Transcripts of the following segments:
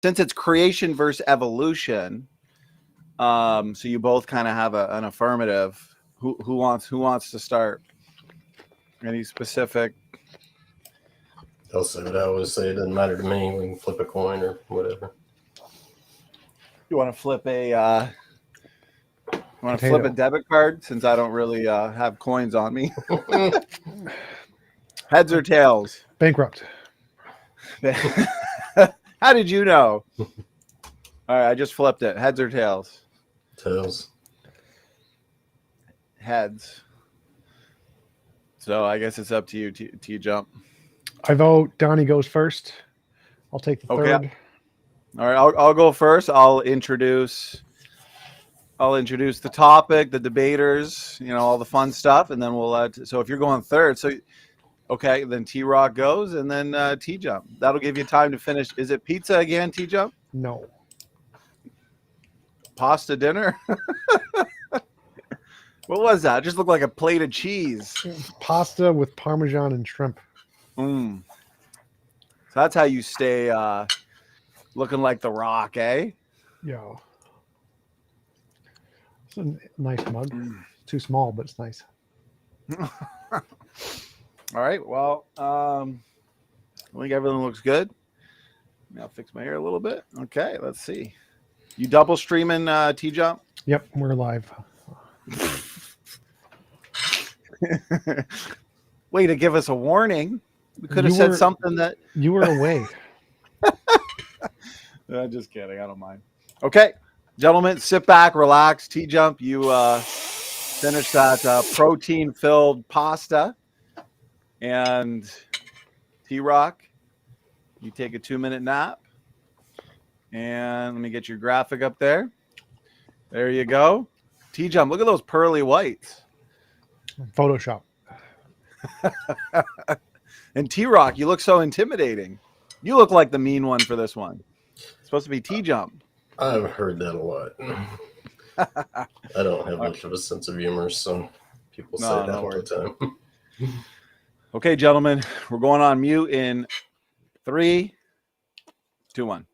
Since it's creation versus evolution, so you both kind of have an affirmative. Who wants to start? Any specific? I'll say what I always say. It doesn't matter to me. We can flip a coin or whatever. You want to flip a? Flip a debit card since I don't really have coins on me. Heads or tails? Bankrupt. How did you know? All right, I just flipped it. Heads or tails? Tails. Heads. So I guess it's up to you, TJump. I vote Donnie goes first. I'll take the third. All right, I'll go first. I'll introduce the topic, the debaters, all the fun stuff, and then we'll. So if you're going third, okay, then TRock goes, and then TJump. That'll give you time to finish. Is it pizza again, TJump? No. Pasta dinner? What was that? It just looked like a plate of cheese. Pasta with Parmesan and shrimp. So that's how you stay looking like the Rock, eh? Yeah. It's a nice mug. Too small, but it's nice. All right. Well, I think everything looks good. I'll fix my hair a little bit. Okay. Let's see. You double streaming TJump? Yep, we're live. Way to give us a warning. We could have said something that you were away. Just kidding. I don't mind. Okay, gentlemen, sit back, relax. TJump, you finish that protein-filled pasta, and TRock, you take a 2-minute nap. And let me get your graphic up there. There you go. TJump, look at those pearly whites. Photoshop. And TRock, you look so intimidating. You look like the mean one for this one. It's supposed to be TJump. I've heard that a lot. I don't have much of a sense of humor, so people say that all the time. Okay, gentlemen, we're going on mute in 3, 2, 1.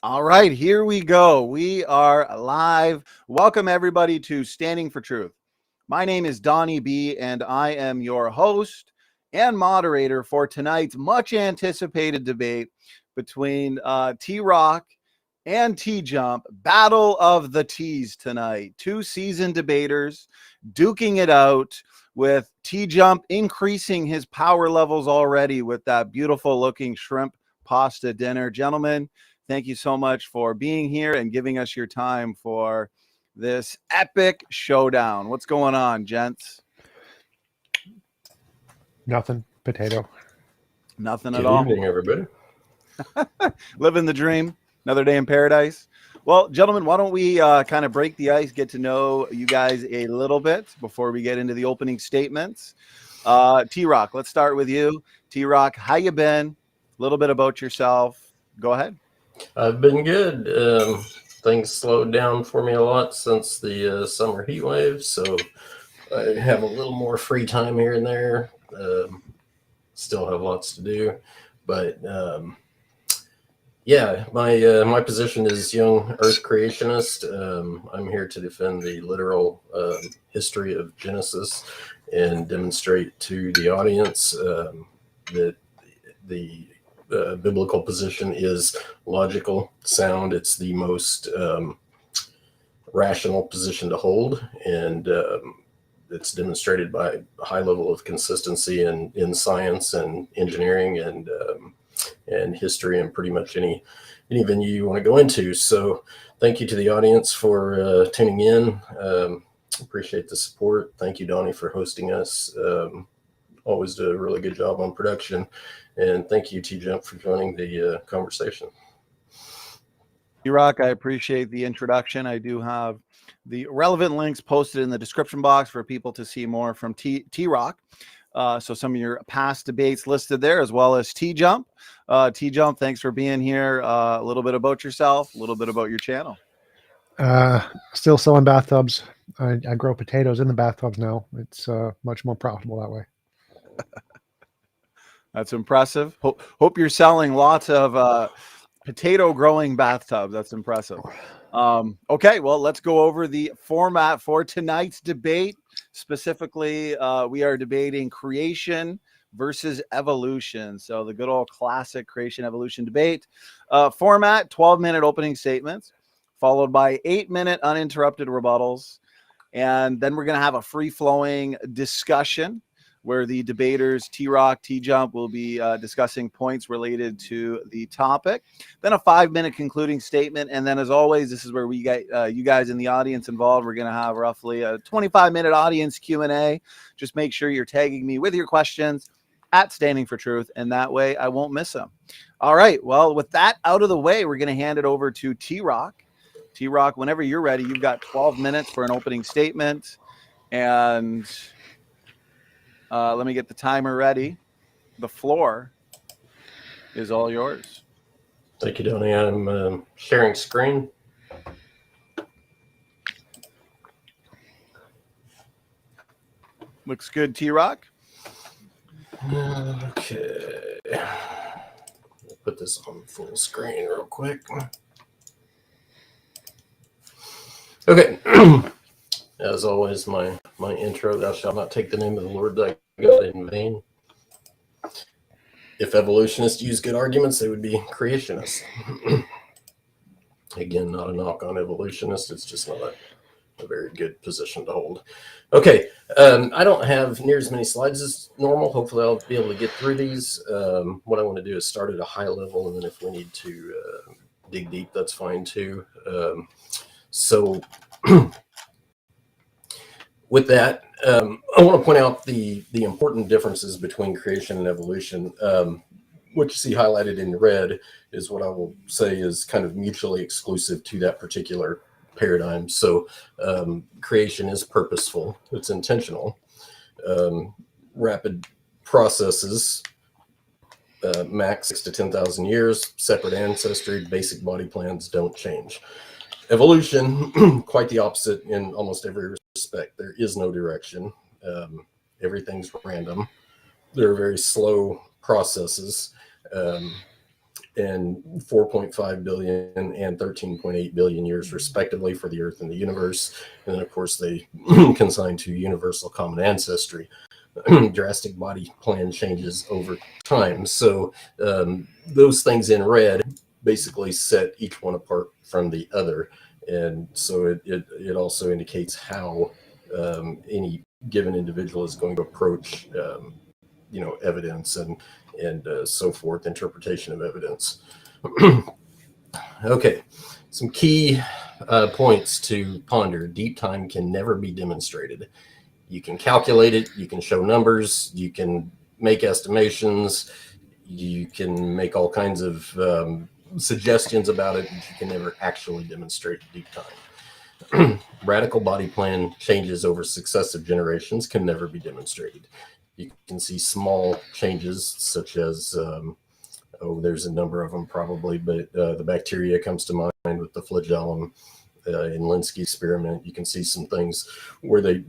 All right, here we go. We are live. Welcome, everybody, to Standing for Truth. My name is Donnie B, and I am your host and moderator for tonight's much anticipated debate between TRock and TJump. Battle of the T's tonight. Two seasoned debaters duking it out, with TJump increasing his power levels already with that beautiful looking shrimp pasta dinner. Gentlemen, thank you so much for being here and giving us your time for this epic showdown. What's going on, gents? Nothing. Potato. Nothing Good at all. evening, everybody. Living the dream. Another day in paradise. Well, gentlemen, why don't we kind of break the ice, get to know you guys a little bit before we get into the opening statements. TRock, let's start with you. TRock, how you been? A little bit about yourself. Go ahead. I've been good. Things slowed down for me a lot since the summer heat wave, so I have a little more free time here and there. Still have lots to do, but yeah, my position is young Earth creationist. I'm here to defend the literal history of Genesis and demonstrate to the audience that the biblical position is logical, sound. It's the most rational position to hold, and it's demonstrated by a high level of consistency in science and engineering and history and pretty much any venue you want to go into. So thank you to the audience for tuning in. Appreciate the support. Thank you, Donnie, for hosting us. Always do a really good job on production. And thank you, TJump, for joining the conversation. TRock, I appreciate the introduction. I do have the relevant links posted in the description box for people to see more from TRock. So some of your past debates listed there, as well as TJump. TJump, thanks for being here. A little bit about yourself, a little bit about your channel. Still selling bathtubs. I grow potatoes in the bathtubs now. It's much more profitable that way. That's impressive. Hope you're selling lots of potato growing bathtubs. That's impressive. Okay, well, let's go over the format for tonight's debate. Specifically, we are debating creation versus evolution. So the good old classic creation evolution debate. Format, 12-minute opening statements, followed by 8-minute uninterrupted rebuttals. And then we're going to have a free-flowing discussion where the debaters, TRock, TJump, will be discussing points related to the topic. Then a 5-minute concluding statement. And then, as always, this is where we get you guys in the audience involved. We're going to have roughly a 25-minute audience Q&A. Just make sure you're tagging me with your questions at Standing for Truth, and that way I won't miss them. All right, well, with that out of the way, we're going to hand it over to TRock. TRock, whenever you're ready, you've got 12 minutes for an opening statement. And let me get the timer ready. The floor is all yours. Thank you, Donnie. I'm sharing screen. Looks good, TRock. Okay. Put this on full screen real quick. Okay. As always, my intro, thou shalt not take the name of the Lord thy God in vain. If evolutionists use good arguments, they would be creationists. Again, not a knock on evolutionists. It's just not a very good position to hold. Okay, I don't have near as many slides as normal. Hopefully I'll be able to get through these. What I want to do is start at a high level, and then if we need to dig deep, that's fine too. So with that, I want to point out the important differences between creation and evolution. What you see highlighted in red is what I will say is kind of mutually exclusive to that particular paradigm. So creation is purposeful, it's intentional. Rapid processes, max 6 to 10,000 years, separate ancestry, basic body plans don't change. Evolution, quite the opposite in almost every respect. There is no direction. Everything's random. There are very slow processes. and 4.5 billion and 13.8 billion years respectively for the Earth and the universe. And then, of course, they consign to universal common ancestry. Drastic body plan changes over time. So those things in red basically set each one apart from the other. And so it also indicates how any given individual is going to approach evidence and so forth, interpretation of evidence. Okay, some key points to ponder. Deep time can never be demonstrated. You can calculate it, you can show numbers, you can make estimations, you can make all kinds of suggestions about it, but you can never actually demonstrate deep time. Radical body plan changes over successive generations can never be demonstrated. You can see small changes such as, there's a number of them probably, but the bacteria comes to mind with the flagellum. In Linsky's experiment, you can see some things where they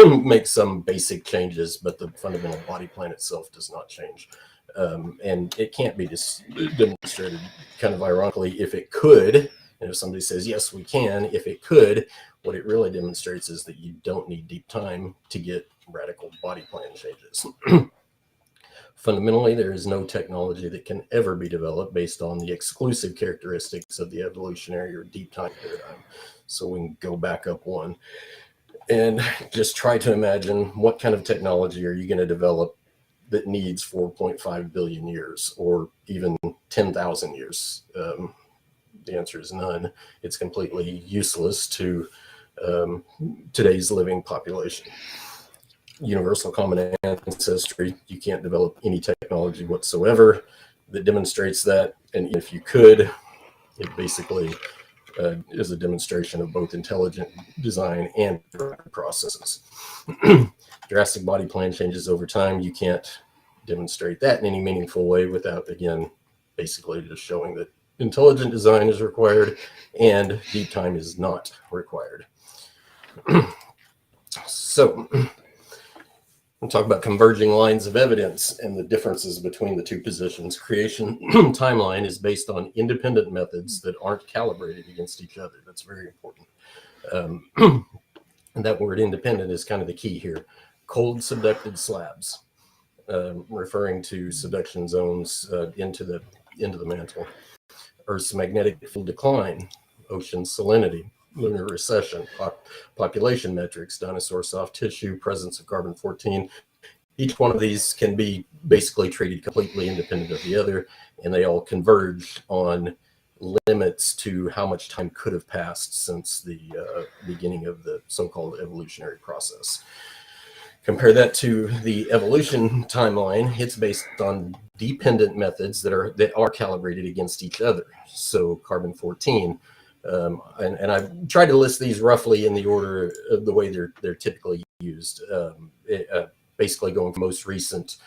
make some basic changes, but the fundamental body plan itself does not change. And it can't be demonstrated, kind of ironically, if it could. And if somebody says, yes, we can, if it could, what it really demonstrates is that you don't need deep time to get radical body plan changes. Fundamentally, there is no technology that can ever be developed based on the exclusive characteristics of the evolutionary or deep time paradigm. So we can go back up one and just try to imagine what kind of technology are you going to develop that needs 4.5 billion years or even 10,000 years? The answer is none. It's completely useless to today's living population. Universal common ancestry, you can't develop any technology whatsoever that demonstrates that. And if you could, it basically is a demonstration of both intelligent design and processes. Drastic body plan changes over time. You can't demonstrate that in any meaningful way without, again, basically just showing that intelligent design is required and deep time is not required. So we'll talk about converging lines of evidence and the differences between the two positions. Creation timeline is based on independent methods that aren't calibrated against each other. That's very important. And that word independent is kind of the key here. Cold subducted slabs, referring to subduction zones into the mantle. Earth's magnetic field decline, ocean salinity, lunar recession, population metrics, dinosaur soft tissue, presence of carbon-14. Each one of these can be basically treated completely independent of the other, and they all converge on limits to how much time could have passed since the beginning of the so-called evolutionary process. Compare that to the evolution timeline. It's based on dependent methods that are calibrated against each other. So carbon-14, and I've tried to list these roughly in the order of the way they're typically used, basically going from most recent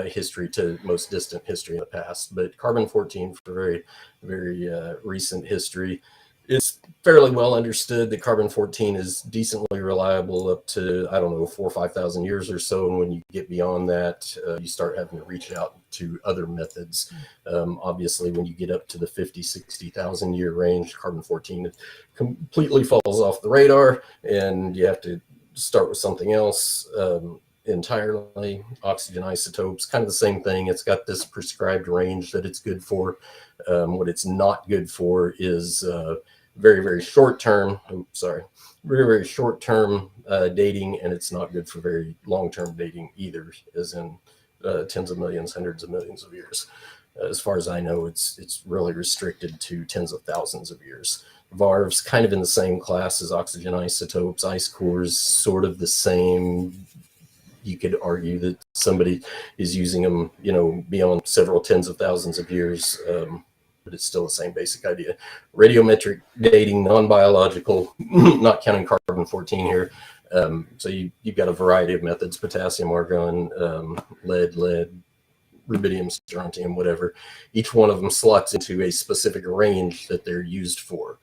history to most distant history in the past. But carbon-14 for very, very recent history, it's fairly well understood that carbon-14 is decently reliable up to, 4,000 or 5,000 years or so. And when you get beyond that, you start having to reach out to other methods. Obviously, when you get up to the 50, 60,000 year range, carbon-14 completely falls off the radar and you have to start with something else entirely. Oxygen isotopes, kind of the same thing. It's got this prescribed range that it's good for. What it's not good for is very, very short term. Very, very short term dating, and it's not good for very long term dating either, as in tens of millions, hundreds of millions of years. As far as I know, it's really restricted to tens of thousands of years. VARV's kind of in the same class as oxygen isotopes. Ice cores, sort of the same. You could argue that somebody is using them, beyond several tens of thousands of years, but it's still the same basic idea. Radiometric dating, non-biological, not counting carbon-14 here. So you've got a variety of methods: potassium, argon, lead, rubidium, strontium, whatever. Each one of them slots into a specific range that they're used for.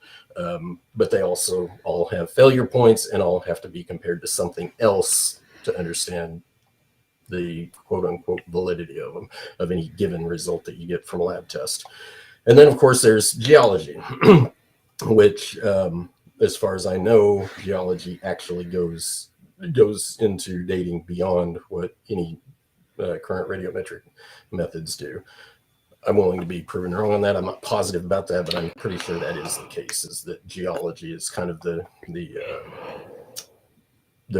But they also all have failure points and all have to be compared to something else to understand the quote unquote validity of them, of any given result that you get from a lab test. And then of course there's geology, which as far as I know, geology actually goes into dating beyond what any current radiometric methods do. I'm willing to be proven wrong on that. I'm not positive about that, but I'm pretty sure that is the case, is that geology is kind of the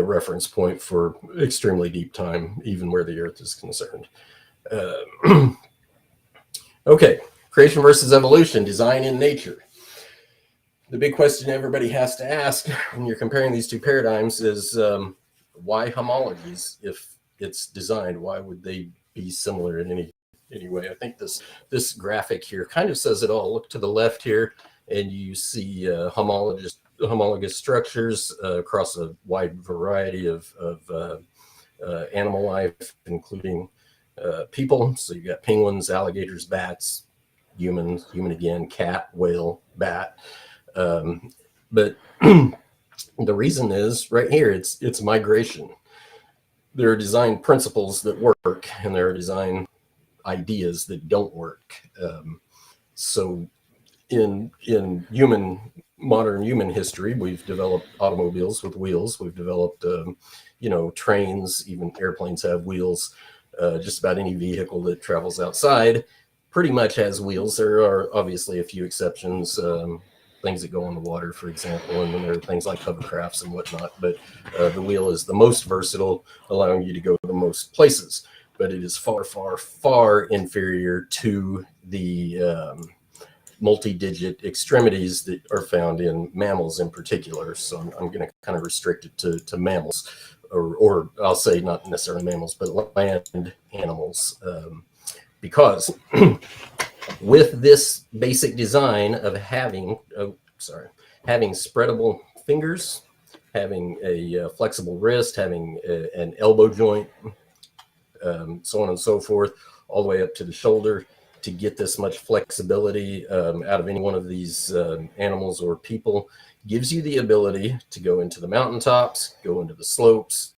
reference point for extremely deep time, even where the Earth is concerned. Okay, creation versus evolution, design in nature. The big question everybody has to ask when you're comparing these two paradigms is why homologies? If it's designed, why would they be similar in any way? I think this graphic here kind of says it all. Look to the left here, and you see homologous structures across a wide variety of animal life, including people. So you got penguins, alligators, bats, human again, cat, whale, bat. But the reason is right here, it's migration. There are design principles that work, and there are design ideas that don't work. So in modern human history, we've developed automobiles with wheels. We've developed, trains, even airplanes have wheels. Just about any vehicle that travels outside pretty much has wheels. There are obviously a few exceptions, things that go on the water, for example, and then there are things like hovercrafts and whatnot. But the wheel is the most versatile, allowing you to go to the most places. But it is far, far, far inferior to the multi-digit extremities that are found in mammals in particular. So I'm going to kind of restrict it to mammals, or I'll say not necessarily mammals, but land animals, because with this basic design of having spreadable fingers, having a flexible wrist, having an elbow joint, so on and so forth, all the way up to the shoulder, to get this much flexibility out of any one of these animals or people, gives you the ability to go into the mountaintops, go into the slopes,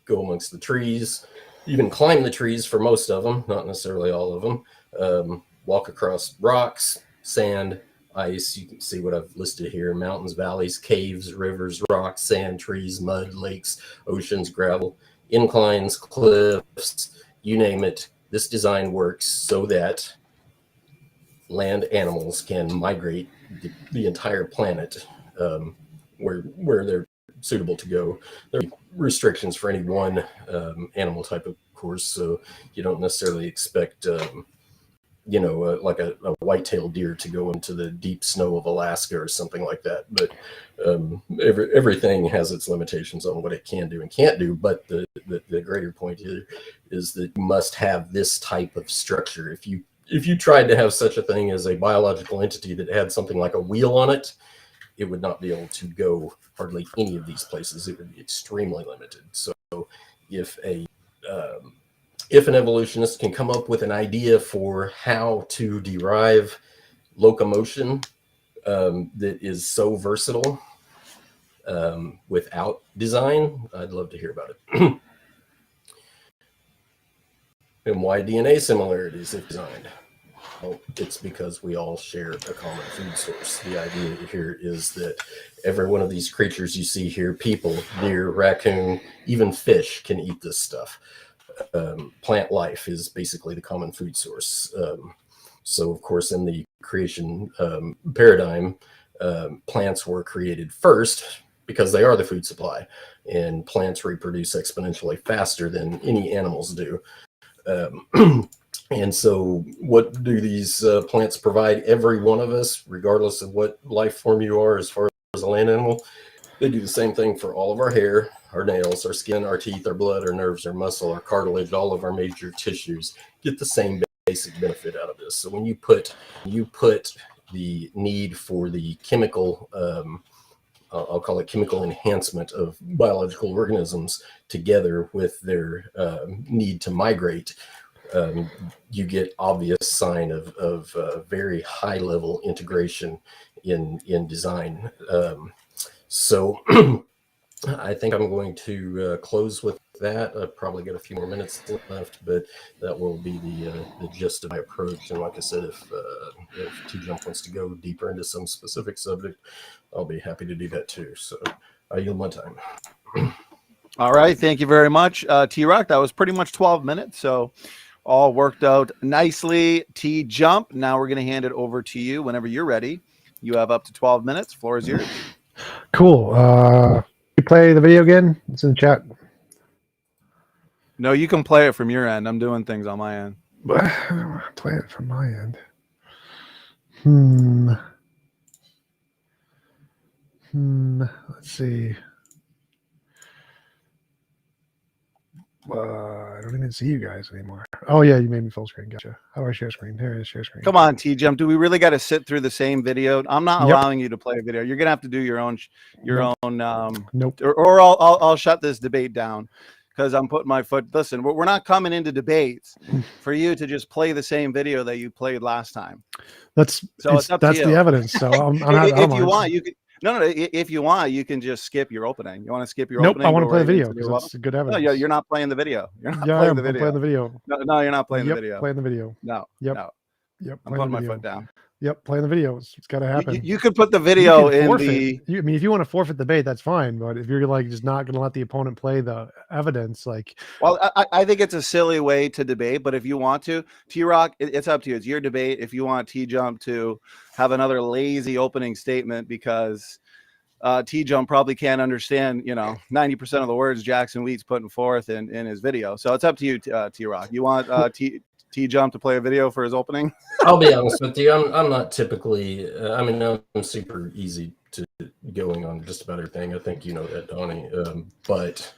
go amongst the trees, even climb the trees for most of them, not necessarily all of them, walk across rocks, sand, ice. You can see what I've listed here: mountains, valleys, caves, rivers, rocks, sand, trees, mud, lakes, oceans, gravel, inclines, cliffs, you name it. This design works so that land animals can migrate the entire planet where they're suitable to go. There are restrictions for any one animal type, of course, so you don't necessarily expect like a white-tailed deer to go into the deep snow of Alaska or something like that. But everything has its limitations on what it can do and can't do. But the greater point here is that you must have this type of structure. If you tried to have such a thing as a biological entity that had something like a wheel on it, it would not be able to go hardly any of these places. It would be extremely limited. So if an evolutionist can come up with an idea for how to derive locomotion that is so versatile without design, I'd love to hear about it. And why DNA similarities if designed? Well, it's because we all share a common food source. The idea here is that every one of these creatures you see here, people, deer, raccoon, even fish, can eat this stuff. Plant life is basically the common food source. So, of course, in the creation paradigm, plants were created first because they are the food supply, and plants reproduce exponentially faster than any animals do. And so what do these plants provide every one of us, regardless of what life form you are as far as a land animal? They do the same thing for all of our hair, our nails, our skin, our teeth, our blood, our nerves, our muscle, our cartilage, all of our major tissues get the same basic benefit out of this. So when you put the need for the chemical, I'll call it chemical enhancement of biological organisms together with their need to migrate, you get obvious sign of very high level integration in design. So I think I'm going to close with that. I've probably got a few more minutes left, but that will be the gist of my approach. And like I said, if TJump wants to go deeper into some specific subject, I'll be happy to do that too. So I yield my time. All right. Thank you very much, TRock. That was pretty much 12 minutes. So all worked out nicely. TJump. Now we're going to hand it over to you whenever you're ready. You have up to 12 minutes. Floor is yours. Cool. You play the video again? It's in the chat. No, you can play it from your end. I'm doing things on my end. Play it from my end. Let's see. I don't even see you guys anymore. Oh yeah, you made me full screen. Gotcha. How do I share screen? There it is, share screen. Come on, TJump. Do we really got to sit through the same video? I'm not Yep. allowing you to play a video. You're gonna have to do your own. Nope. Or I'll shut this debate down because I'm putting my foot. Listen, we're not coming into debates for you to just play the same video that you played last time. That's up to that's you. the evidence. So if you want, you can. No, if you want, you can just skip your opening. You want to skip your opening? Nope, I want to go play the right video into because your it's good evidence. No, you're not playing the video. You're not Yeah, playing I'm the video. playing the video. No, you're not playing the video. Playing the video. No. Yep. No. Yep. I'm putting my foot down. Yep, playing the video. It's got to happen. You could put the video in forfeit. the. I mean, if you want to forfeit the debate, that's fine. But if you're like just not going to let the opponent play the evidence, like, Well, I think it's a silly way to debate. But if you want to, TRock, it's up to you. It's your debate. If you want TJump to have another lazy opening statement because TJump probably can't understand, 90% of the words Jackson Wheat's putting forth in his video. So it's up to you, TRock. You want TJump to play a video for his opening? I'll be honest with you. I'm not typically. I'm super easy to going on just about everything. I think you know that, Donnie. But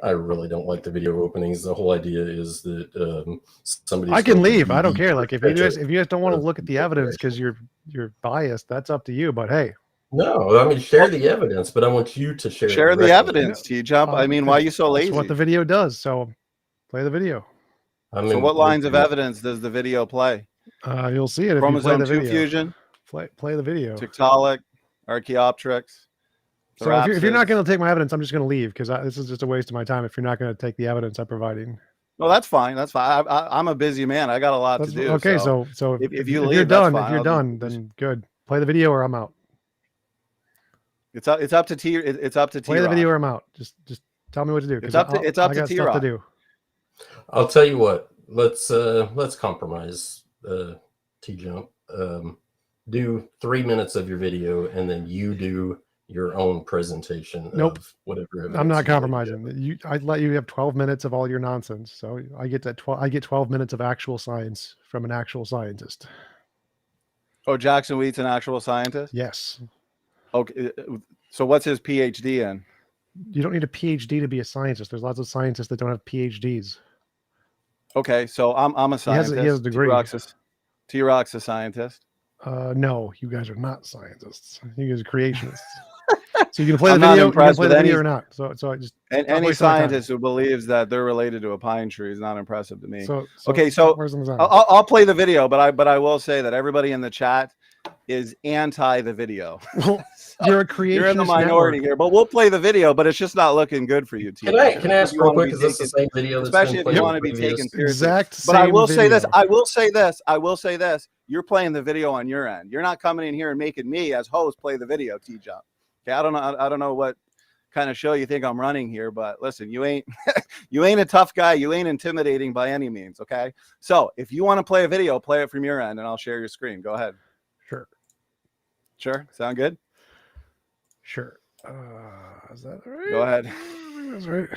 I really don't like the video openings. The whole idea is that somebody. I can leave. I don't care. Like if you guys don't want to look at the evidence because you're biased, that's up to you. But hey. No, I mean share the evidence, but I want you to share the evidence, TJump. I mean, why are you so lazy? That's what the video does. So play the video. So what lines of evidence does the video play? You'll see it if Chromosome you play the 2 video. fusion. Play the video. Tiktaalik, Archaeopteryx. So if you're not going to take my evidence, I'm just going to leave because this is just a waste of my time. If you're not going to take the evidence I'm providing. No, that's fine. That's fine. I'm a busy man. I got a lot to do. Okay, so if you're done, then good. Play the video or I'm out. It's up to T. It's up to T. Play the video or I'm out. Just tell me what to do. It's up to T-Rock to do. I'll tell you what. Let's compromise. TJump. Do 3 minutes of your video, and then you do your own presentation. Nope. Of whatever. I'm not compromising. I'd let you have 12 minutes of all your nonsense. So I get 12 minutes of actual science from an actual scientist. Oh, Jackson Wheat's an actual scientist? Yes. Okay. So what's his PhD in? You don't need a PhD to be a scientist. There's lots of scientists that don't have PhDs. Okay, so I'm a scientist. He has a degree. T-Rock's a scientist. No, you guys are not scientists. You guys are creationists. So you can play the video. You can play the video or not. So I just any scientist who believes that they're related to a pine tree is not impressive to me. So I'll play the video, but I will say that everybody in the chat is anti the video. Well, you're a creationist. You're in the minority here, but we'll play the video. But it's just not looking good for you. Can I ask real quick? Is this the same video? Especially if you want to be taken seriously. Exact. But I will say this. I will say this. You're playing the video on your end. You're not coming in here and making me as host play the video. TJump. Okay, I don't know what kind of show you think I'm running here, but listen, you ain't a tough guy. You ain't intimidating by any means. Okay, so if you want to play a video, play it from your end, and I'll share your screen. Go ahead. Sure. Sound good? Sure. Is that right? Go ahead. That's right.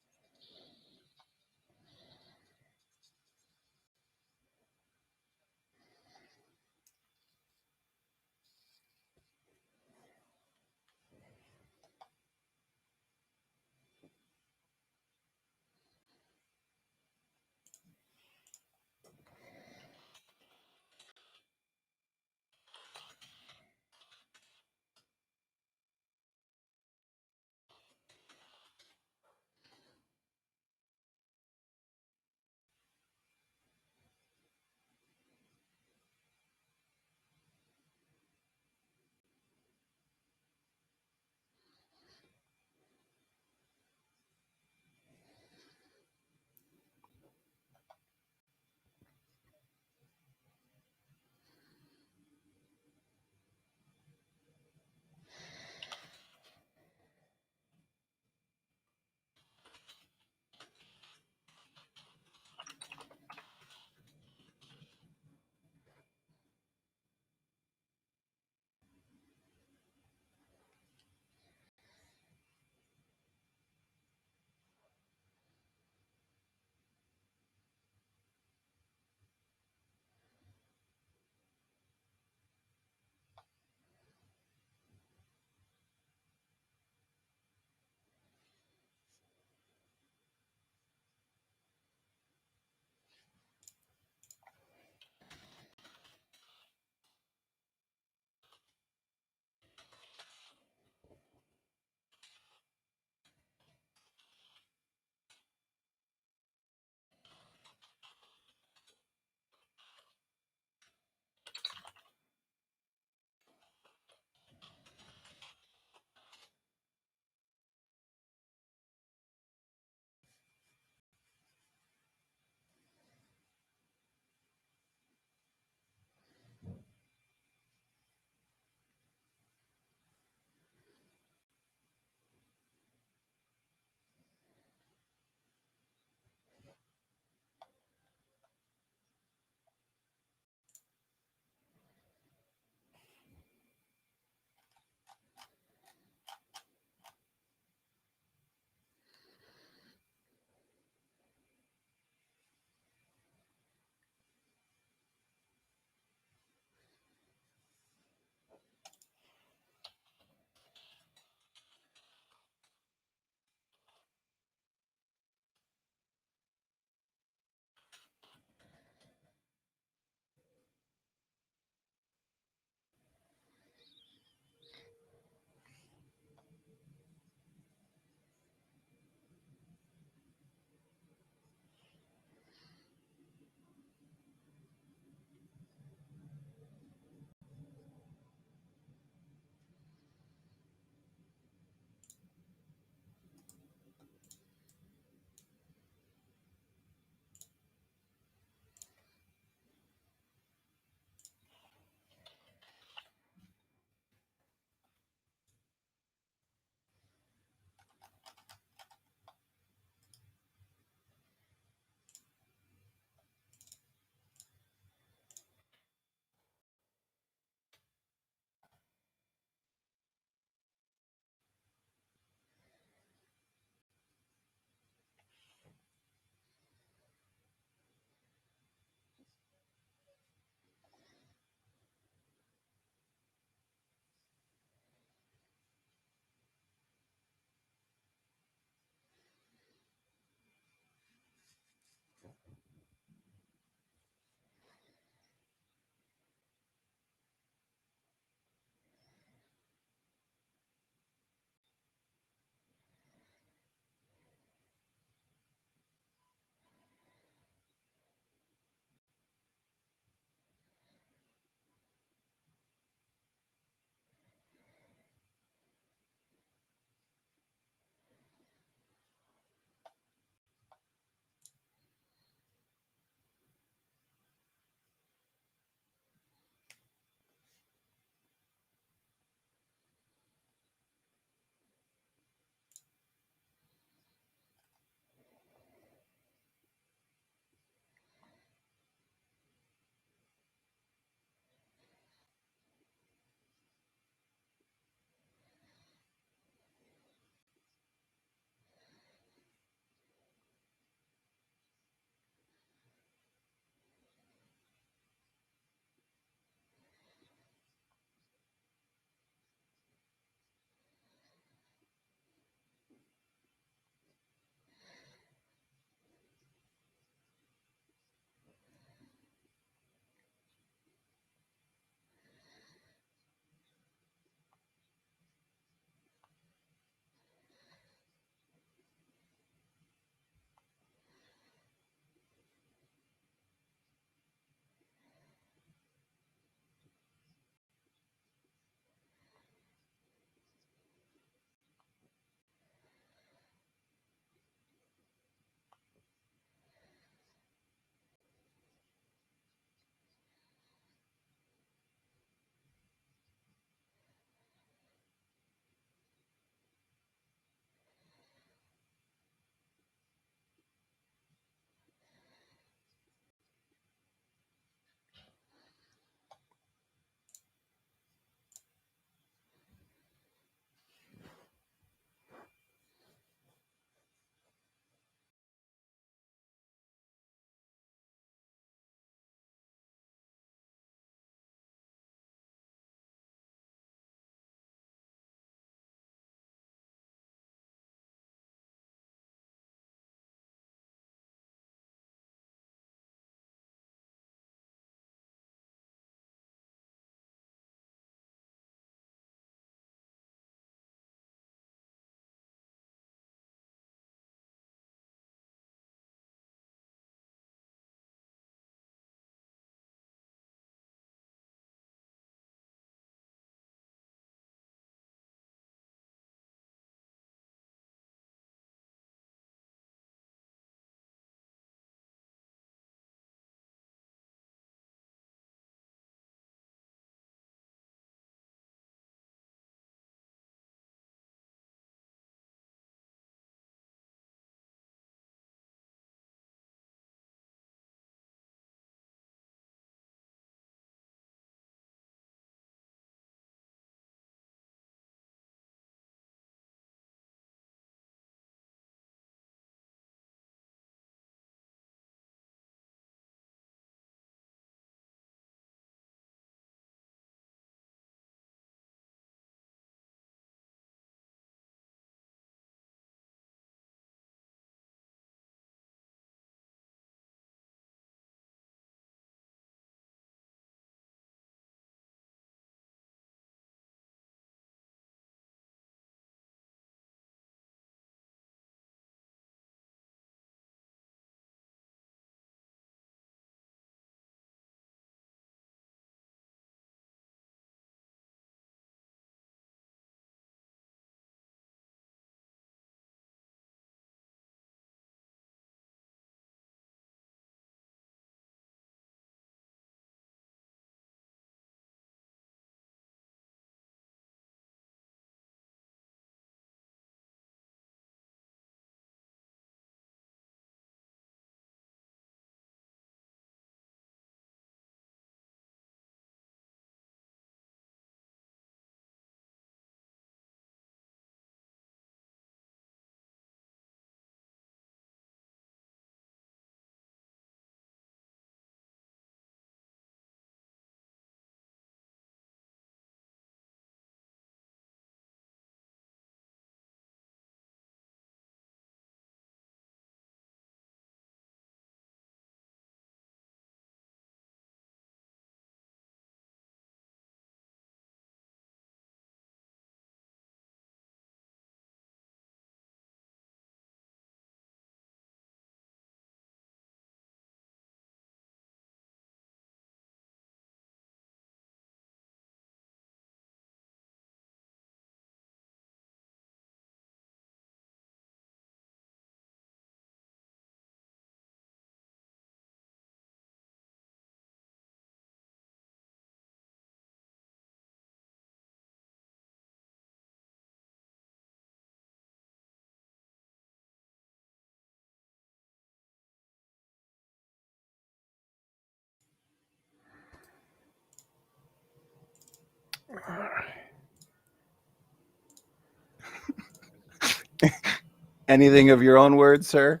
Anything of your own words, sir?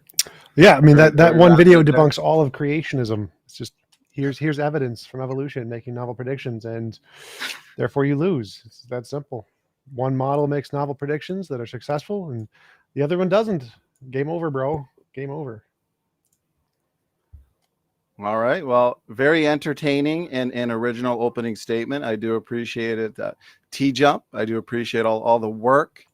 Yeah, I mean Or- that or one video wrapping it there? debunks all of creationism. It's just here's evidence from evolution making novel predictions, and therefore you lose. It's that simple. One model makes novel predictions that are successful, and the other one doesn't. Game over, bro. Game over. All right. Well, very entertaining and original opening statement. I do appreciate it. TJump, I do appreciate all the work,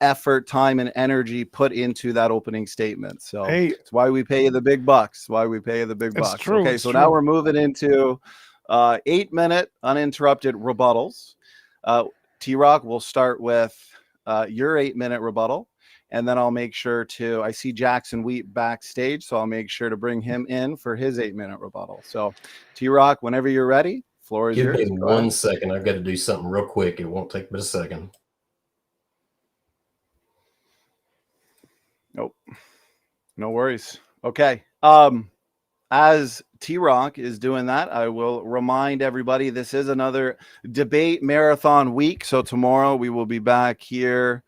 effort, time, and energy put into that opening statement. So Hey, it's why we pay you the big bucks. Why we pay you the big it's bucks. true. Okay. It's So true. now we're moving into 8-minute uninterrupted rebuttals. TRock, we'll start with your 8-minute rebuttal. And then I'll make sure to, I see Jackson Wheat backstage, so I'll make sure to bring him in for his 8-minute rebuttal. So TRock, whenever you're ready, floor is Give yours. me Go 1 ahead. second. I've got to do something real quick. It won't take but a second. Nope. No worries. Okay. As TRock is doing that, I will remind everybody this is another debate marathon week. So tomorrow we will be back here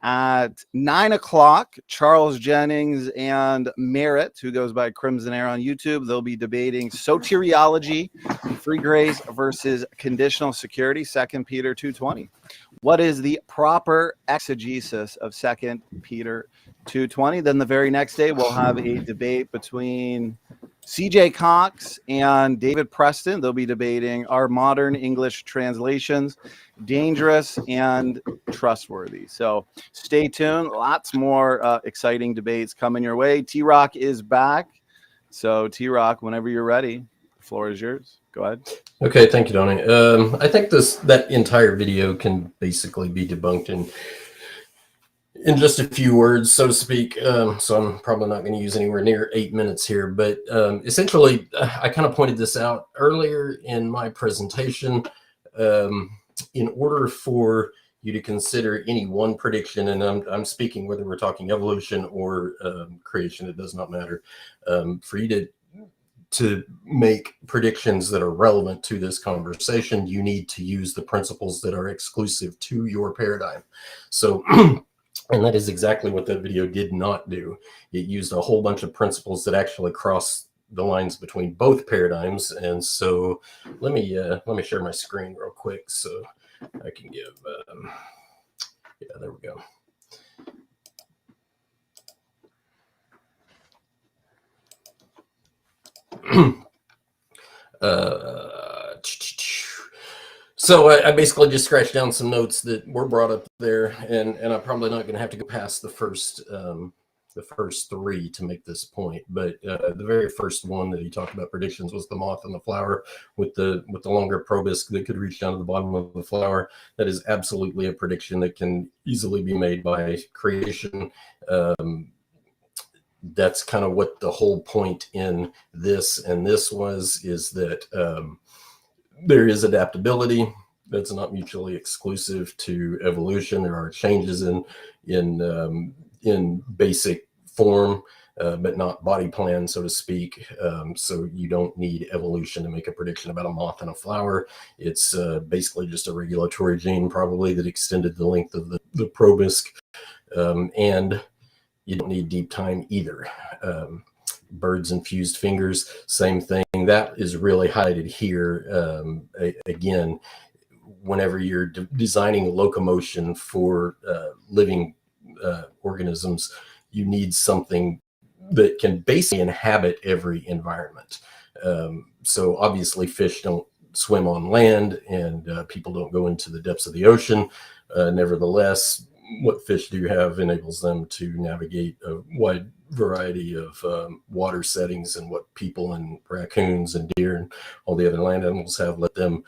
at 9 o'clock. Charles Jennings and Merritt, who goes by Crimson Air on YouTube, they'll be debating soteriology, free grace versus conditional security, 2 Peter 2:20. What is the proper exegesis of 2 Peter 2:20? Then the very next day, we'll have a debate between CJ Cox and David Preston. They'll be debating our modern English translations, dangerous and trustworthy. So stay tuned. Lots more exciting debates coming your way. TRock is back. So TRock, whenever you're ready, the floor is yours. Go ahead. Okay, thank you, Donnie. I think that entire video can basically be debunked in just a few words, so to speak. So I'm probably not going to use anywhere near 8 minutes here, but essentially, I kind of pointed this out earlier in my presentation. In order for you to consider any one prediction, and I'm speaking whether we're talking evolution or creation, it does not matter. For you to make predictions that are relevant to this conversation, you need to use the principles that are exclusive to your paradigm. So, and that is exactly what that video did not do. It used a whole bunch of principles that actually cross the lines between both paradigms. And so let me share my screen real quick so I can give, yeah, there we go. So I basically just scratched down some notes that were brought up there, and I'm probably not going to have to go past the first three to make this point. But the very first one that he talked about predictions was the moth and the flower with the longer proboscis that could reach down to the bottom of the flower. That is absolutely a prediction that can easily be made by creation. That's kind of what the whole point in this and this is that there is adaptability that's not mutually exclusive to evolution. There are changes in basic form, but not body plan, so to speak. So you don't need evolution to make a prediction about a moth and a flower. It's basically just a regulatory gene probably that extended the length of the proboscis, and you don't need deep time either. Birds and fused fingers, same thing. That is really highlighted here. Again, whenever you're designing locomotion for living organisms, you need something that can basically inhabit every environment. So obviously fish don't swim on land, and people don't go into the depths of the ocean. Nevertheless, what fish do have enables them to navigate a wide variety of water settings, and what people and raccoons and deer and all the other land animals have let them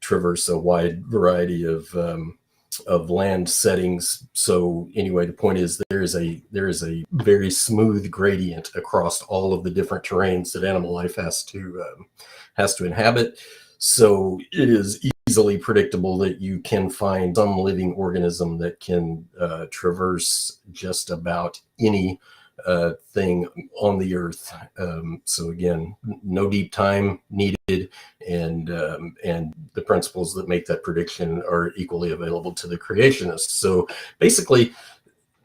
traverse a wide variety of land settings. So anyway, the point is there is a very smooth gradient across all of the different terrains that animal life has to inhabit. So it is easily predictable that you can find some living organism that can traverse just about any thing on the earth. So again, no deep time needed, and the principles that make that prediction are equally available to the creationists. So basically,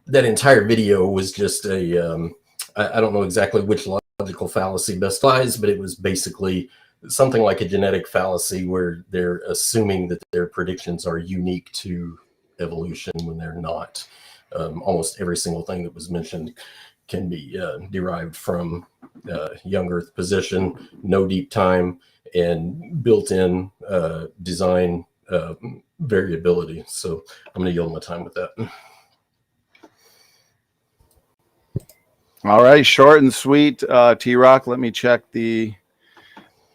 that entire video was just a I don't know exactly which logical fallacy best lies, but it was basically something like a genetic fallacy where they're assuming that their predictions are unique to evolution when they're not. Almost every single thing that was mentioned can be derived from young Earth position, no deep time, and built-in design variability. So I'm going to yield my time with that. All right, short and sweet. TRock, let me check the.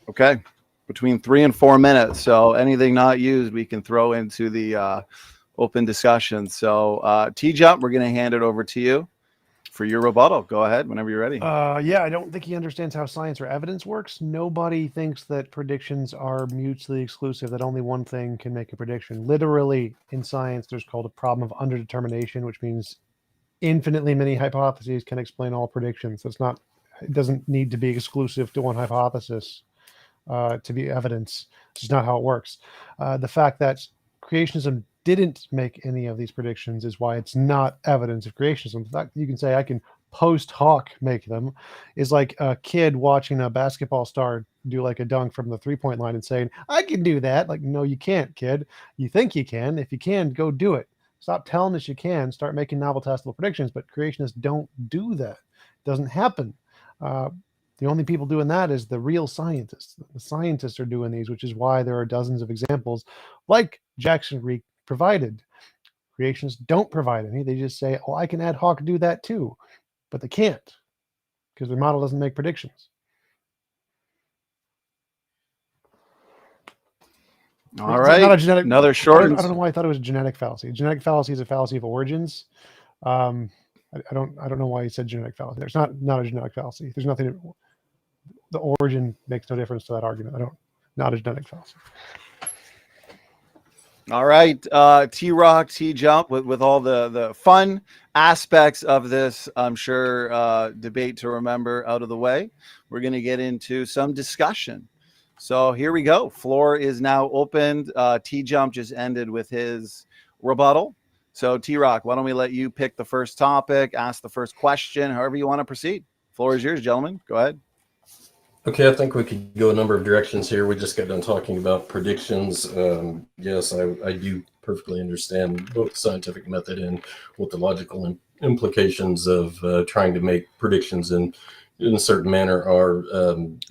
Okay, between 3 and 4 minutes. So anything not used, we can throw into the open discussion. So TJump, we're going to hand it over to you for your rebuttal. Go ahead whenever you're ready. Yeah, I don't think he understands how science or evidence works. Nobody thinks that predictions are mutually exclusive, that only one thing can make a prediction. Literally, in science, there's called a problem of underdetermination, which means infinitely many hypotheses can explain all predictions. It doesn't need to be exclusive to one hypothesis to be evidence. It's just not how it works. The fact that creationism didn't make any of these predictions is why it's not evidence of creationism. The fact that you can say I can post hoc make them is like a kid watching a basketball star do like a dunk from the 3-point line and saying, I can do that. Like, no, you can't, kid. You think you can. If you can, go do it. Stop telling us you can. Start making novel testable predictions. But creationists don't do that. It doesn't happen. The only people doing that is the real scientists. The scientists are doing these, which is why there are dozens of examples like Jackson Reek provided. Creationists don't provide any. They just say, oh, I can ad hoc do that too. But they can't because their model doesn't make predictions. All right. Not a genetic, another short. I don't know why I thought it was a genetic fallacy. A genetic fallacy is a fallacy of origins. I don't know why he said genetic fallacy. There's not a genetic fallacy. There's nothing. The origin makes no difference to that argument. Not a genetic fallacy. All right, TRock, TJump, with all the fun aspects of this, I'm sure, debate to remember out of the way, we're going to get into some discussion. So here we go. Floor is now opened. TJump just ended with his rebuttal. So TRock, why don't we let you pick the first topic, ask the first question, however you want to proceed. Floor is yours, gentlemen. Go ahead. Okay, I think we could go a number of directions here. We just got done talking about predictions. Yes, I do perfectly understand both the scientific method and what the logical implications of trying to make predictions in a certain manner are.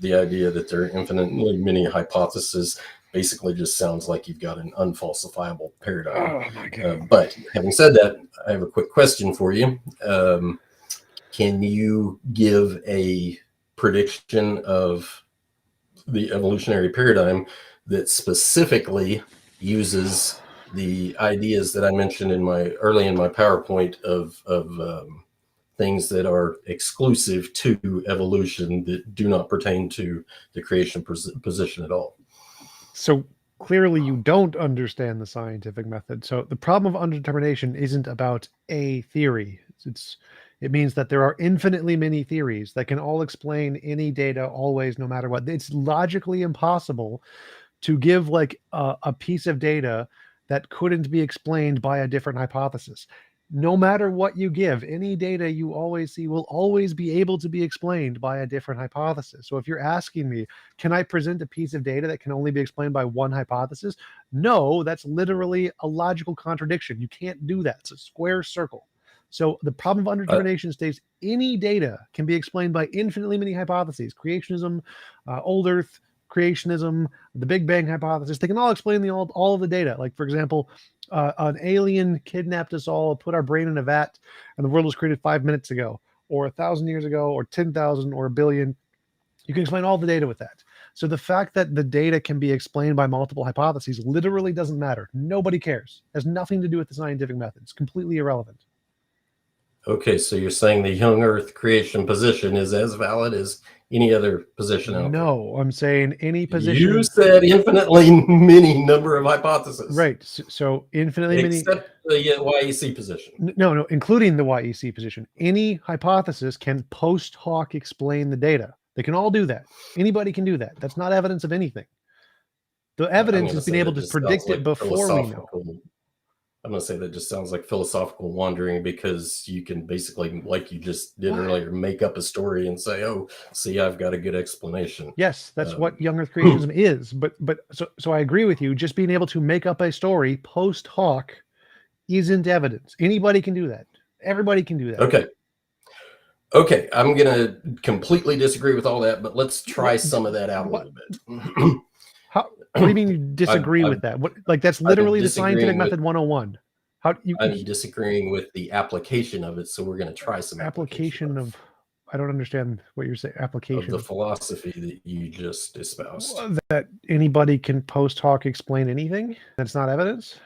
The idea that there are infinitely many hypotheses basically just sounds like you've got an unfalsifiable paradigm. Oh my God. But having said that, I have a quick question for you. Can you give a prediction of the evolutionary paradigm that specifically uses the ideas that I mentioned early in my PowerPoint of things that are exclusive to evolution that do not pertain to the creation position at all? So clearly you don't understand the scientific method. So the problem of underdetermination isn't about a theory. It means that there are infinitely many theories that can all explain any data always, no matter what. It's logically impossible to give like a piece of data that couldn't be explained by a different hypothesis. No matter what you give, any data you always see will always be able to be explained by a different hypothesis. So if you're asking me, can I present a piece of data that can only be explained by one hypothesis? No, that's literally a logical contradiction. You can't do that. It's a square circle. So the problem of underdetermination states any data can be explained by infinitely many hypotheses. Creationism, old Earth, creationism, the Big Bang hypothesis, they can all explain all of the data. Like, for example, an alien kidnapped us all, put our brain in a vat, and the world was created 5 minutes ago, or 1,000 years ago, or 10,000, or 1 billion. You can explain all the data with that. So the fact that the data can be explained by multiple hypotheses literally doesn't matter. Nobody cares. It has nothing to do with the scientific method. It's completely irrelevant. Okay, so you're saying the young Earth creation position is as valid as any other position out there? No, I'm saying any position. You said infinitely many number of hypotheses. Right. So infinitely many. Except the YEC position. No, including the YEC position. Any hypothesis can post hoc explain the data. They can all do that. Anybody can do that. That's not evidence of anything. The evidence is being able to predict it before we know. I'm going to say that just sounds like philosophical wandering, because you can basically, like you just did earlier, make up a story and say, oh, see, I've got a good explanation. Yes, that's what young Earth creationism is. But so I agree with you. Just being able to make up a story post hoc isn't evidence. Anybody can do that. Everybody can do that. Okay, I'm going to completely disagree with all that, but let's try some of that out a little bit. What do you mean you disagree with that? What, like, that's literally the scientific method 101. I'm disagreeing with the application of it, so we're going to try some application of. I don't understand what you're saying. Application of the philosophy that you just espoused. That anybody can post hoc explain anything. That's not evidence.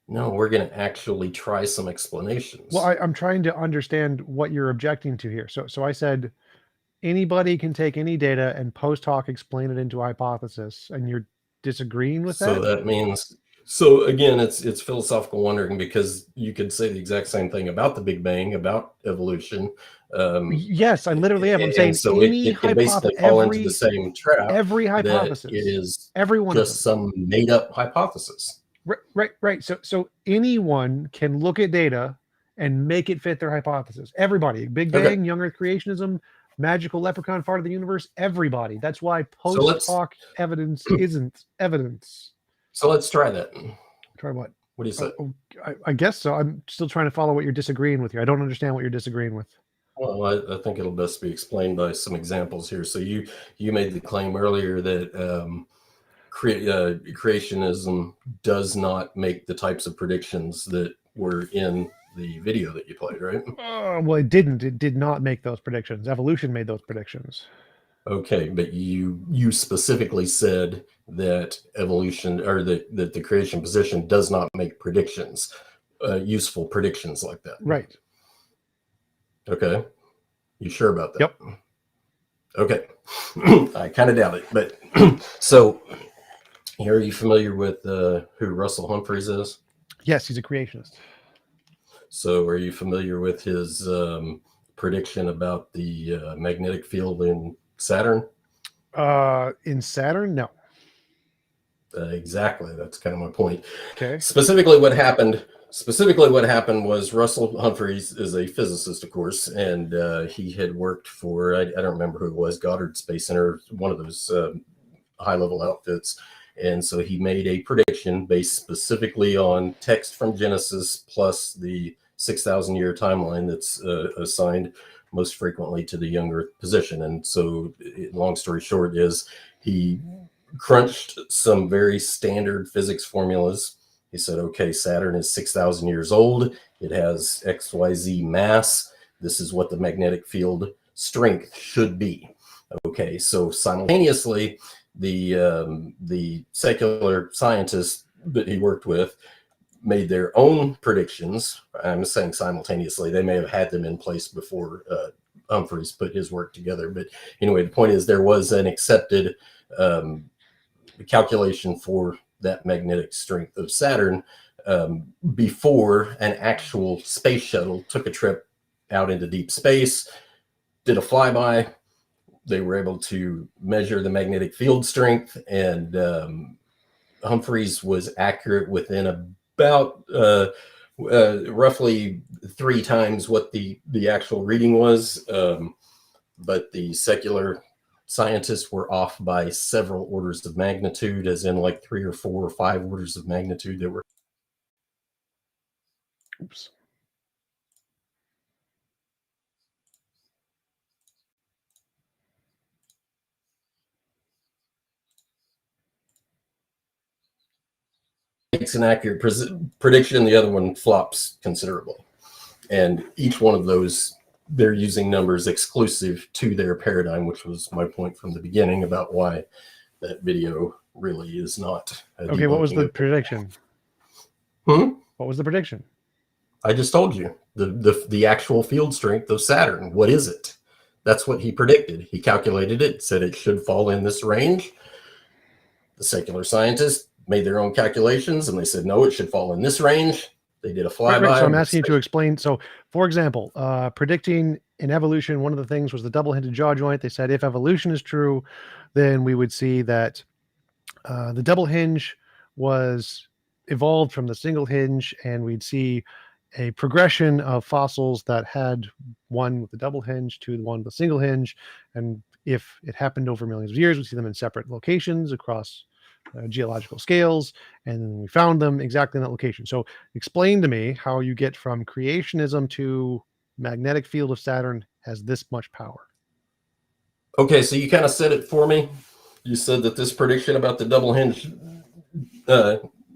No, we're going to actually try some explanations. Well, I'm trying to understand what you're objecting to here. So I said anybody can take any data and post hoc explain it into a hypothesis, and you're disagreeing with that? So that means, so again, it's philosophical wondering, because you could say the exact same thing about the Big Bang, about evolution. Yes, I literally am. I'm saying so it can basically fall into the same trap. Every hypothesis. It is every one just some made up hypothesis. Right. So anyone can look at data and make it fit their hypothesis. Everybody, Big Bang, young Earth creationism, magical leprechaun part of the universe, everybody. That's why post hoc evidence isn't evidence. So let's try that. Try what? What do you say? I guess so. I'm still trying to follow what you're disagreeing with here. I don't understand what you're disagreeing with. Well, I think it'll best be explained by some examples here. So you made the claim earlier that creationism does not make the types of predictions that were in the video that you played, right? Well, it didn't. It did not make those predictions. Evolution made those predictions. Okay, but you specifically said that evolution, or that the creation position does not make predictions, useful predictions like that. Right. Okay. You sure about that? Yep. Okay. I kind of doubt it, but so are you familiar with who Russell Humphreys is? Yes, he's a creationist. So are you familiar with his prediction about the magnetic field in Saturn? In Saturn, no. Exactly. That's kind of my point. Okay. Specifically what happened was Russell Humphreys is a physicist, of course, and he had worked for, I don't remember who it was, Goddard Space Center, one of those high-level outfits. And so he made a prediction based specifically on text from Genesis plus the 6,000-year timeline that's assigned most frequently to the young Earth position. And so, long story short, is he crunched some very standard physics formulas. He said, okay, Saturn is 6,000 years old. It has XYZ mass. This is what the magnetic field strength should be. Okay, so simultaneously, the secular scientists that he worked with made their own predictions. I'm saying simultaneously. They may have had them in place before Humphreys put his work together. But anyway, the point is there was an accepted calculation for that magnetic strength of Saturn before an actual space shuttle took a trip out into deep space, did a flyby. They were able to measure the magnetic field strength, and Humphreys was accurate within about roughly 3 times what the actual reading was. But the secular scientists were off by several orders of magnitude, as in like 3 or 4 or 5 orders of magnitude. That were. Oops. Makes an accurate prediction. The other one flops considerably. And each one of those, they're using numbers exclusive to their paradigm, which was my point from the beginning about why that video really is not. Okay, what was the prediction? What was the prediction? I just told you the actual field strength of Saturn. What is it? That's what he predicted. He calculated it, said it should fall in this range. The secular scientists made their own calculations, and they said, no, it should fall in this range. They did a flyby. Right. So I'm asking you to explain. So, for example, predicting in evolution, one of the things was the double-hinted jaw joint. They said if evolution is true, then we would see that the double hinge was evolved from the single hinge, and we'd see a progression of fossils that had one with the double hinge to the one with the single hinge. And if it happened over millions of years, we'd see them in separate locations across geological scales, and then we found them exactly in that location. So explain to me how you get from creationism to magnetic field of Saturn has this much power. Okay, so you kind of said it for me. You said that this prediction about the double hinge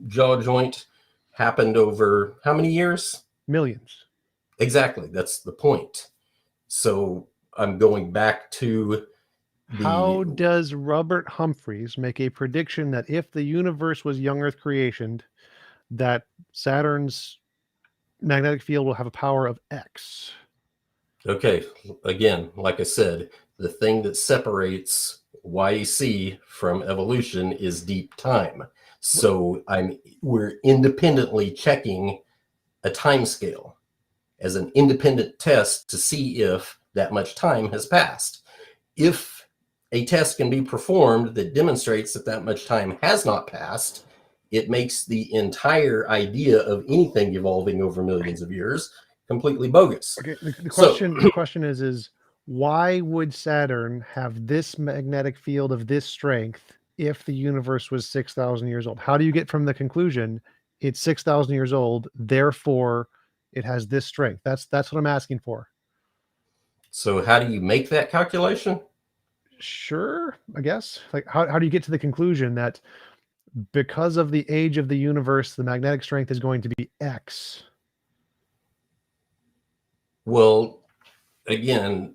jaw joint happened over how many years? Millions. Exactly. That's the point. So I'm going back to how does Robert Humphreys make a prediction that if the universe was young Earth creation, that Saturn's magnetic field will have a power of X? Okay, again, like I said, the thing that separates YEC from evolution is deep time. So we're independently checking a time scale as an independent test to see if that much time has passed. If a test can be performed that demonstrates that that much time has not passed, it makes the entire idea of anything evolving over millions of years completely bogus. Okay, the question is why would Saturn have this magnetic field of this strength if the universe was 6,000 years old? How do you get from the conclusion it's 6,000 years old, therefore it has this strength? That's what I'm asking for. So how do you make that calculation? Sure, I guess. Like how do you get to the conclusion that because of the age of the universe, the magnetic strength is going to be X? Well, again,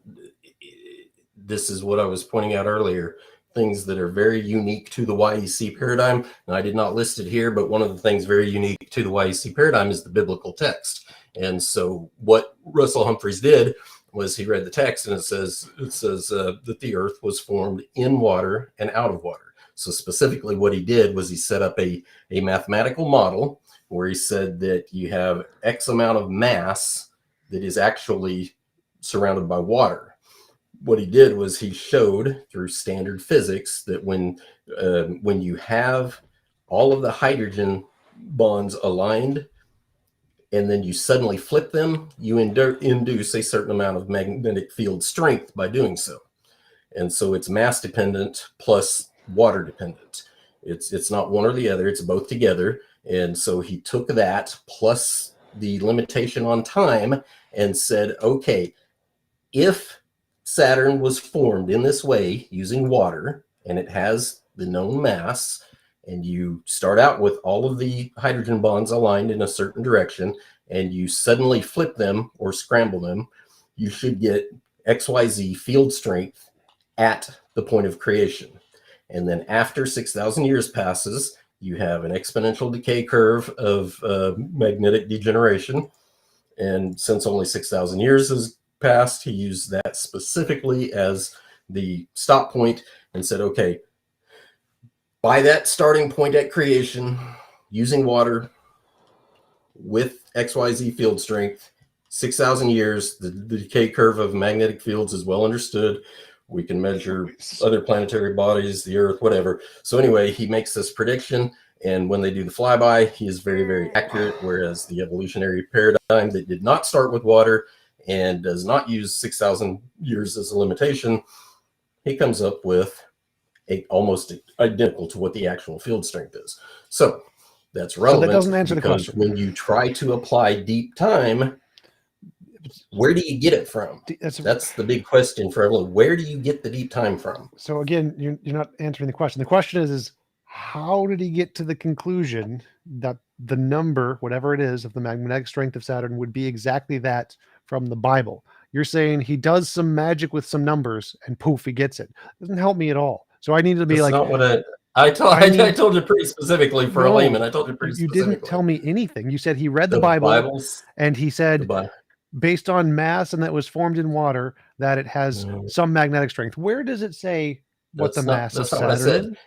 this is what I was pointing out earlier, things that are very unique to the YEC paradigm. And I did not list it here, but one of the things very unique to the YEC paradigm is the biblical text. And so what Russell Humphreys did was he read the text, and it says that the earth was formed in water and out of water. So specifically what he did was he set up a mathematical model where he said that you have X amount of mass that is actually surrounded by water. What he did was he showed through standard physics that when you have all of the hydrogen bonds aligned and then you suddenly flip them, you induce a certain amount of magnetic field strength by doing so. And so it's mass dependent plus water dependent. It's not one or the other, it's both together. And so he took that plus the limitation on time and said, okay, if Saturn was formed in this way using water and it has the known mass, and you start out with all of the hydrogen bonds aligned in a certain direction, and you suddenly flip them or scramble them, you should get XYZ field strength at the point of creation. And then after 6,000 years passes, you have an exponential decay curve of magnetic degeneration. And since only 6,000 years has passed, he used that specifically as the stop point and said, okay, by that starting point at creation, using water with XYZ field strength, 6,000 years, the decay curve of magnetic fields is well understood. We can measure other planetary bodies, the Earth, whatever. So anyway, he makes this prediction, and when they do the flyby, he is very, very accurate, whereas the evolutionary paradigm that did not start with water and does not use 6,000 years as a limitation, he comes up with almost identical to what the actual field strength is. So that's relevant. So that doesn't answer the question. When you try to apply deep time, where do you get it from? That's the big question for everyone. Where do you get the deep time from? So again, you're not answering the question. The question is how did he get to the conclusion that the number, whatever it is, of the magnetic strength of Saturn would be exactly that from the Bible? You're saying he does some magic with some numbers and poof, he gets it. Doesn't help me at all. So I need to be That's not what I mean, told you pretty specifically for a no, layman. I told you pretty you specifically. didn't tell me anything. You said he read the The Bible, Bibles, and he the said, Bible. based on mass and that was formed in water, that it has No, some magnetic strength. Where does it say what the mass of that's not what I Saturn said. is?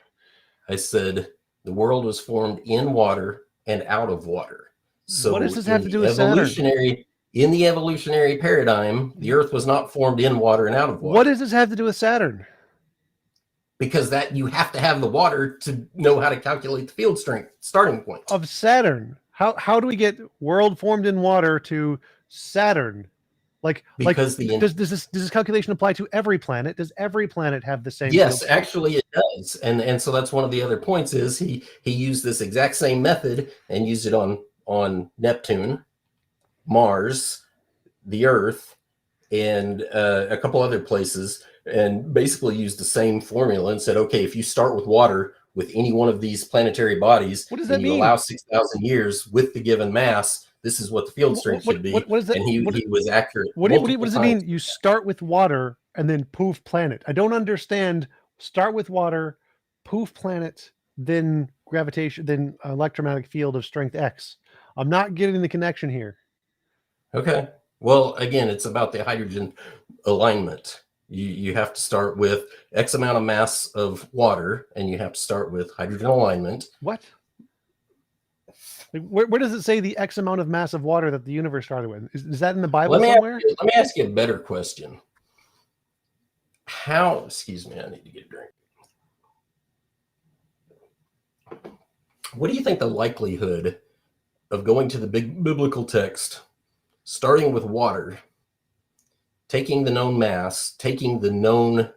I said the world was formed in water and out of water. What does So this have to do with Saturn? in the evolutionary paradigm, the Earth was not formed in water and out of water. What does this have to do with Saturn? Because that you have to have the water to know how to calculate the field strength starting point. Of Saturn. How do we get world formed in water to Saturn? Because does this calculation apply to every planet? Does every planet have the same? Yes, field? actually it does. And so that's one of the other points is he used this exact same method and used it on Neptune, Mars, the Earth, and a couple other places, and basically used the same formula and said, okay, if you start with water with any one of these planetary bodies, what does that and you mean? allow 6,000 years with the given mass, this is what the field strength should be. What is that? And he was accurate. What does it mean? You start with water and then poof planet. I don't understand. Start with water, poof planet, then gravitation, then electromagnetic field of strength X. I'm not getting the connection here. Okay. Well, again, it's about the hydrogen alignment. You have to start with X amount of mass of water, and you have to start with hydrogen alignment. What? Where does it say the X amount of mass of water that the universe started with? Is that in the Bible somewhere? Let me ask you a better question. Excuse me, I need to get a drink. What do you think the likelihood of going to the big biblical text, starting with water, taking the known mass, taking the known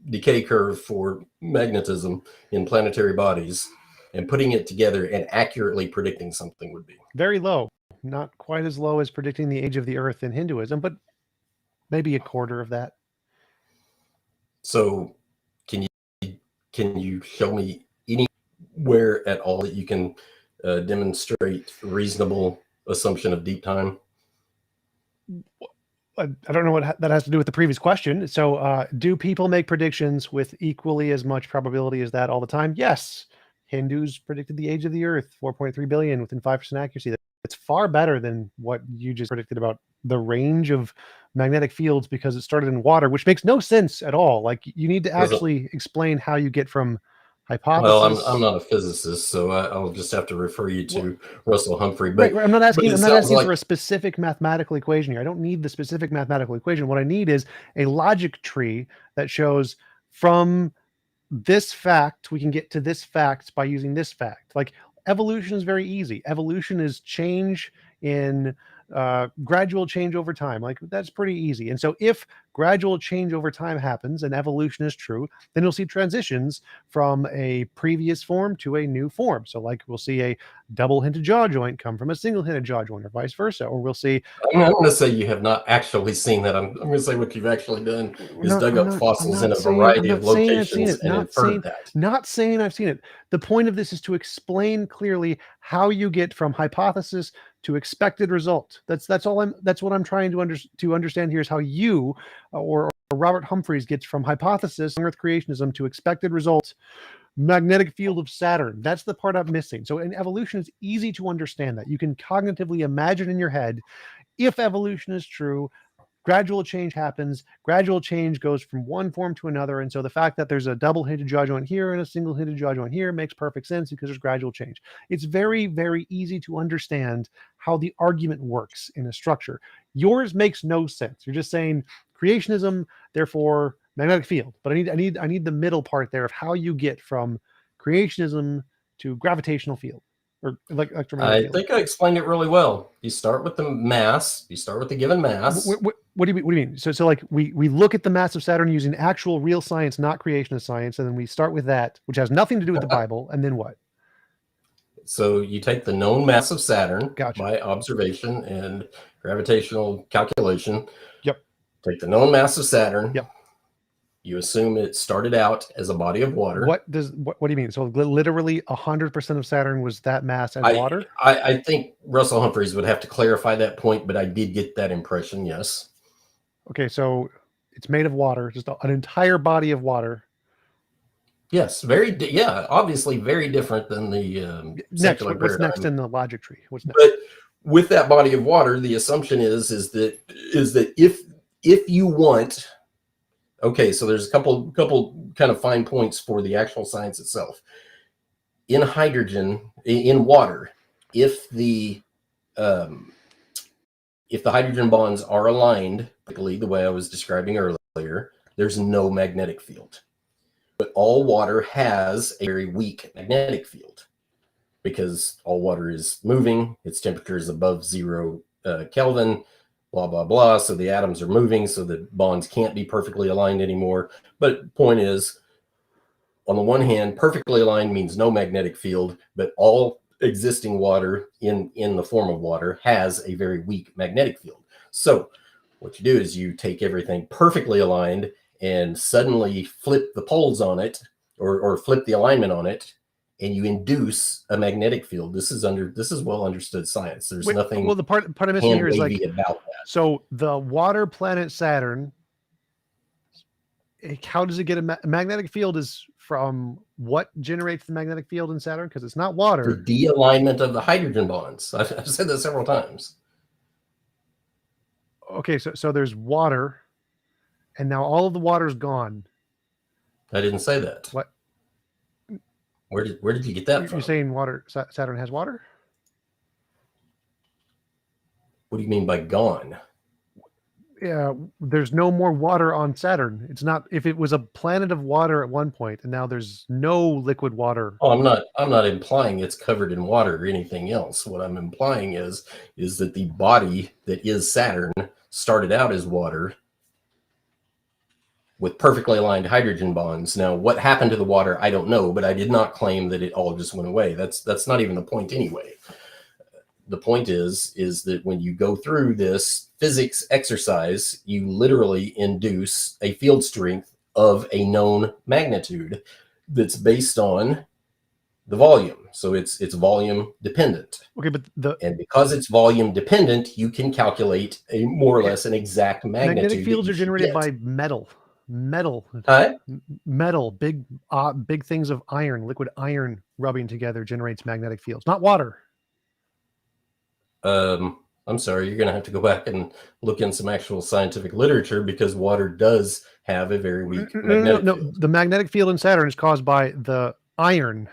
decay curve for magnetism in planetary bodies, and putting it together and accurately predicting something would be? Very low. Not quite as low as predicting the age of the Earth in Hinduism, but maybe a quarter of that. So can you show me anywhere at all that you can demonstrate reasonable assumption of deep time? I don't know what that has to do with the previous question. So do people make predictions with equally as much probability as that all the time? Yes. Hindus predicted the age of the Earth, 4.3 billion, within 5% accuracy. It's far better than what you just predicted about the range of magnetic fields, because it started in water, which makes no sense at all. Like, you need to actually explain how you get from hypothesis. Well, I'm not a physicist, so I'll just have to refer you to Russell Humphrey. But right. I'm not asking for a specific mathematical equation here. I don't need the specific mathematical equation. What I need is a logic tree that shows from this fact we can get to this fact by using this fact. Like, evolution is very easy. Evolution is change in gradual change over time. Like, that's pretty easy. And so if gradual change over time happens and evolution is true, then you'll see transitions from a previous form to a new form. So like, we'll see a double-hinted jaw joint come from a single-hinted jaw joint, or vice versa. Or we'll see... I'm going to say you have not actually seen that. I'm going to say what you've actually done is dug up fossils in a variety of locations and inferred that. Not saying I've seen it. The point of this is to explain clearly how you get from hypothesis to expected result. That's what I'm trying to understand here, is how you or Robert Humphreys gets from hypothesis, Earth creationism, to expected result, magnetic field of Saturn. That's the part I'm missing. So in evolution, it's easy to understand that. You can cognitively imagine in your head, if evolution is true, gradual change happens. Gradual change goes from one form to another. And so the fact that there's a double-hinted jaw joint here and a single-hinted jaw joint here makes perfect sense, because there's gradual change. It's very, very easy to understand how the argument works in a structure. Yours makes no sense. You're just saying creationism, therefore magnetic field. But I need the middle part there of how you get from creationism to gravitational field, or electromagnetic field. I think I explained it really well. You start with the mass. You start with the given mass. What do you mean? So like we look at the mass of Saturn using actual real science, not creationist science, and then we start with that, which has nothing to do with the Bible, and then what? So you take the known mass of Saturn Gotcha. by observation and gravitational calculation. Yep. Take the known mass of Saturn. Yep. You assume it started out as a body of water. What do you mean? So literally 100% of Saturn was that mass and water? I think Russell Humphreys would have to clarify that point, but I did get that impression, yes. Okay, so it's made of water, just an entire body of water. Yes, obviously very different than the Next, secular what's paradigm. next in the logic tree? What's next? But with that body of water, the assumption is that if you want, okay, so there's a couple kind of fine points for the actual science itself. In hydrogen, in water, if the hydrogen bonds are aligned, the way I was describing earlier, there's no magnetic field. But all water has a very weak magnetic field because all water is moving. Its temperature is above 0 Kelvin, blah, blah, blah. So the atoms are moving, so the bonds can't be perfectly aligned anymore. But point is, on the one hand, perfectly aligned means no magnetic field, but all existing water in the form of water has a very weak magnetic field. So what you do is you take everything perfectly aligned and suddenly flip the poles on it or flip the alignment on it, and you induce a magnetic field. This is well understood science. There's nothing well, the part I'm missing here is like about that. So the water planet Saturn, how does it get a magnetic field? Is from what generates the magnetic field in Saturn? Because it's not water. The de-alignment of the hydrogen bonds. I've said that several times. Okay, so there's water, and now all of the water's gone. I didn't say that. What? Where did you get that from? You're saying water? Saturn has water? What do you mean by gone? Yeah, there's no more water on Saturn. It's not. If it was a planet of water at one point, and now there's no liquid water. Oh, I'm not implying it's covered in water or anything else. What I'm implying is that the body that is Saturn started out as water with perfectly aligned hydrogen bonds. Now, what happened to the water, I don't know, but I did not claim that it all just went away. That's not even the point anyway. The point is that when you go through this physics exercise, you literally induce a field strength of a known magnitude that's based on the volume. So it's volume dependent. Okay, but and because it's volume dependent, you can calculate a more or less an exact magnitude. Magnetic fields are generated by metal, big things of iron, liquid iron rubbing together generates magnetic fields, not water. I'm sorry, you're going to have to go back and look in some actual scientific literature because water does have a very weak magnetic field. The magnetic field in Saturn is caused by the iron,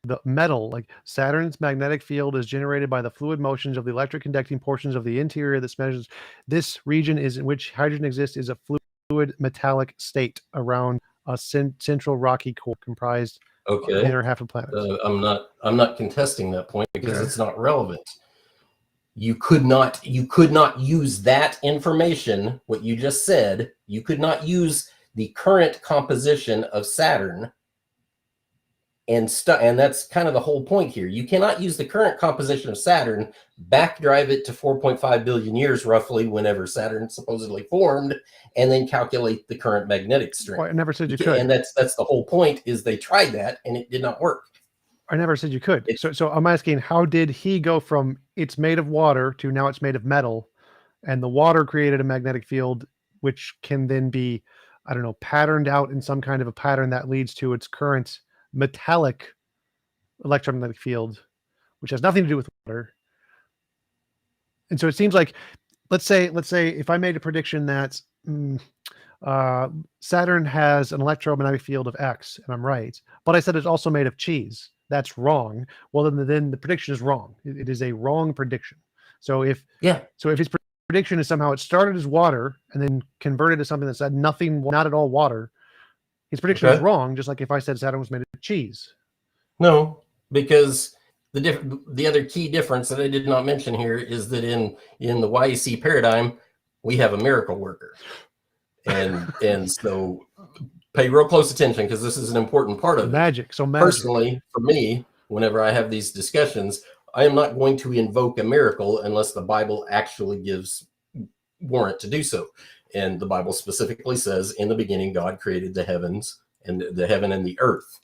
the metal. Like Saturn's magnetic field is generated by the fluid motions of the electric conducting portions of the interior that measures. This region is in which hydrogen exists is a fluid metallic state around a central rocky core comprised of the inner half of planets. I'm not contesting that point because it's not relevant. You could not use that information, what you just said. You could not use the current composition of Saturn and that's kind of the whole point here. You cannot use the current composition of Saturn, backdrive it to 4.5 billion years roughly, whenever Saturn supposedly formed, and then calculate the current magnetic strength. Well, I never said you could. And that's the whole point, is they tried that and it did not work. I never said you could. So I'm asking, how did he go from it's made of water to now it's made of metal, and the water created a magnetic field, which can then be, I don't know, patterned out in some kind of a pattern that leads to its current metallic electromagnetic field, which has nothing to do with water. And so it seems like, let's say if I made a prediction that Saturn has an electromagnetic field of X, and I'm right, but I said it's also made of cheese, that's wrong. Well, then the prediction is wrong. It is a wrong prediction. So if his prediction is somehow it started as water and then converted to something that said nothing, not at all water, his prediction is wrong. Just like if I said Saturn was made of cheese. No, because the other key difference that I did not mention here is that in the YEC paradigm, we have a miracle worker, and so pay real close attention because this is an important part of magic. it. So magic. Personally, for me, whenever I have these discussions, I am not going to invoke a miracle unless the Bible actually gives warrant to do so. And the Bible specifically says, in the beginning, God created the heavens and the heaven and the earth.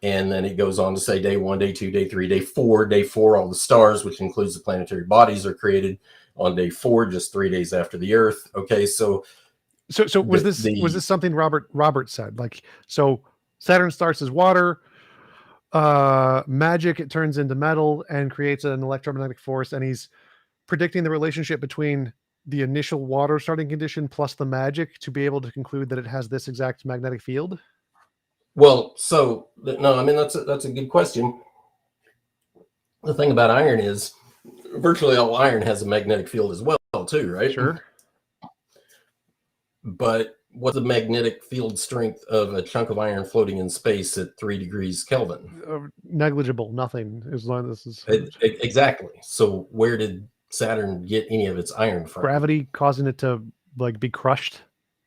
And then it goes on to say day 1, day 2, day 3, day 4. Day 4, all the stars, which includes the planetary bodies, are created on day 4, just 3 days after the earth. Okay, so was this something Robert said? Like, so Saturn starts as water. Magic, it turns into metal and creates an electromagnetic force. And he's predicting the relationship between the initial water starting condition plus the magic to be able to conclude that it has this exact magnetic field. Well, so no, I mean that's a good question. The thing about iron is virtually all iron has a magnetic field as well, too, right? Sure. But what's the magnetic field strength of a chunk of iron floating in space at 3 degrees Kelvin? Negligible, nothing. As long as this is Exactly. So where did Saturn get any of its iron from? gravity causing it to like be crushed.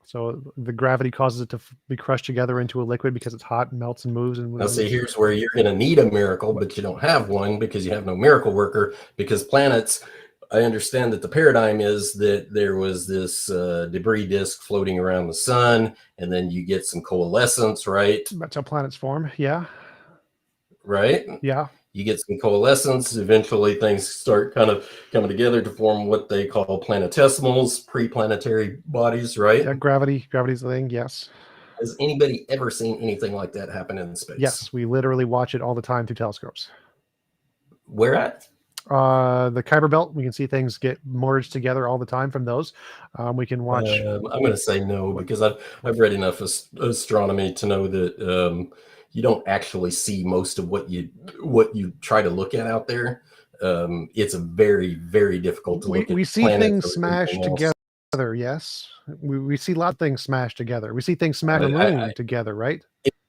So the gravity causes it to be crushed together into a liquid because it's hot and melts and moves. And Now, see, here's where you're going to need a miracle, but you don't have one because you have no miracle worker. Because planets, I understand that the paradigm is that there was this debris disk floating around the sun, and then you get some coalescence, right? That's how planets form. Yeah. Right? Yeah. You get some coalescence. Eventually, things start kind of coming together to form what they call planetesimals, pre-planetary bodies, right? Yeah, gravity's the thing. Yes. Has anybody ever seen anything like that happen in space? Yes, we literally watch it all the time through telescopes. Where at? The Kuiper Belt, we can see things get merged together all the time from those. We can watch. I'm going to say no because I've read enough astronomy to know that you don't actually see most of what you try to look at out there. It's a very, very difficult to look at. We see things smashed together. Yes, we see a lot of things smashed together. We see things smashed on the moon together, right?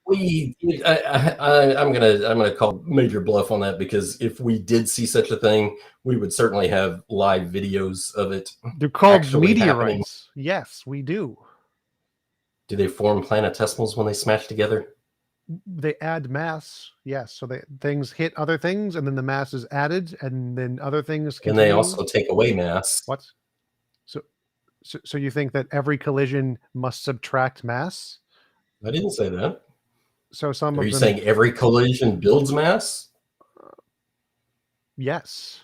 I'm gonna call major bluff on that because if we did see such a thing, we would certainly have live videos of it. They're called meteorites. Yes, we do. Do they form planetesimals when they smash together? They add mass, yes. So things hit other things, and then the mass is added, and then other things continue. And they also take away mass. What? So you think that every collision must subtract mass? I didn't say that. So some Are you saying every collision builds mass? Yes.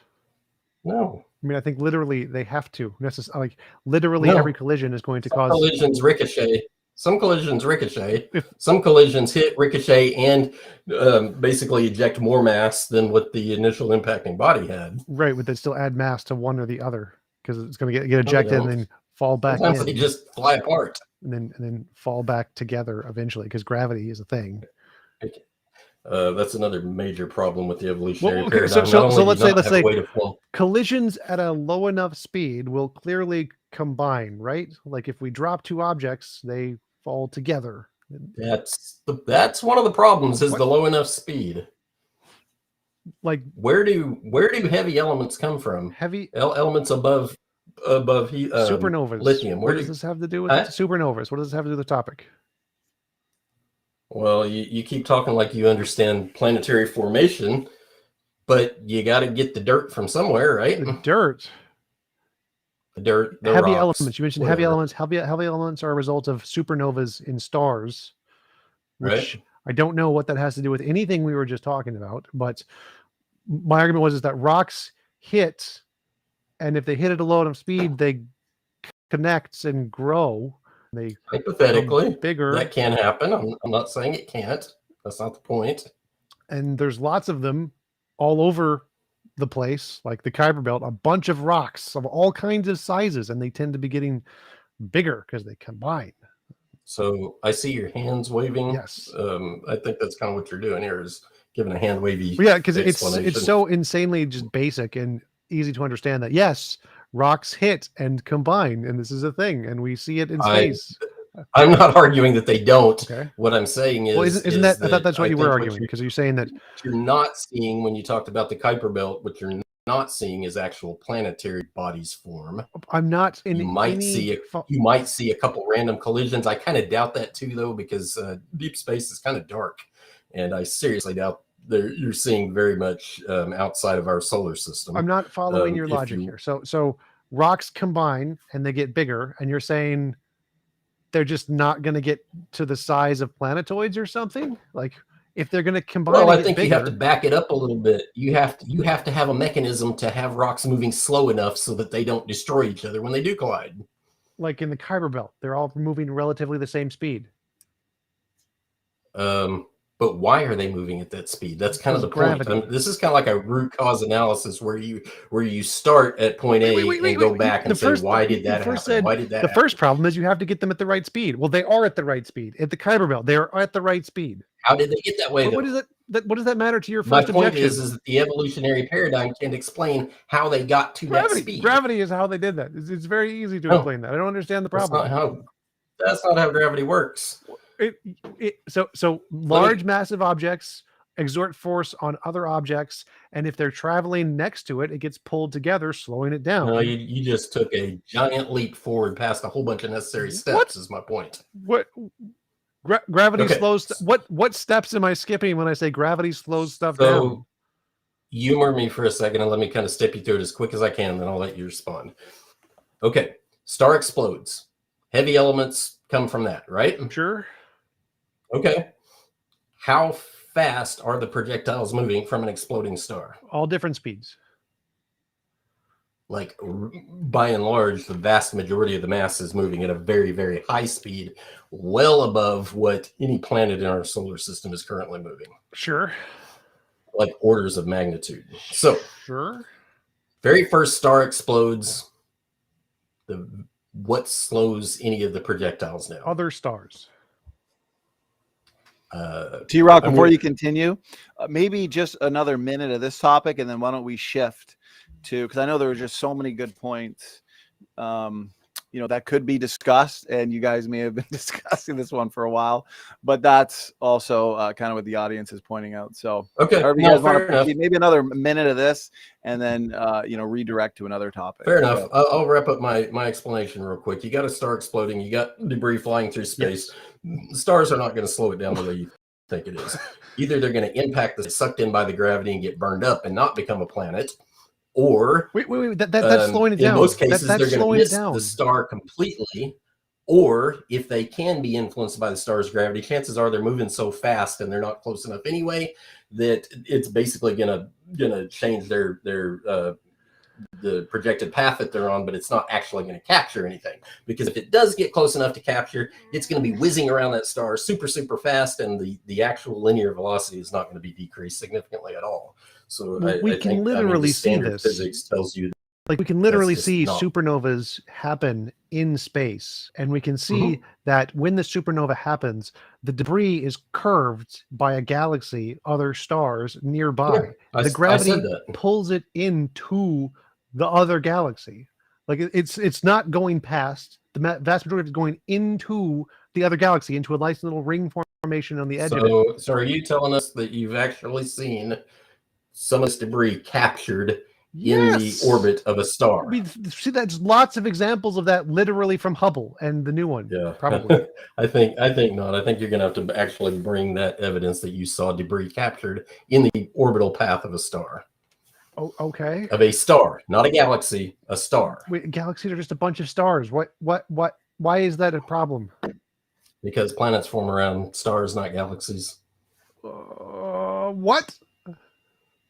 No. I mean, I think literally they have to. Like literally every collision is going to cause collisions ricochet. Some collisions ricochet. Some collisions hit, ricochet, and basically eject more mass than what the initial impacting body had. Right, but they still add mass to one or the other because it's going to get ejected and then fall back Sometimes in. they just fly apart. And then fall back together eventually because gravity is a thing. That's another major problem with the evolutionary paradigm. So let's say collisions at a low enough speed will clearly combine, right? Like if we drop two objects, they fall together. That's one of the problems is the low enough speed. Like where do heavy elements come from? Heavy elements above supernovas. Lithium. What does this have to do with supernovas? What does this have to do with the topic? Well, you keep talking like you understand planetary formation, but you got to get the dirt from somewhere, right? The dirt. The heavy rocks, elements. You mentioned heavy elements. Heavy elements are a result of supernovas in stars, which right. I don't know what that has to do with anything we were just talking about. But my argument was that rocks hit, and if they hit at a low enough speed, they connect and grow. They hypothetically bigger. That can happen. I'm not saying it can't. That's not the point. And there's lots of them all over the place, like the Kuiper Belt, a bunch of rocks of all kinds of sizes, and they tend to be getting bigger because they combine. So I see your hands waving. Yes. I think that's kind of what you're doing here is giving a hand wavy. Yeah, because it's so insanely just basic and easy to understand that yes, rocks hit and combine, and this is a thing, and we see it in space. I'm not arguing that they don't. Okay. What I'm saying is, well, isn't that I thought that's what you were arguing because you're saying that you're not seeing when you talked about the Kuiper Belt. What you're not seeing is actual planetary bodies form. I'm not in. You might see a couple random collisions. I kind of doubt that too, though, because deep space is kind of dark, and I seriously doubt you're seeing very much outside of our solar system. I'm not following your logic here. So rocks combine and they get bigger, and you're saying they're just not going to get to the size of planetoids or something? Like if they're going to combine, well, I think you have to back it up a little bit. You have to have a mechanism to have rocks moving slow enough so that they don't destroy each other when they do collide. Like in the Kuiper Belt, they're all moving relatively the same speed. But why are they moving at that speed? That's kind of the Because point. This is kind of like a root cause analysis where you start at point A and go back and say, why did that happen? Why did that The happen? first problem is you have to get them at the right speed. Well, they are at the right speed. At the Kuiper Belt, they are at the right speed. How did they get that way? What does that matter to your My first point objection? is that the evolutionary paradigm can't explain how they got to that speed. Gravity is how they did that. It's very easy to explain that. I don't understand the problem. That's not how gravity works. So large, massive objects exert force on other objects, and if they're traveling next to it, it gets pulled together, slowing it down. No, you just took a giant leap forward past a whole bunch of necessary steps. Is my point. What? Gravity slows. What steps am I skipping when I say gravity slows stuff down? Humor me for a second and let me kind of step you through it as quick as I can, then I'll let you respond. Okay, star explodes. Heavy elements come from that, right? Sure. Okay. How fast are the projectiles moving from an exploding star? All different speeds. Like, by and large, the vast majority of the mass is moving at a very, very high speed, well above what any planet in our solar system is currently moving. Sure. Like orders of magnitude. So, sure. Very first star explodes. What slows any of the projectiles down? Other stars. TRock, before you continue, maybe just another minute of this topic, and then why don't we shift to, because I know there were just so many good points that could be discussed, and you guys may have been discussing this one for a while, but that's also kind of what the audience is pointing out. So okay, maybe another minute of this, and then redirect to another topic. Fair enough. I'll wrap up my explanation real quick. You got a star exploding, you got debris flying through space. Yes. Stars are not going to slow it down the way you think it is. Either they're going to impact sucked in by the gravity and get burned up and not become a planet, or wait, that's slowing it down. In most cases, they're going to miss the star completely, or if they can be influenced by the star's gravity, chances are they're moving so fast and they're not close enough anyway that it's basically going to change the projected path that they're on, but it's not actually going to capture anything, because if it does get close enough to capture, it's going to be whizzing around that star super, super fast, and the actual linear velocity is not going to be decreased significantly at all. So we can literally see this. Physics tells you, like, we can literally see supernovas happen in space, and we can see that when the supernova happens, the debris is curved by a galaxy, other stars nearby. The gravity pulls it into the other galaxy. Like, it's not going past. The vast majority is going into the other galaxy, into a nice little ring formation on the edge of it. So are you telling us that you've actually seen some of this debris captured in the orbit of a star? We see that's lots of examples of that, literally, from Hubble and the new one. Yeah, probably. I think not. I think you're going to have to actually bring that evidence that you saw debris captured in the orbital path of a star. Oh, okay. Of a star, not a galaxy, a star. Wait, galaxies are just a bunch of stars. Why is that a problem? Because planets form around stars, not galaxies. What?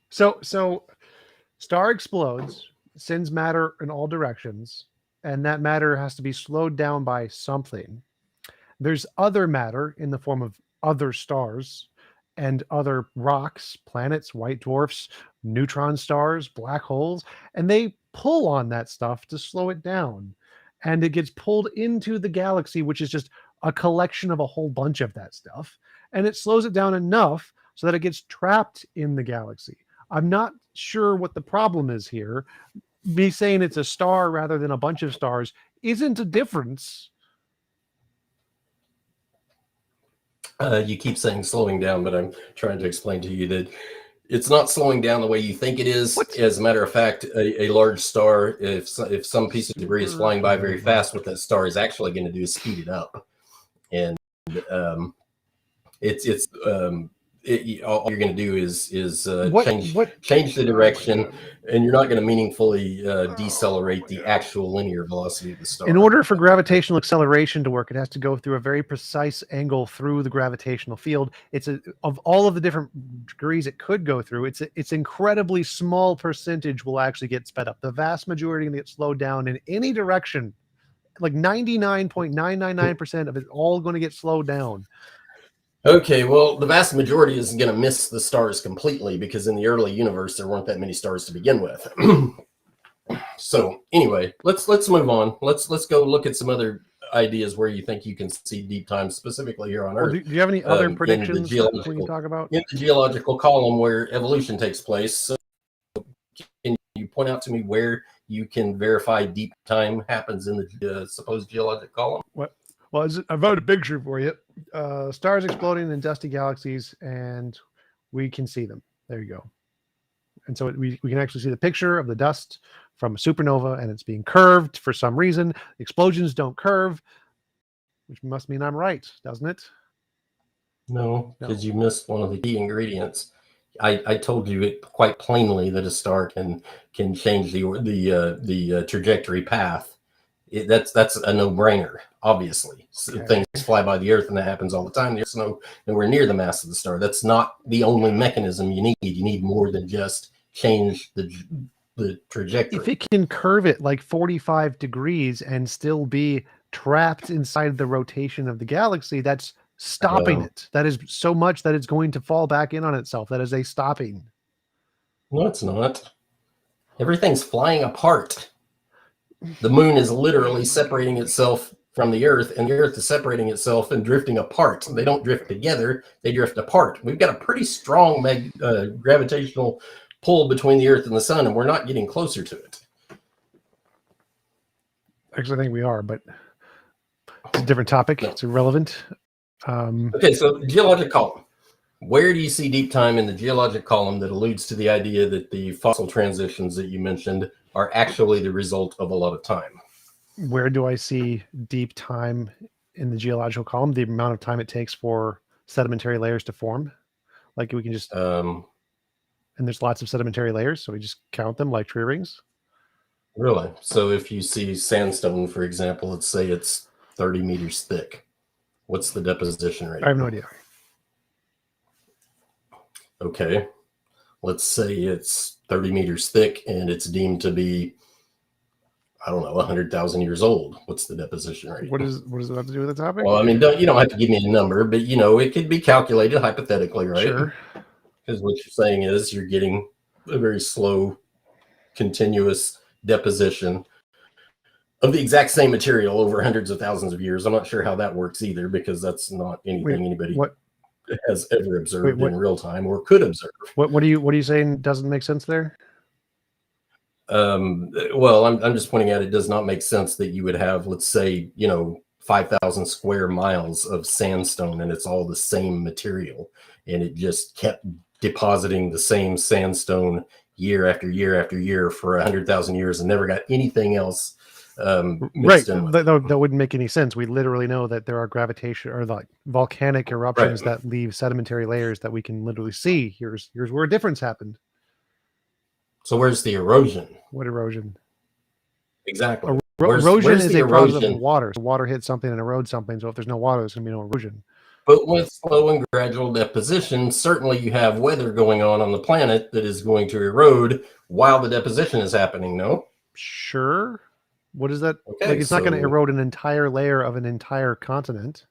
So star explodes, sends matter in all directions, and that matter has to be slowed down by something. There's other matter in the form of other stars and other rocks, planets, white dwarfs, neutron stars, black holes, and they pull on that stuff to slow it down. And it gets pulled into the galaxy, which is just a collection of a whole bunch of that stuff. And it slows it down enough so that it gets trapped in the galaxy. I'm not sure what the problem is here. Me saying it's a star rather than a bunch of stars isn't a difference. You keep saying slowing down, but I'm trying to explain to you that it's not slowing down the way you think it is. What? As a matter of fact, a large star, if some piece of debris is flying by very fast, what that star is actually going to do is speed it up. And all you're going to do is change the direction, and you're not going to meaningfully decelerate the actual linear velocity of the star. In order for gravitational acceleration to work, it has to go through a very precise angle through the gravitational field. Of all of the different degrees it could go through, it's incredibly small percentage will actually get sped up. The vast majority can get slowed down in any direction. Like 99.999% of it all going to get slowed down. Okay, well, the vast majority is going to miss the stars completely because in the early universe there weren't that many stars to begin with. So anyway, let's move on. Let's go look at some other ideas where you think you can see deep time, specifically here on Well, Earth. do you have any other in the predictions that we can geological talk about? in the geological column where evolution takes place. So can you point out to me where you can verify deep time happens in the supposed geologic column? What? Well, I wrote a picture for you. Stars exploding in dusty galaxies, and we can see them. There you go. And so we can actually see the picture of the dust from a supernova, and it's being curved for some reason. Explosions don't curve, which must mean I'm right, doesn't it? No, because you missed one of the key ingredients. I told you it quite plainly that a star can change the trajectory path. That's a no-brainer, obviously. So things fly by the Earth, and that happens all the time. There's nowhere near the mass of the star. That's not the only mechanism you need. You need more than just change the trajectory. If it can curve it like 45 degrees and still be trapped inside the rotation of the galaxy, that's stopping it. That is so much that it's going to fall back in on itself. That is a stopping. No, it's not. Everything's flying apart. The moon is literally separating itself from the Earth, and the Earth is separating itself and drifting apart. They don't drift together, they drift apart. We've got a pretty strong gravitational pull between the Earth and the sun, and we're not getting closer to it. Actually, I think we are, but it's a different topic. No. It's irrelevant. Okay, so geologic column. Where do you see deep time in the geologic column that alludes to the idea that the fossil transitions that you mentioned are actually the result of a lot of time? Where do I see deep time in the geological column? The amount of time it takes for sedimentary layers to form. Like we can just, and there's lots of sedimentary layers, so we just count them like tree rings. Really? So if you see sandstone, for example, let's say it's 30 meters thick. What's the deposition rate? I have no idea. Okay. Let's say it's 30 meters thick and it's deemed to be, I don't know, 100,000 years old. What's the deposition rate? What does it have to do with the topic? Well, I mean, you don't have to give me a number, but it could be calculated hypothetically, right? Sure. Because what you're saying is you're getting a very slow, continuous deposition of the exact same material over hundreds of thousands of years. I'm not sure how that works either, because that's not anything anybody has ever observed in real time or could observe. What are you saying doesn't make sense there? Well, I'm just pointing out it does not make sense that you would have, let's say, 5,000 square miles of sandstone and it's all the same material, and it just kept depositing the same sandstone year after year after year for 100,000 years and never got anything else mixed in with it. That wouldn't make any sense. We literally know that there are gravitation or like volcanic eruptions that leave sedimentary layers that we can literally see. Here's where a difference happened. So where's the erosion? What erosion? Exactly. Erosion is a process of water. So water hits something and erodes something. So if there's no water, there's going to be no erosion. But with slow and gradual deposition, certainly you have weather going on the planet that is going to erode while the deposition is happening, no? Sure. What is that? Okay, like, it's not going to erode an entire layer of an entire continent.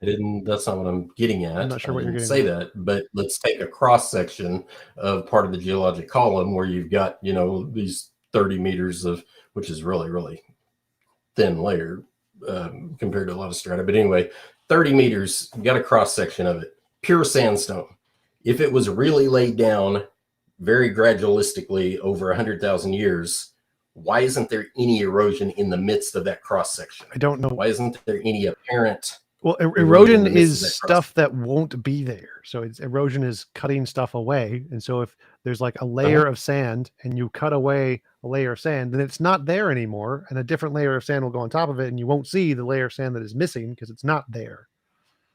That's not what I'm getting at. I'm not sure what you're getting say that, but let's take a cross section of part of the geologic column where you've got, these 30 meters of, which is really, really thin layer compared to a lot of strata. But anyway, 30 meters, you got a cross section of it, pure sandstone. If it was really laid down very gradualistically over 100,000 years, why isn't there any erosion in the midst of that cross section? I don't know. Why isn't there any apparent? Well, erosion is stuff that won't be there. So erosion is cutting stuff away. And so if there's like a layer of sand and you cut away a layer of sand, then it's not there anymore. And a different layer of sand will go on top of it, and you won't see the layer of sand that is missing because it's not there.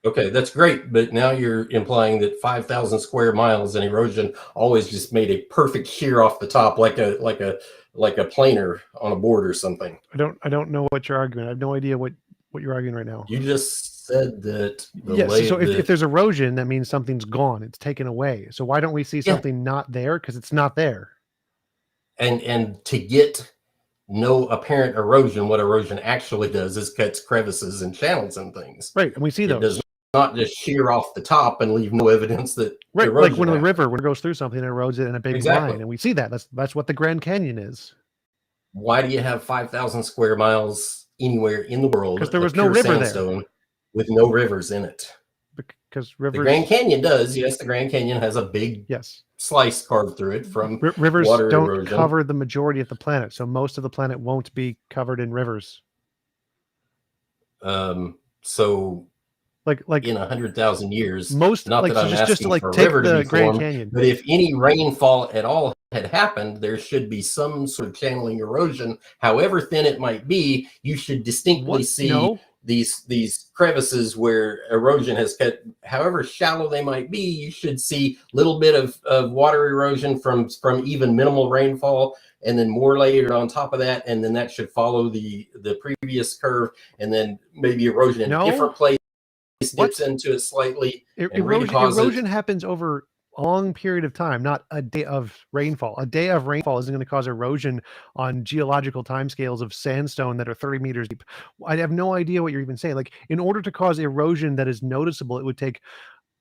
Okay, that's great. But now you're implying that 5,000 square miles and erosion always just made a perfect shear off the top, like a planer on a board or something. I don't know what you're arguing. I have no idea what you're arguing right now. You just said that. So if there's erosion, that means something's gone. It's taken away. So why don't we see something not there? Because it's not there. And to get no apparent erosion, what erosion actually does is cuts crevices and channels and things. Right, and we see those. not just shear off the top and leave no evidence that Right, like erosion when a happened. river, when it goes through something, it erodes it in a big Exactly. line, and we see that. That's what the Grand Canyon is. Why do you have 5,000 square miles anywhere in the world Because there of was no pure river there. sandstone with no rivers in it? Because The rivers, Grand Canyon does. Yes, the Grand Canyon has a big yes, slice carved through it from rivers water don't erosion. cover the majority of the planet, so most of the planet won't be covered in rivers. So Like in 100,000 years, most, not like, that so I'm just to asking like for a take river to the be Grand formed, Canyon. but if any rainfall at all had happened, there should be some sort of channeling erosion, however thin it might be. You should distinctly see No, these crevices where erosion has cut, however shallow they might be. You should see a little bit of water erosion from even minimal rainfall, and then more layered on top of that, and then that should follow the previous curve, and then maybe erosion in a different place dips into it slightly and erosion happens over a long period of time, not a day of rainfall. A day of rainfall isn't going to cause erosion on geological timescales of sandstone that are 30 meters deep. I have no idea what you're even saying. Like, in order to cause erosion that is noticeable, it would take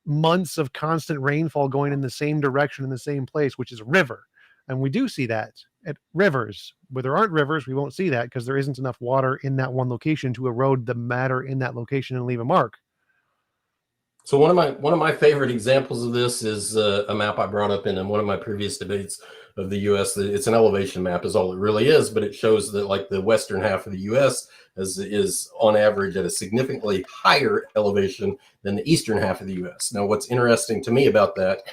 months of constant rainfall going in the same direction in the same place, which is a river. And we do see that at rivers. Where there aren't rivers, we won't see that because there isn't enough water in that one location to erode the matter in that location and leave a mark. So one of my favorite examples of this is a map I brought up in one of my previous debates of the U.S. It's an elevation map, is all it really is, but it shows that like the western half of the U.S. is on average at a significantly higher elevation than the eastern half of the U.S. Now, what's interesting to me about that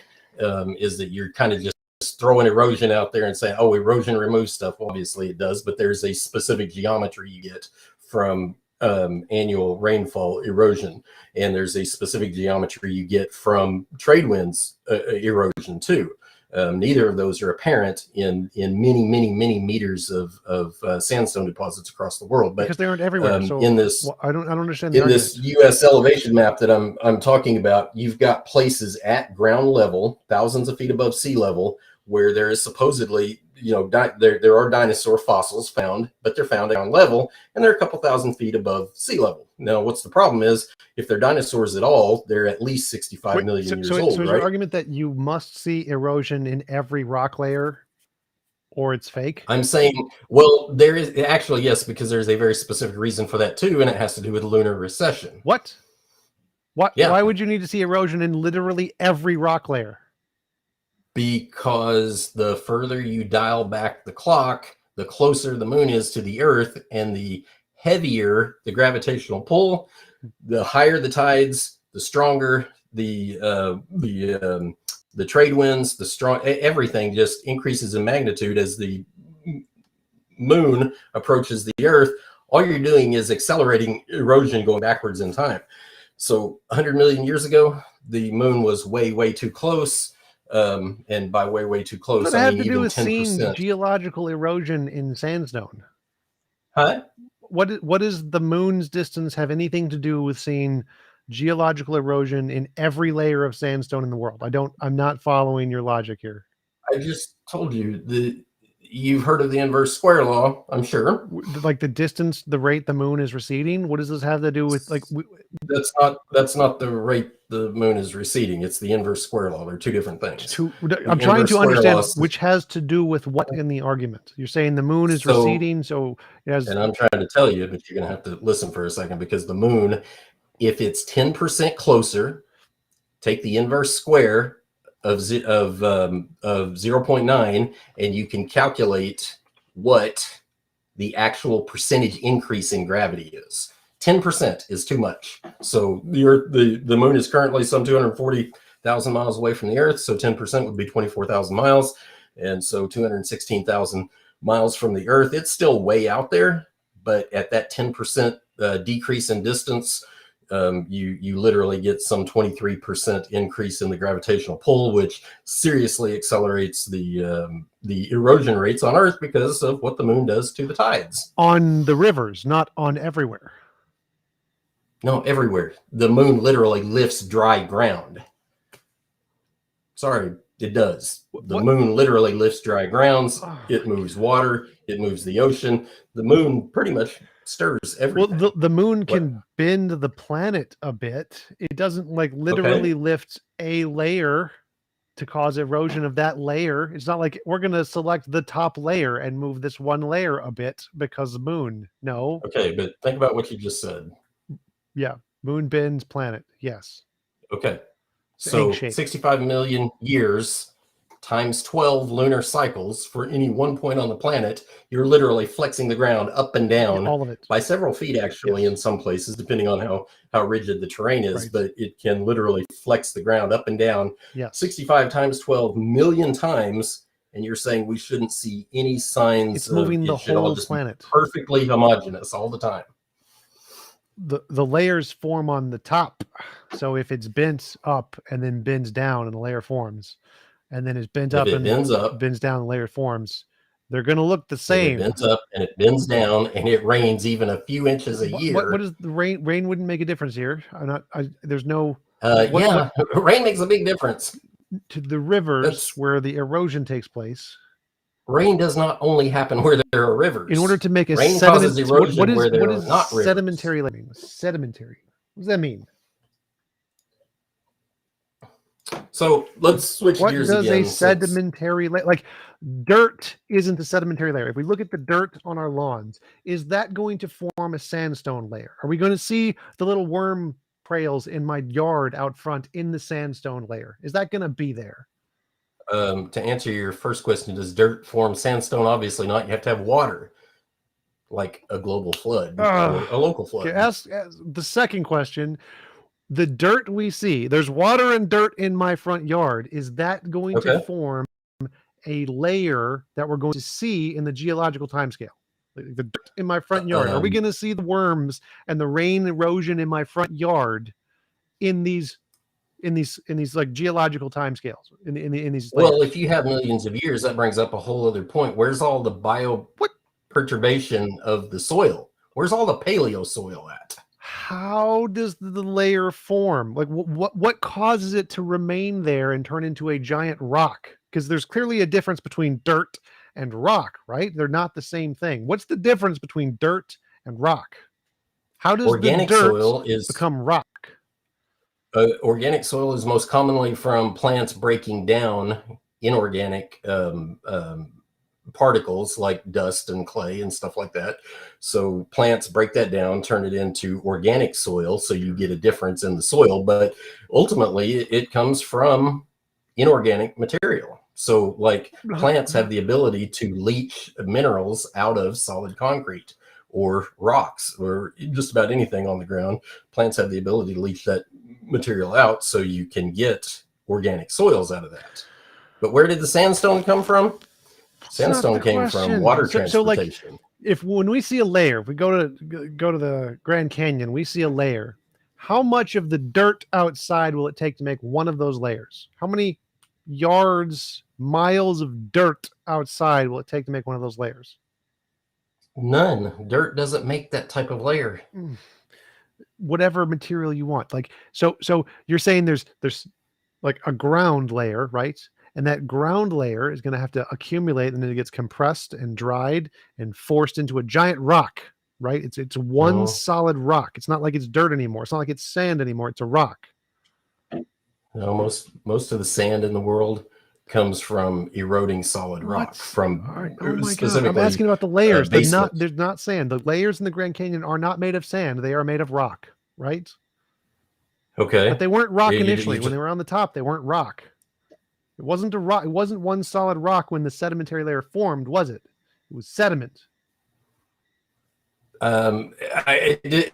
is that you're kind of just throwing erosion out there and saying, "Oh, erosion removes stuff." Well, obviously, it does, but there's a specific geometry you get from annual rainfall erosion, and there's a specific geometry you get from trade winds erosion too. Neither of those are apparent in many meters of sandstone deposits across the world, but because they aren't everywhere. So in this, I don't understand in this U.S. elevation map that I'm talking about, you've got places at ground level, thousands of feet above sea level, where there is supposedly, there are dinosaur fossils found, but they're found at ground level, and they're a couple thousand feet above sea level. Now, what's the problem is, if they're dinosaurs at all, they're at least 65 million years old, so is right? your argument that you must see erosion in every rock layer or it's fake? I'm saying, well, there is actually, yes, because there's a very specific reason for that too, and it has to do with lunar recession. What? Yeah. Why would you need to see erosion in literally every rock layer? Because the further you dial back the clock, the closer the moon is to the Earth, and the heavier the gravitational pull, the higher the tides, the stronger the trade winds, the strong, everything just increases in magnitude as the moon approaches the Earth. All you're doing is accelerating erosion going backwards in time. So 100 million years ago, the moon was way too close. And by way too close, What does it have to do even with 10%. seeing geological erosion in sandstone? Huh? What does the moon's distance have anything to do with seeing geological erosion in every layer of sandstone in the world? I'm not following your logic here. I just told you you've heard of the inverse square law, I'm sure. Like the distance, the rate the moon is receding. What does this have to do with That's not the rate the moon is receding. It's the inverse square law. They're two different things. I'm trying to understand which has to do with what in the argument. You're saying the moon is receding, so it has. And I'm trying to tell you, but you're going to have to listen for a second, because the moon, if it's 10% closer, take the inverse square of 0.9, and you can calculate what the actual percentage increase in gravity is. 10% is too much. So the moon is currently some 240,000 miles away from the Earth, so 10% would be 24,000 miles, and so 216,000 miles from the Earth. It's still way out there, but at that 10% decrease in distance, you literally get some 23% increase in the gravitational pull, which seriously accelerates the erosion rates on Earth because of what the moon does to the tides. On the rivers, not on everywhere. No, everywhere. The moon literally lifts dry ground. Sorry, it does. The moon literally lifts dry grounds. It moves water. It moves the ocean. The moon pretty much stirs Well, everything. the moon What? can bend the planet a bit. It doesn't like literally lift a layer to cause erosion of that layer. It's not like we're going to select the top layer and move this one layer a bit because moon. No. Okay, but think about what you just said. Yeah. Moon bends planet. Yes. Okay. It's So egg-shaped. 65 million years times 12 lunar cycles for any one point on the planet, you're literally flexing the ground up and down All of it. by several feet, actually, Yes. in some places, depending on how rigid the terrain is. Right. But it can literally flex the ground up and down Yes. 65 times 12 million times. And you're saying we shouldn't see any signs It's moving of the it should all whole just planet. be perfectly homogeneous all the time. The layers form on the top. So if it's bent up and then bends down and the layer forms, and then it's bent up If it and bends up, bends down, the layer forms, they're going to look the if it same. bends up and it bends down and it rains even a few inches a year. What is the rain? Rain wouldn't make a difference here. There's no. Rain makes a big difference. To the rivers where the erosion takes place. Rain does not only happen where there are rivers. In order to make a rain causes erosion where there are not rivers. Sedimentary mean? Sedimentary. What does that mean? So let's switch gears again. What does a sedimentary layer, like dirt isn't a sedimentary layer? If we look at the dirt on our lawns, is that going to form a sandstone layer? Are we going to see the little worm trails in my yard out front in the sandstone layer? Is that going to be there? To answer your first question, does dirt form sandstone? Obviously not. You have to have water, like a global flood or a local flood. Okay, ask the second question. The dirt we see, there's water and dirt in my front yard. Is that going to form a layer that we're going to see in the geological timescale? The dirt in my front yard. Are we going to see the worms and the rain erosion in my front yard in these like geological timescales? In these layers? Well, if you have millions of years, that brings up a whole other point. Where's all the perturbation of the soil? Where's all the paleo soil at? How does the layer form? Like what causes it to remain there and turn into a giant rock? Because there's clearly a difference between dirt and rock, right? They're not the same thing. What's the difference between dirt and rock? How does organic the dirt soil become rock? Organic soil is most commonly from plants breaking down inorganic particles like dust and clay and stuff like that. So plants break that down, turn it into organic soil, so you get a difference in the soil, but ultimately it comes from inorganic material. So like plants have the ability to leach minerals out of solid concrete or rocks or just about anything on the ground. Plants have the ability to leach that material out, so you can get organic soils out of that. But where did the sandstone come from? Sandstone came from water transportation. So like, when we see a layer, if we go to the Grand Canyon, we see a layer. How much of the dirt outside will it take to make one of those layers? How many yards, miles of dirt outside will it take to make one of those layers? None. Dirt doesn't make that type of layer. Whatever material you want. Like so you're saying there's like a ground layer, right? And that ground layer is going to have to accumulate, and then it gets compressed and dried and forced into a giant rock, right? It's one solid rock. It's not like it's dirt anymore. It's not like it's sand anymore. It's a rock. No, most of the sand in the world comes from eroding solid rock. From oh my God, I'm asking about the layers. They're not sand. The layers in the Grand Canyon are not made of sand. They are made of rock, right? Okay. But they weren't rock initially. When they were on the top, they weren't rock. It wasn't a rock. It wasn't one solid rock when the sedimentary layer formed, was it? It was sediment.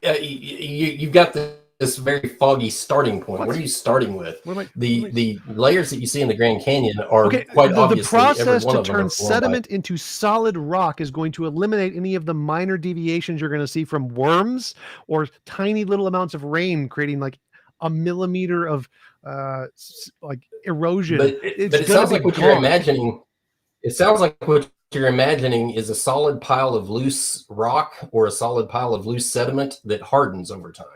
You've got this very foggy starting point. What are you starting with? The layers that you see in the Grand Canyon are quite obviously. The process to turn sediment into solid rock is going to eliminate any of the minor deviations you're going to see from worms or tiny little amounts of rain creating like a millimeter of like erosion. But it sounds like what you're imagining. It sounds like what you're imagining is a solid pile of loose rock or a solid pile of loose sediment that hardens over time.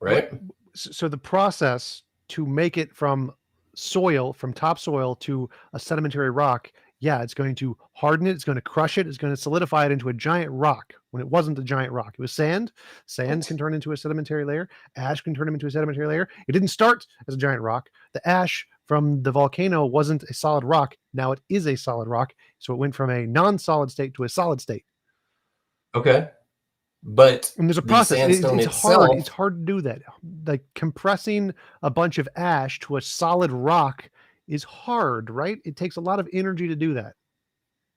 Right? So the process to make it from topsoil to a sedimentary rock, Yeah, it's going to harden it. It's going to crush it. It's going to solidify it into a giant rock when it wasn't a giant rock. It was sand. Sand can turn into a sedimentary layer. Ash can turn into a sedimentary layer. It didn't start as a giant rock. The ash from the volcano wasn't a solid rock. Now it is a solid rock. So it went from a non-solid state to a solid state. Okay. But and there's a the process. sandstone It's itself, hard. It's hard to do that. Like compressing a bunch of ash to a solid rock is hard, right? It takes a lot of energy to do that.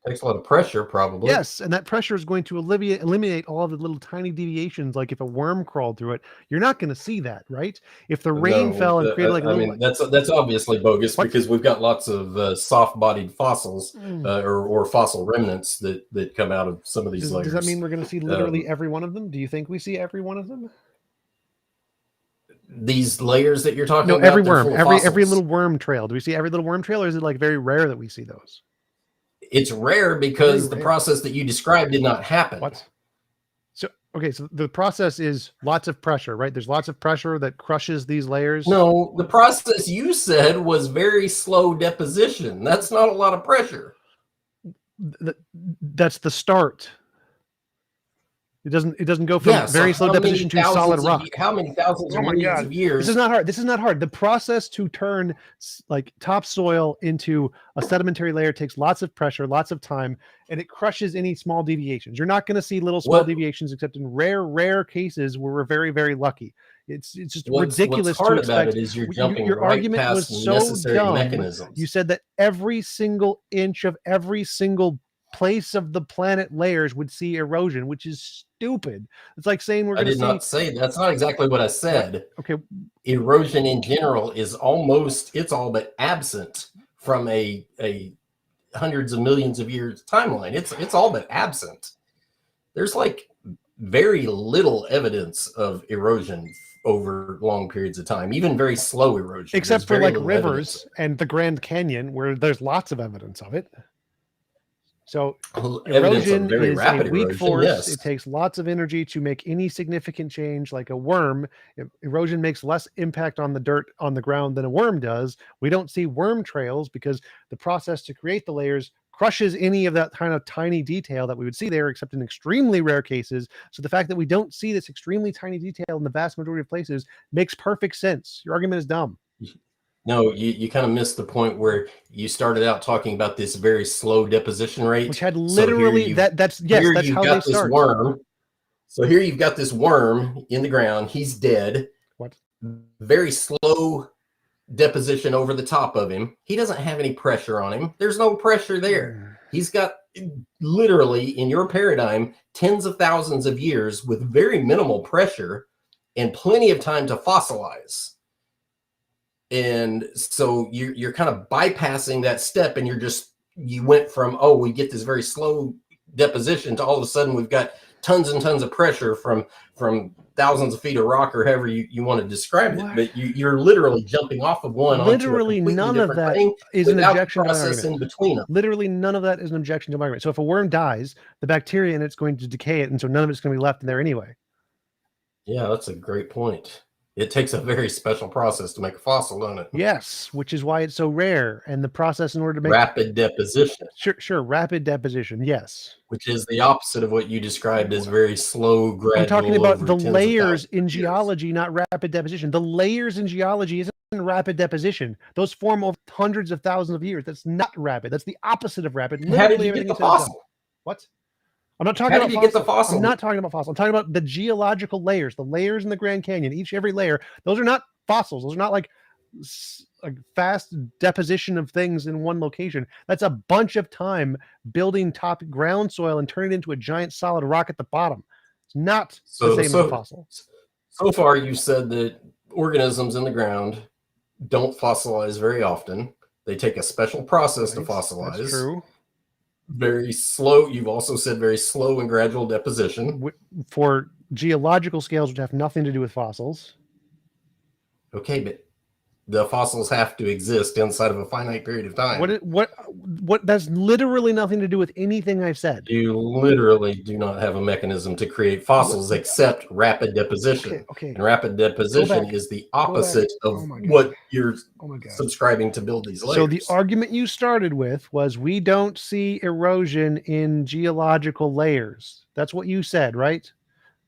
takes a lot of pressure, probably. Yes, and that pressure is going to eliminate all of the little tiny deviations. Like if a worm crawled through it, you're not going to see that, right? If the rain fell and created like a I little, mean, that's obviously bogus What? because we've got lots of soft-bodied fossils Mm. or fossil remnants that come out of some of these layers. Does that mean we're going to see literally every one of them? Do you think we see every one of them? These layers that you're talking No, about? every they're worm, full of every fossils. little worm trail. Do we see every little worm trail, or is it like very rare that we see those? It's rare because Very the rare. process that you described did not happen. What? So, okay, so the process is lots of pressure, right? There's lots of pressure that crushes these layers. No, the process you said was very slow deposition. That's not a lot of pressure. That's the start. It doesn't go from very slow deposition to solid rock. How many thousands Oh or my millions God. of years? This is not hard. This is not hard. The process to turn like topsoil into a sedimentary layer takes lots of pressure, lots of time, and it crushes any small deviations. You're not going to see little small deviations except in rare cases where we're very, very lucky. It's just ridiculous. What's hard to expect. about it is you're jumping your right argument was past so necessary dumb. mechanisms. You said that every single inch of every single place of the planet layers would see erosion, which is stupid. It's like saying we're going to see. I did not say that's not exactly what I said. Okay. Erosion in general is it's all but absent from a hundreds of millions of years timeline. It's all but absent. There's like very little evidence of erosion over long periods of time, even very slow erosion. Except for like rivers and the Grand Canyon, where there's lots of evidence of it. So erosion is a weak force. Yes. It takes lots of energy to make any significant change. Like a worm, erosion makes less impact on the dirt on the ground than a worm does. We don't see worm trails because the process to create the layers crushes any of that kind of tiny detail that we would see there, except in extremely rare cases. So the fact that we don't see this extremely tiny detail in the vast majority of places makes perfect sense. Your argument is dumb. No, you kind of missed the point where you started out talking about this very slow deposition rate, which had literally that's how they start. Worm. So here you've got this worm in the ground. He's dead. What? Very slow deposition over the top of him. He doesn't have any pressure on him. There's no pressure there. He's got literally, in your paradigm, tens of thousands of years with very minimal pressure and plenty of time to fossilize. And so you're kind of bypassing that step, and you went from, we get this very slow deposition to all of a sudden we've got tons and tons of pressure from thousands of feet of rock, or however you want to describe it. But you're literally jumping off of one literally onto a none of that is an objection to my argument. In between them. Literally none of that is an objection to my argument. So if a worm dies, the bacteria in it's going to decay it, and so none of it's going to be left in there anyway. Yeah, that's a great point. It takes a very special process to make a fossil, doesn't it? Yes, which is why it's so rare. And the process in order to make rapid deposition. Sure, rapid deposition. Yes, which is the opposite of what you described as very slow, gradual. I'm talking about the layers in geology, not rapid deposition. The layers in geology isn't rapid deposition. Those form over hundreds of thousands of years. That's not rapid. That's the opposite of rapid. How did you get the fossil? What? I'm not talking about get the fossil. I'm not talking about fossil. I'm talking about the geological layers, the layers in the Grand Canyon. Every layer. Those are not fossils. Those are not like fast deposition of things in one location. That's a bunch of time building top ground soil and turning it into a giant solid rock at the bottom. It's not the same as a fossil. So far, you said that organisms in the ground don't fossilize very often. They take a special process to fossilize. That's true. Very slow. You've also said very slow and gradual deposition. For geological scales, which have nothing to do with fossils. Okay, but the fossils have to exist inside of a finite period of time. What? That's literally nothing to do with anything I've said. You literally do not have a mechanism to create fossils except rapid deposition. Okay. And rapid deposition back. is the opposite of Oh my God. what you're Oh my God. subscribing to build these layers. So the argument you started with was we don't see erosion in geological layers. That's what you said, right?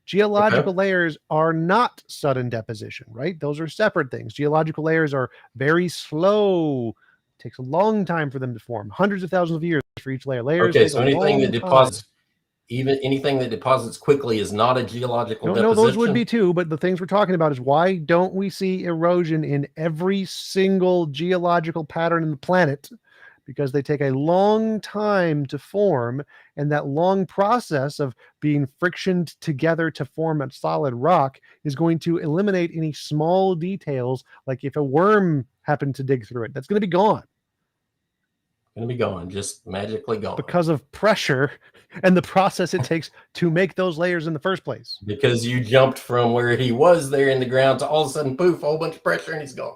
Geological layers are not sudden deposition, right? Those are separate things. Geological layers are very slow. It takes a long time for them to form. Hundreds of thousands of years for each layer. Layers okay, take so a anything long that deposits, even anything that deposits quickly is not a geological deposition. No, those would be too, but the things we're talking about is why don't we see erosion in every single geological pattern in the planet? Because they take a long time to form, and that long process of being frictioned together to form a solid rock is going to eliminate any small details, like if a worm happened to dig through it, that's going to be gone. Going to be gone, just magically gone. Because of pressure and the process it takes to make those layers in the first place. Because you jumped from where he was there in the ground to all of a sudden, poof, a whole bunch of pressure and he's gone.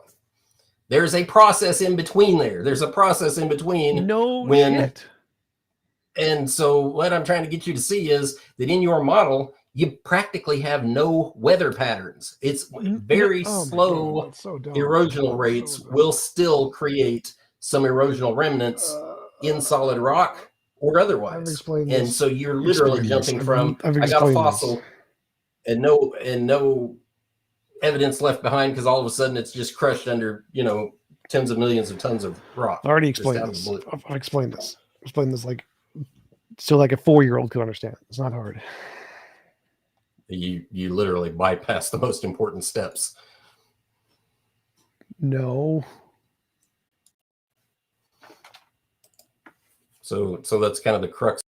There's a process in between there. There's a process in between. Shit. And so what I'm trying to get you to see is that in your model, you practically have no weather patterns. It's very slow. Erosional rates will still create some erosional remnants in solid rock or otherwise. And so you're literally jumping from, I got a fossil and no evidence left behind because all of a sudden it's just crushed under, tens of millions of tons of rock. I already explained this. I've explained this. Explain this like so like a 4-year-old could understand. It's not hard. You literally bypass the most important steps. No. So that's kind of the crux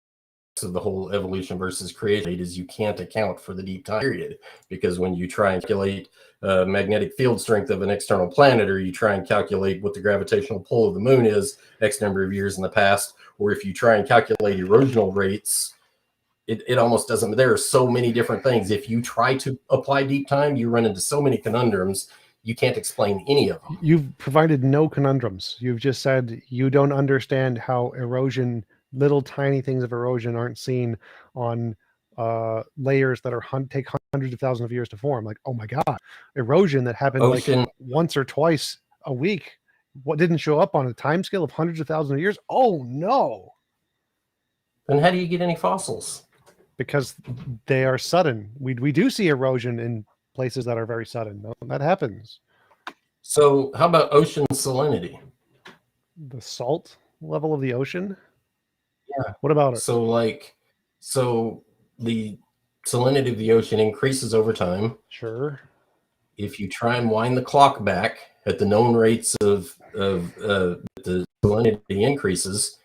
of the whole evolution versus creation is you can't account for the deep time period, because when you try and calculate magnetic field strength of an external planet, or you try and calculate what the gravitational pull of the moon is X number of years in the past, or if you try and calculate erosional rates, it almost doesn't. There are so many different things. If you try to apply deep time, you run into so many conundrums. You can't explain any of them. You've provided no conundrums. You've just said you don't understand how erosion, little tiny things of erosion aren't seen on layers that take hundreds of thousands of years to form. Like, oh my God, erosion that happened like once or twice a week. What didn't show up on a time scale of hundreds of thousands of years? Oh no. Then how do you get any fossils? Because they are sudden. We do see erosion in places that are very sudden. That happens. So how about ocean salinity? The salt level of the ocean? Yeah. What about it? So the salinity of the ocean increases over time. Sure. If you try and wind the clock back at the known rates of the salinity increases,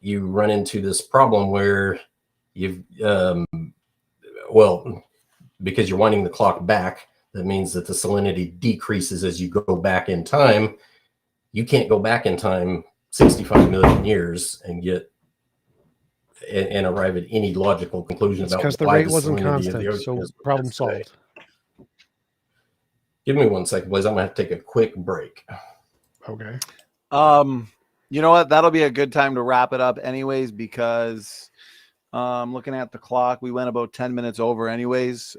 you run into this problem where you've because you're winding the clock back, that means that the salinity decreases as you go back in time. You can't go back in time 65 million years and get and arrive at any logical conclusion about because the why rate the wasn't salinity of the constant. ocean So is problem solved. Give me 1 second, please. I'm gonna have to take a quick break. Okay. You know what? That'll be a good time to wrap it up anyways, because looking at the clock, we went about 10 minutes over anyways.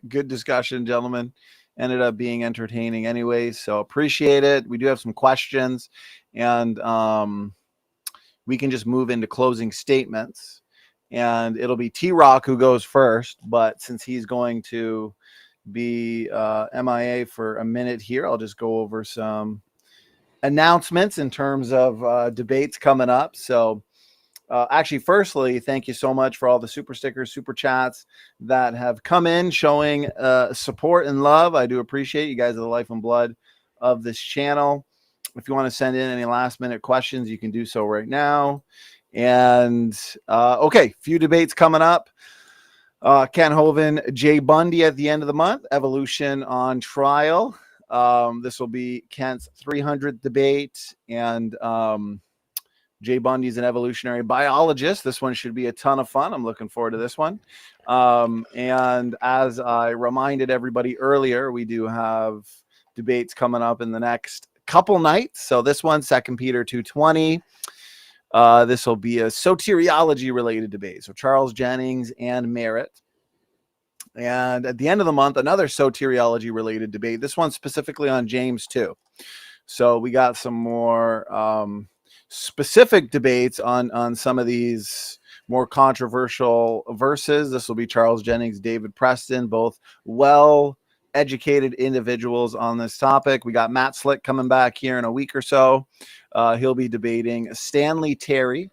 Good discussion, gentlemen. Ended up being entertaining anyways, so appreciate it. We do have some questions, and we can just move into closing statements, and it'll be TRock who goes first, but since he's going to be MIA for a minute here, I'll just go over some announcements in terms of debates coming up. So actually, firstly, thank you so much for all the super stickers, super chats that have come in showing support and love. I do appreciate you guys are the life and blood of this channel. If you want to send in any last minute questions, you can do so right now. And okay, few debates coming up. Ken Hovind, Jay Bundy at the end of the month, Evolution on Trial. This will be Kent's 300th debate, and Jay Bundy's an evolutionary biologist. This one should be a ton of fun. I'm looking forward to this one. And as I reminded everybody earlier, we do have debates coming up in the next couple nights. So this one, 2 Peter 2:20. This will be a soteriology related debate. So Charles Jennings and Merritt. And at the end of the month, another soteriology related debate. This one specifically on James 2. So we got some more specific debates on some of these more controversial verses. This will be Charles Jennings, David Preston, both well-educated individuals on this topic. We got Matt Slick coming back here in a week or so. He'll be debating Stanley Terry.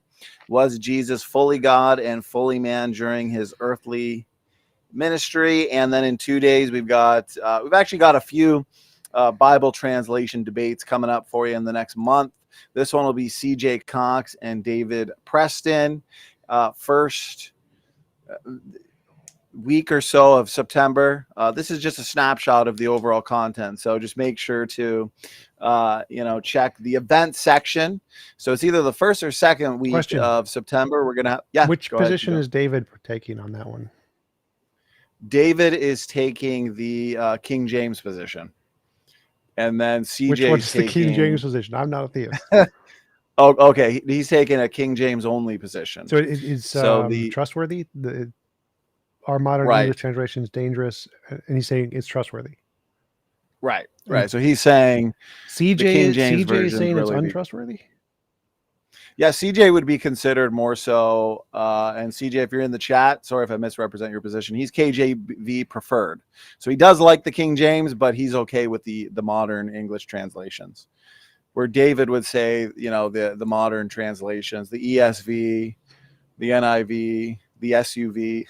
Was Jesus fully God and fully man during his earthly ministry? And then in 2 days, we've actually got a few Bible translation debates coming up for you in the next month. This one will be CJ Cox and David Preston. First week or so of September. This is just a snapshot of the overall content. So just make sure to, check the event section. So it's either the first or second week of September. We're going to have, yeah. Which position is David taking on that one? David is taking the King James position. And then CJ What's the King James position? I'm not a theist. Oh, okay. He's taking a King James only position. So it's trustworthy. Our modern English translation is dangerous, and he's saying it's trustworthy. Right. So he's saying CJ is saying it's untrustworthy. Yeah, CJ would be considered more so. And CJ, if you're in the chat, sorry if I misrepresent your position. He's KJV preferred. So he does like the King James, but he's okay with the modern English translations. Where David would say, the modern translations, the ESV, the NIV, the SUV,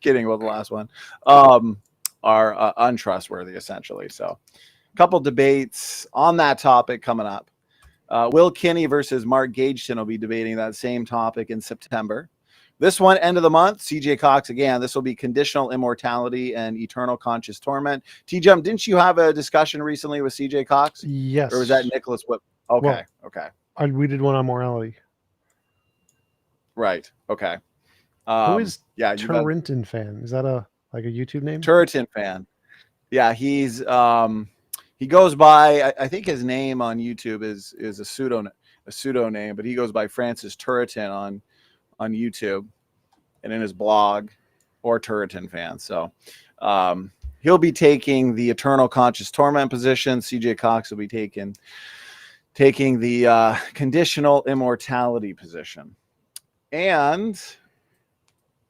kidding about the last one, are untrustworthy, essentially. So a couple debates on that topic coming up. Will Kinney versus Mark Gageton will be debating that same topic in September. This one, end of the month, CJ Cox again. This will be conditional immortality and eternal conscious torment. TJump, didn't you have a discussion recently with CJ Cox? Yes. Or was that Nicholas Whip? Okay, okay. We did one on morality. Right. Okay. Who is Turrenton fan? Is that a YouTube name? Turretin fan. Yeah, he's he goes by, I think his name on YouTube is a pseudo name, but he goes by Francis Turretin on YouTube and in his blog, or Turretin fan. So he'll be taking the eternal conscious torment position. CJ Cox will be taking the conditional immortality position. And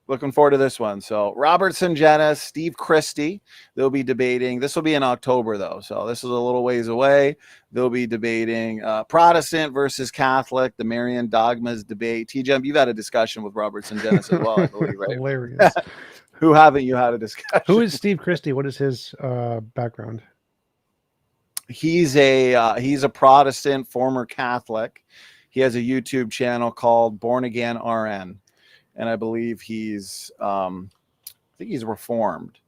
looking forward to this one. So Robertson Jennis, Steve Christie, they'll be debating. This will be in October, though. So this is a little ways away. They'll be debating Protestant versus Catholic, the Marian dogmas debate. TJump, you've had a discussion with Robertson Jennis as well, I believe, right? Hilarious. Who haven't you had a discussion? Who is Steve Christie? What is his background? He's a Protestant, former Catholic. He has a YouTube channel called Born Again RN. And I believe he's Reformed,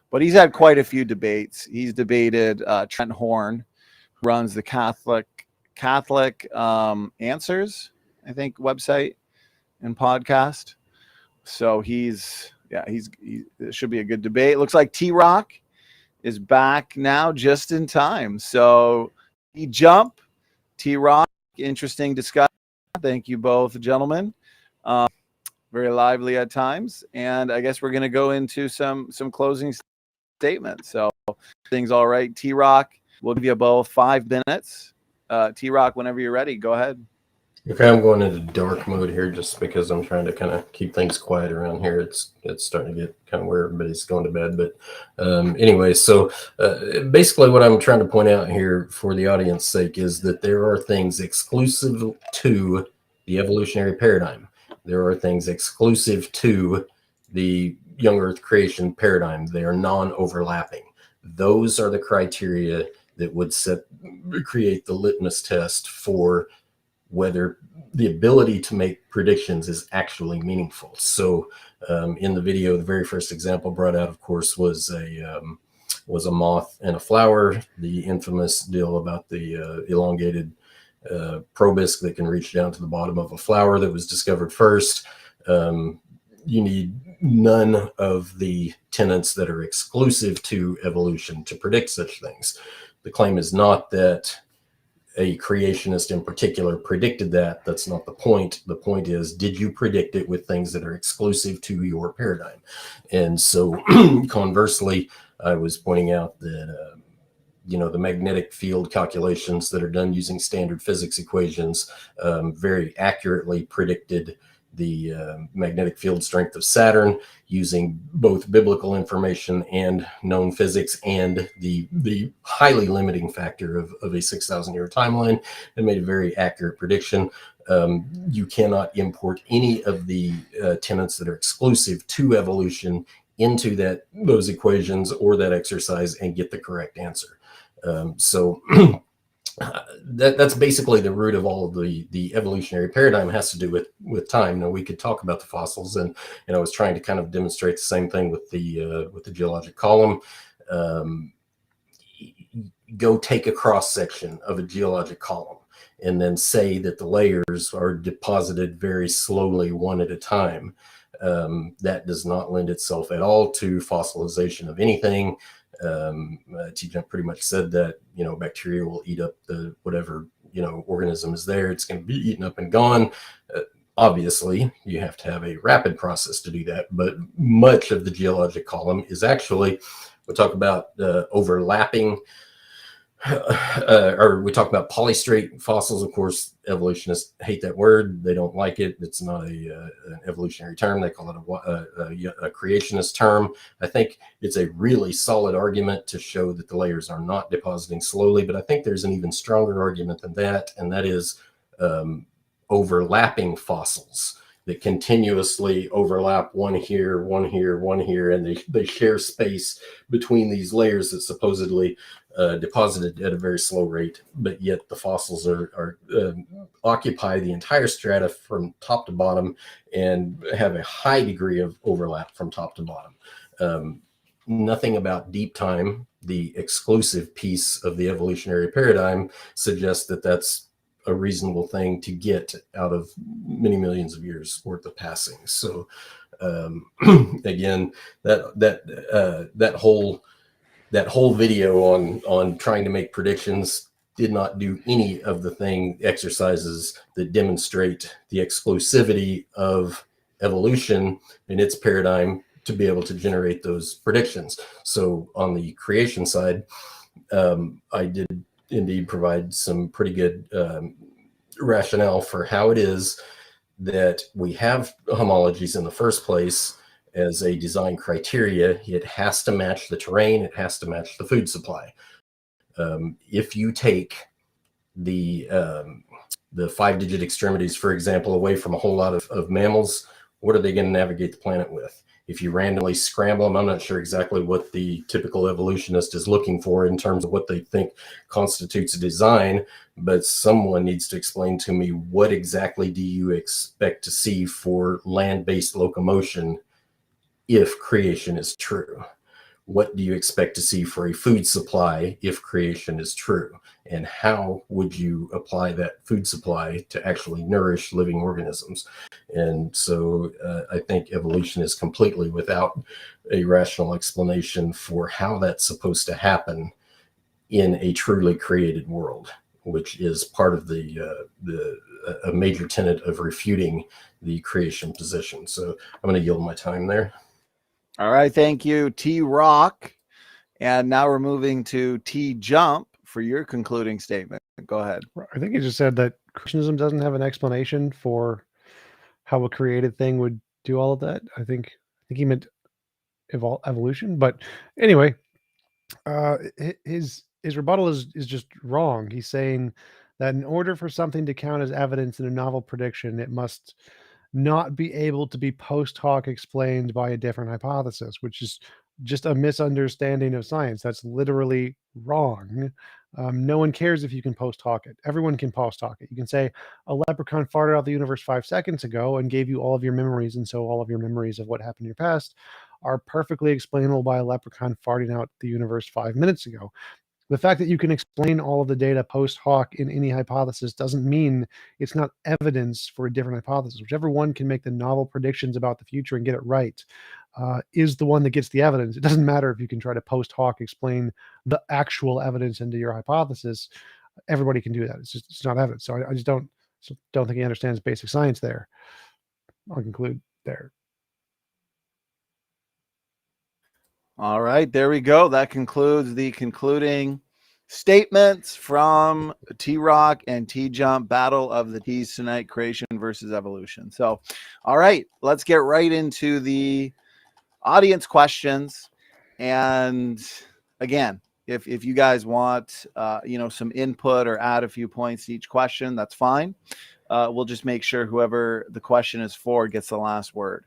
but he's had quite a few debates. He's debated Trent Horn, who runs the Catholic Answers, I think, website and podcast. So it should be a good debate. It looks like TRock is back now just in time. So TJump, TRock, interesting discussion. Thank you both, gentlemen. Very lively at times, and I guess we're going to go into some closing statements. So things all right. TRock, we'll give you both 5 minutes. TRock, whenever you're ready, go ahead. Okay, I'm going into dark mode here just because I'm trying to kind of keep things quiet around here. It's starting to get kind of where everybody's going to bed. But anyway, so basically what I'm trying to point out here for the audience's sake is that there are things exclusive to the evolutionary paradigm. There are things exclusive to the young earth creation paradigm. They are non-overlapping. Those are the criteria that would create the litmus test for whether the ability to make predictions is actually meaningful. So in the video, the very first example brought out, of course, was a moth and a flower, the infamous deal about the elongated proboscis that can reach down to the bottom of a flower that was discovered first. You need none of the tenets that are exclusive to evolution to predict such things. The claim is not that a creationist in particular predicted that. That's not the point. The point is, did you predict it with things that are exclusive to your paradigm? And so conversely, I was pointing out that the magnetic field calculations that are done using standard physics equations very accurately predicted the magnetic field strength of Saturn using both biblical information and known physics and the highly limiting factor of a 6,000 year timeline, and made a very accurate prediction. You cannot import any of the tenets that are exclusive to evolution into those equations or that exercise and get the correct answer. So that's basically the root of all of the evolutionary paradigm. Has to do with time. Now, we could talk about the fossils, and I was trying to kind of demonstrate the same thing with the geologic column. Go take a cross section of a geologic column and then say that the layers are deposited very slowly, one at a time. That does not lend itself at all to fossilization of anything. TJump pretty much said that, bacteria will eat up the whatever, organism is there. It's going to be eaten up and gone. Obviously, you have to have a rapid process to do that. But much of the geologic column is actually, we talk about overlapping, or we talk about polystrate fossils. Of course, evolutionists hate that word. They don't like it. It's not an evolutionary term. They call it a creationist term. I think it's a really solid argument to show that the layers are not depositing slowly, but I think there's an even stronger argument than that, and that is overlapping fossils that continuously overlap, one here, one here, one here, and they share space between these layers that supposedly deposited at a very slow rate, but yet the fossils are occupy the entire strata from top to bottom and have a high degree of overlap from top to bottom. Nothing about deep time, the exclusive piece of the evolutionary paradigm, suggests that that's a reasonable thing to get out of many millions of years worth of passing. So again, that whole video on trying to make predictions did not do any of the exercises that demonstrate the exclusivity of evolution in its paradigm to be able to generate those predictions. So on the creation side, I did indeed provide some pretty good rationale for how it is that we have homologies in the first place as a design criteria. It has to match the terrain. It has to match the food supply. If you take the 5-digit extremities, for example, away from a whole lot of mammals, what are they going to navigate the planet with? If you randomly scramble them, I'm not sure exactly what the typical evolutionist is looking for in terms of what they think constitutes a design, but someone needs to explain to me, what exactly do you expect to see for land-based locomotion if creation is true? What do you expect to see for a food supply if creation is true? And how would you apply that food supply to actually nourish living organisms? And so I think evolution is completely without a rational explanation for how that's supposed to happen in a truly created world, which is part of a major tenet of refuting the creation position. So I'm going to yield my time there. All right. Thank you, TRock. And now we're moving to TJump for your concluding statement. Go ahead. I think he just said that creationism doesn't have an explanation for how a created thing would do all of that. I think he meant evolution, but anyway, his rebuttal is just wrong. He's saying that in order for something to count as evidence in a novel prediction, it must not be able to be post hoc explained by a different hypothesis, which is just a misunderstanding of science. That's literally wrong. No one cares if you can post hoc it. Everyone can post hoc it. You can say a leprechaun farted out the universe 5 seconds ago and gave you all of your memories, and so all of your memories of what happened in your past are perfectly explainable by a leprechaun farting out the universe 5 minutes ago. The fact that you can explain all of the data post hoc in any hypothesis doesn't mean it's not evidence for a different hypothesis. Whichever one can make the novel predictions about the future and get it right is the one that gets the evidence. It doesn't matter if you can try to post hoc explain the actual evidence into your hypothesis. Everybody can do that. It's not evidence. So I just don't think he understands basic science there. I'll conclude there. All right, there we go. That concludes the concluding statements from TRock and TJump, Battle of the T's tonight, creation versus evolution. So, all right, let's get right into the audience questions. And again, if you guys want some input or add a few points to each question, that's fine. We'll just make sure whoever the question is for gets the last word.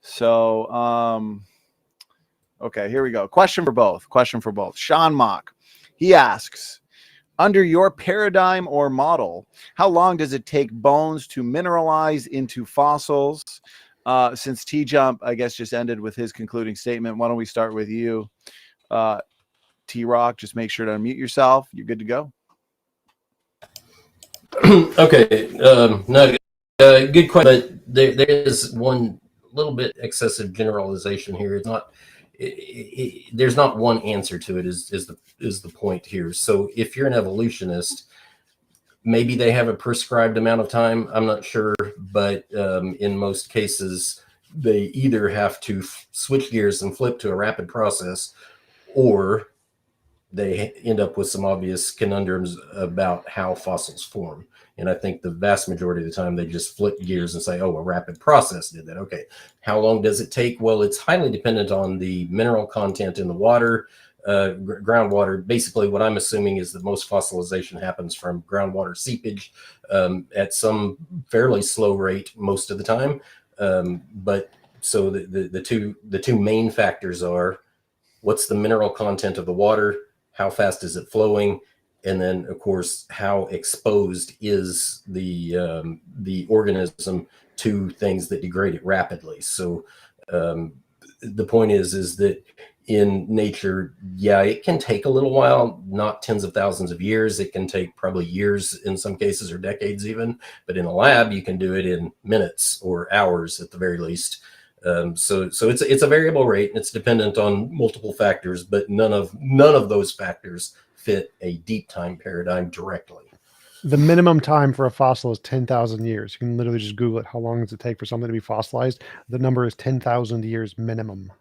So okay, here we go. Question for both. Sean Mock, he asks, under your paradigm or model, how long does it take bones to mineralize into fossils? Since TJump, I guess, just ended with his concluding statement, why don't we start with you, TRock? Just make sure to unmute yourself. You're good to go. Okay. No, good question. But there is one little bit excessive generalization here. It's not. There's not one answer to it. Is the point here? So if you're an evolutionist, maybe they have a prescribed amount of time. I'm not sure, but in most cases, they either have to switch gears and flip to a rapid process, or they end up with some obvious conundrums about how fossils form. And I think the vast majority of the time they just flip gears and say, oh, a rapid process did that. Okay, how long does it take? Well, it's highly dependent on the mineral content in the water, groundwater. Basically, what I'm assuming is that most fossilization happens from groundwater seepage at some fairly slow rate most of the time. But so the two main factors are, what's the mineral content of the water? How fast is it flowing? And then, of course, how exposed is the organism to things that degrade it rapidly? So the point is that in nature, yeah, it can take a little while, not tens of thousands of years. It can take probably years in some cases, or decades even. But in a lab, you can do it in minutes or hours at the very least. So it's a variable rate, and it's dependent on multiple factors, but none of those factors fit a deep time paradigm directly. The minimum time for a fossil is 10,000 years. You can literally just Google it. How long does it take for something to be fossilized? The number is 10,000 years minimum.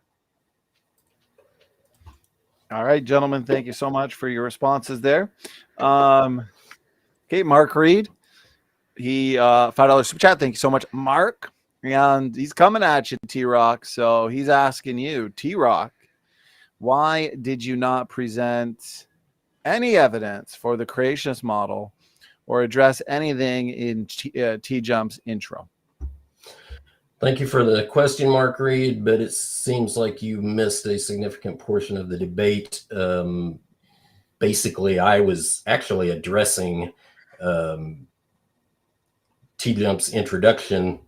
All right, gentlemen, thank you so much for your responses there. Okay, Mark Reed, he $5 super chat. Thank you so much, Mark. And he's coming at you, TRock. So he's asking you, TRock, why did you not present any evidence for the creationist model or address anything in TJump's intro? Thank you for the question, Mark Reed, but it seems like you missed a significant portion of the debate. Basically, I was actually addressing TJump's introduction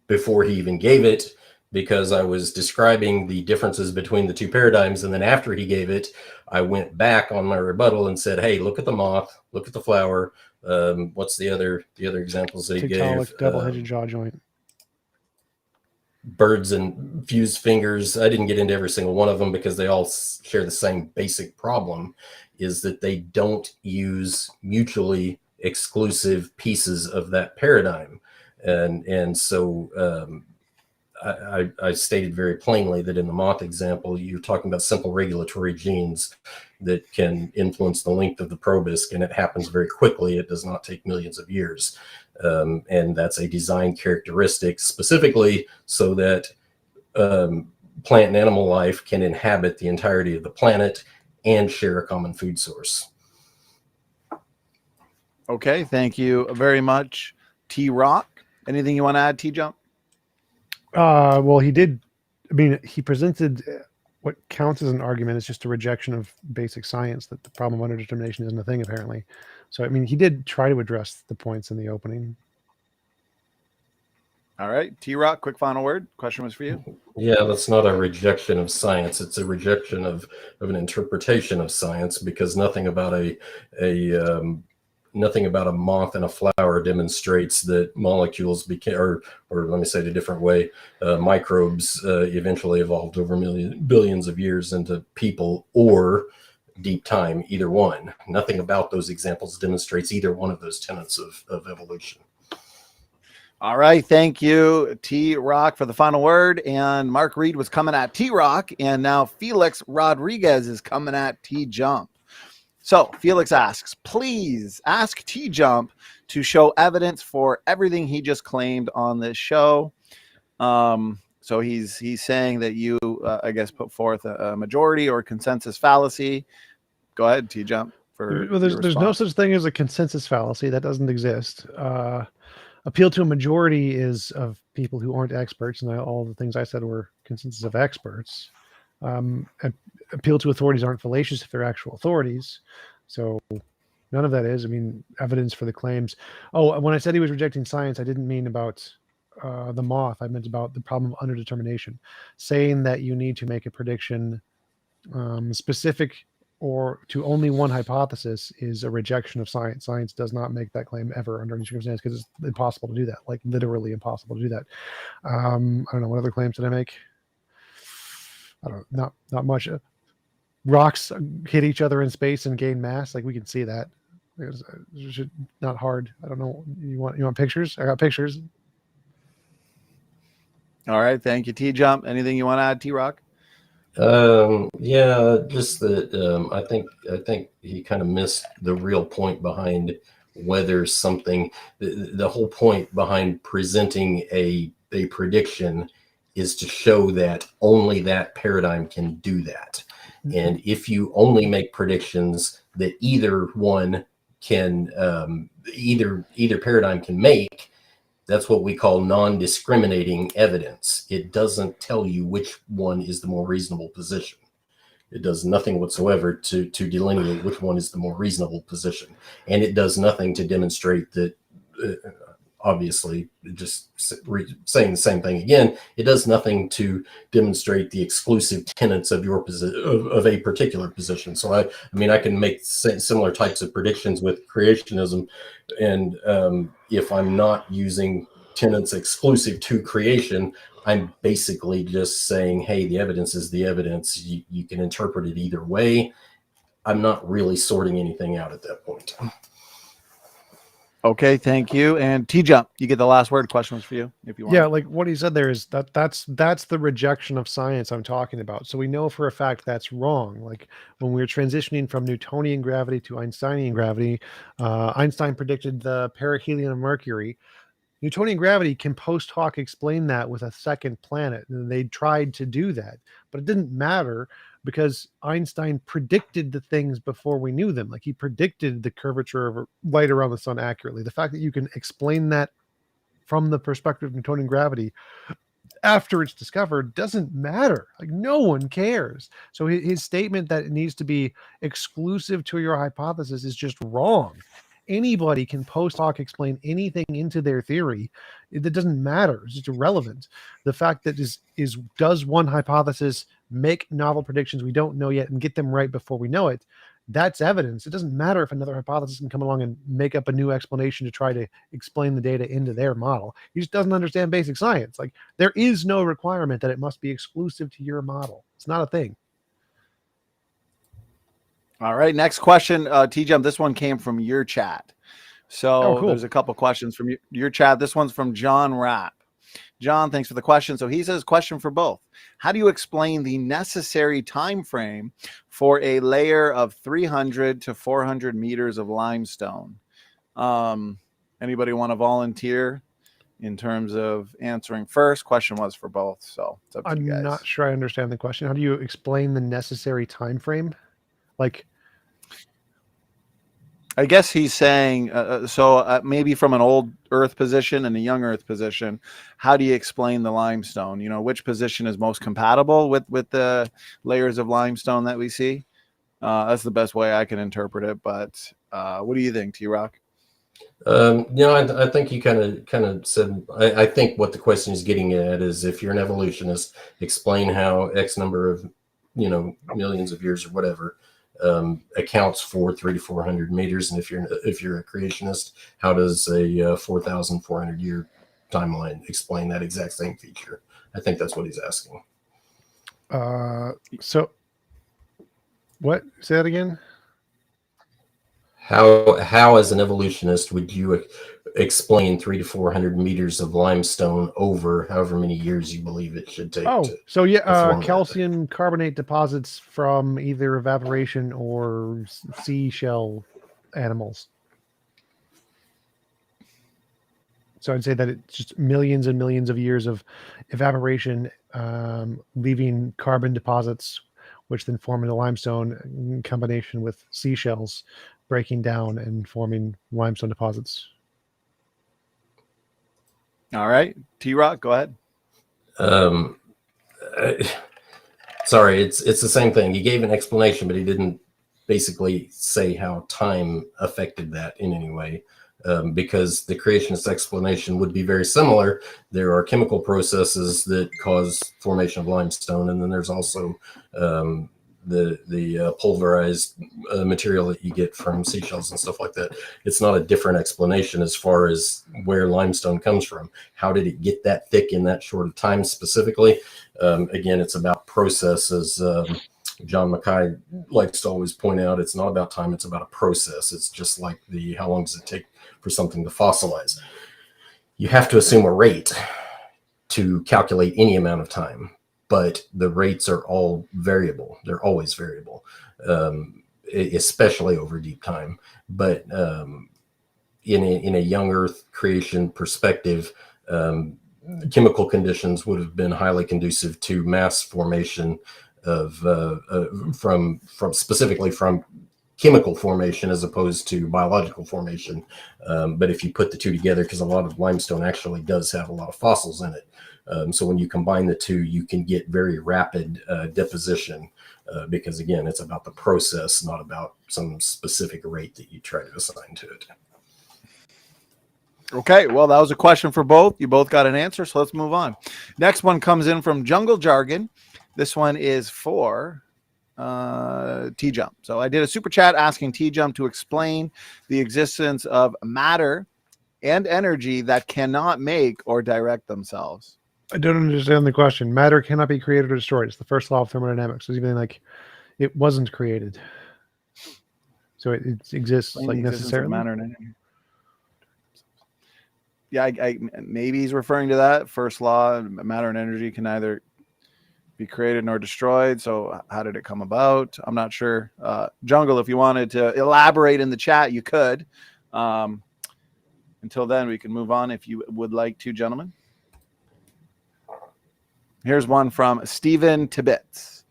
before he even gave it, because I was describing the differences between the two paradigms. And then after he gave it, I went back on my rebuttal and said, hey, look at the moth, look at the flower. What's the other examples that he gave? Double-headed jaw joint. Birds and fused fingers. I didn't get into every single one of them because they all share the same basic problem, is that they don't use mutually exclusive pieces of that paradigm. And so I stated very plainly that in the moth example, you're talking about simple regulatory genes that can influence the length of the proboscis, and it happens very quickly. It does not take millions of years. And that's a design characteristic specifically so that plant and animal life can inhabit the entirety of the planet and share a common food source. Okay, thank you very much, TRock. Anything you want to add, TJump? Well, he did. I mean, he presented what counts as an argument is just a rejection of basic science, that the problem of underdetermination isn't a thing, apparently. So, I mean, he did try to address the points in the opening. All right, TRock, quick final word. Question was for you. Yeah, that's not a rejection of science. It's a rejection of an interpretation of science, because nothing about nothing about a moth and a flower demonstrates that molecules became, or let me say it a different way, microbes eventually evolved over billions of years into people, or deep time, either one. Nothing about those examples demonstrates either one of those tenets of evolution. All right, thank you, TRock, for the final word. And Mark Reed was coming at TRock, and now Felix Rodriguez is coming at TJump. So Felix asks, please ask TJump to show evidence for everything he just claimed on this show. So he's saying that you, I guess, put forth a majority or consensus fallacy. Go ahead, TJump. Well, there's no such thing as a consensus fallacy. That doesn't exist. Appeal to a majority is of people who aren't experts, and all the things I said were consensus of experts. Appeal to authorities aren't fallacious if they're actual authorities. So none of that is. I mean, evidence for the claims. Oh, when I said he was rejecting science, I didn't mean about the moth. I meant about the problem of underdetermination. Saying that you need to make a prediction specific or to only one hypothesis is a rejection of science. Science does not make that claim ever under any circumstance, because it's impossible to do that, like literally impossible to do that. I don't know, what other claims did I make? I don't know, not much. Rocks hit each other in space and gain mass. Like, we can see that. It's not hard. I don't know. You want pictures? I got pictures. All right. Thank you, TJump. Anything you want to add, TRock? Yeah, just that I think he kind of missed the real point behind whether something, the whole point behind presenting a prediction is to show that only that paradigm can do that. And if you only make predictions that either one can, either paradigm can make, that's what we call non-discriminating evidence. It doesn't tell you which one is the more reasonable position. It does nothing whatsoever to delineate which one is the more reasonable position. And it does nothing to demonstrate that, obviously, just saying the same thing again, it does nothing to demonstrate the exclusive tenets of your of a particular position. So I mean, I can make similar types of predictions with creationism, and if I'm not using tenets exclusive to creation, I'm basically just saying, hey, the evidence is the evidence. You can interpret it either way. I'm not really sorting anything out at that point. Okay, thank you. And TJump, you get the last word. Question was for you, if you want. Yeah, like what he said there is that's the rejection of science I'm talking about. So we know for a fact that's wrong. Like when we were transitioning from Newtonian gravity to Einsteinian gravity, Einstein predicted the perihelion of Mercury. Newtonian gravity can post hoc explain that with a second planet, and they tried to do that, but it didn't matter because Einstein predicted the things before we knew them. Like, he predicted the curvature of light around the sun accurately. The fact that you can explain that from the perspective of Newtonian gravity after it's discovered doesn't matter. Like, no one cares. So his statement that it needs to be exclusive to your hypothesis is just wrong. Anybody can post hoc explain anything into their theory. It doesn't matter. It's just irrelevant. The fact that is does one hypothesis make novel predictions we don't know yet and get them right before we know it? That's evidence. It doesn't matter if another hypothesis can come along and make up a new explanation to try to explain the data into their model. He just doesn't understand basic science. Like, there is no requirement that it must be exclusive to your model. It's not a thing. All right, next question, TJump. This one came from your chat. So cool. There's a couple questions from your chat. This one's from John Rapp. John, thanks for the question. So he says, question for both. How do you explain the necessary time frame for a layer of 300 to 400 meters of limestone? Anybody want to volunteer in terms of answering first? Question was for both, so it's up to you guys. I'm not sure I understand the question. How do you explain the necessary time frame? Like, I guess he's saying, maybe from an old Earth position and a young Earth position, how do you explain the limestone? You know, which position is most compatible with the layers of limestone that we see? That's the best way I can interpret it. But what do you think, TRock? I think you kind of said. I think what the question is getting at is, if you're an evolutionist, explain how X number of, millions of years or whatever, accounts for 300 to 400 meters, and if you're a creationist, how does a 4,400 year timeline explain that exact same feature? I think that's what he's asking. So what? Say that again. How as an evolutionist would you explain 300 to 400 meters of limestone over however many years you believe it should take? So yeah, calcium carbonate deposits from either evaporation or seashell animals. So I'd say that it's just millions and millions of years of evaporation, leaving carbon deposits, which then form into limestone in combination with seashells breaking down and forming limestone deposits. All right, TRock, go ahead. Sorry, it's the same thing. He gave an explanation, but he didn't basically say how time affected that in any way. Because the creationist explanation would be very similar. There are chemical processes that cause formation of limestone, and then there's also the pulverized material that you get from seashells and stuff like that. It's not a different explanation as far as where limestone comes from. How did it get that thick in that short of time specifically? Again, it's about processes. John Mackay likes to always point out, it's not about time, it's about a process. It's just like how long does it take for something to fossilize? You have to assume a rate to calculate any amount of time, but the rates are all variable. They're always variable, especially over deep time. But in a young Earth creation perspective, chemical conditions would have been highly conducive to mass formation of from specifically from chemical formation as opposed to biological formation. But if you put the two together, because a lot of limestone actually does have a lot of fossils in it, so when you combine the two, you can get very rapid deposition, because again, it's about the process, not about some specific rate that you try to assign to it. Okay, well, that was a question for both. You both got an answer, so let's move on. Next one comes in from Jungle Jargon. This one is for TJump. So I did a super chat asking TJump to explain the existence of matter and energy that cannot make or direct themselves. I don't understand the question. Matter cannot be created or destroyed. It's the first law of thermodynamics. It's even like it wasn't created, so it exists like necessarily. Matter and energy. Yeah, I maybe he's referring to that first law. Matter and energy can neither be created nor destroyed. So how did it come about? I'm not sure. Jungle, if you wanted to elaborate in the chat, you could. Until then, we can move on if you would like to, gentlemen. Here's one from Stephen Tibbetts.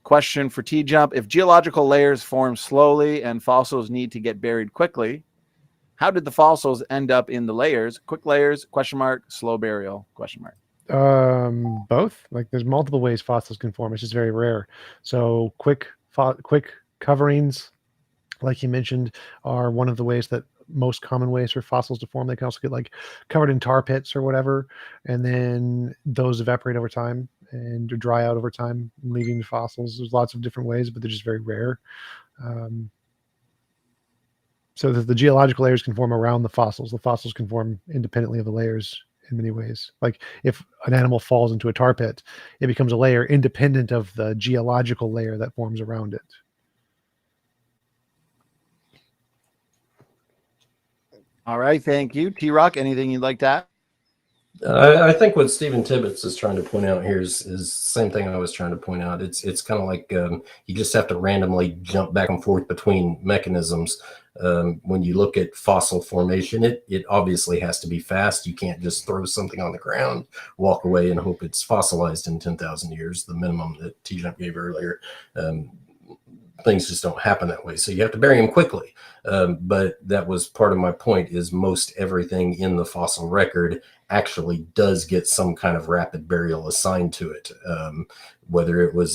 Question for TJump. If geological layers form slowly and fossils need to get buried quickly, how did the fossils end up in the layers? Quick layers, question mark, slow burial, question mark. Both. Like there's multiple ways fossils can form. It's just very rare. So quick coverings, like you mentioned, are one of the ways that most common ways for fossils to form. They can also get like covered in tar pits or whatever, and then those evaporate over time and dry out over time, leaving the fossils. There's lots of different ways, but they're just very rare. So that the geological layers can form around the fossils. The fossils can form independently of the layers in many ways. Like if an animal falls into a tar pit, it becomes a layer independent of the geological layer that forms around it. All right, thank you. TRock, anything you'd like to add? I think what Stephen Tibbetts is trying to point out here is the same thing I was trying to point out. It's kind of like you just have to randomly jump back and forth between mechanisms. When you look at fossil formation, it obviously has to be fast. You can't just throw something on the ground, walk away, and hope it's fossilized in 10,000 years, the minimum that TJump gave earlier. Things just don't happen that way. So you have to bury them quickly. But that was part of my point, is most everything in the fossil record actually does get some kind of rapid burial assigned to it. Whether it was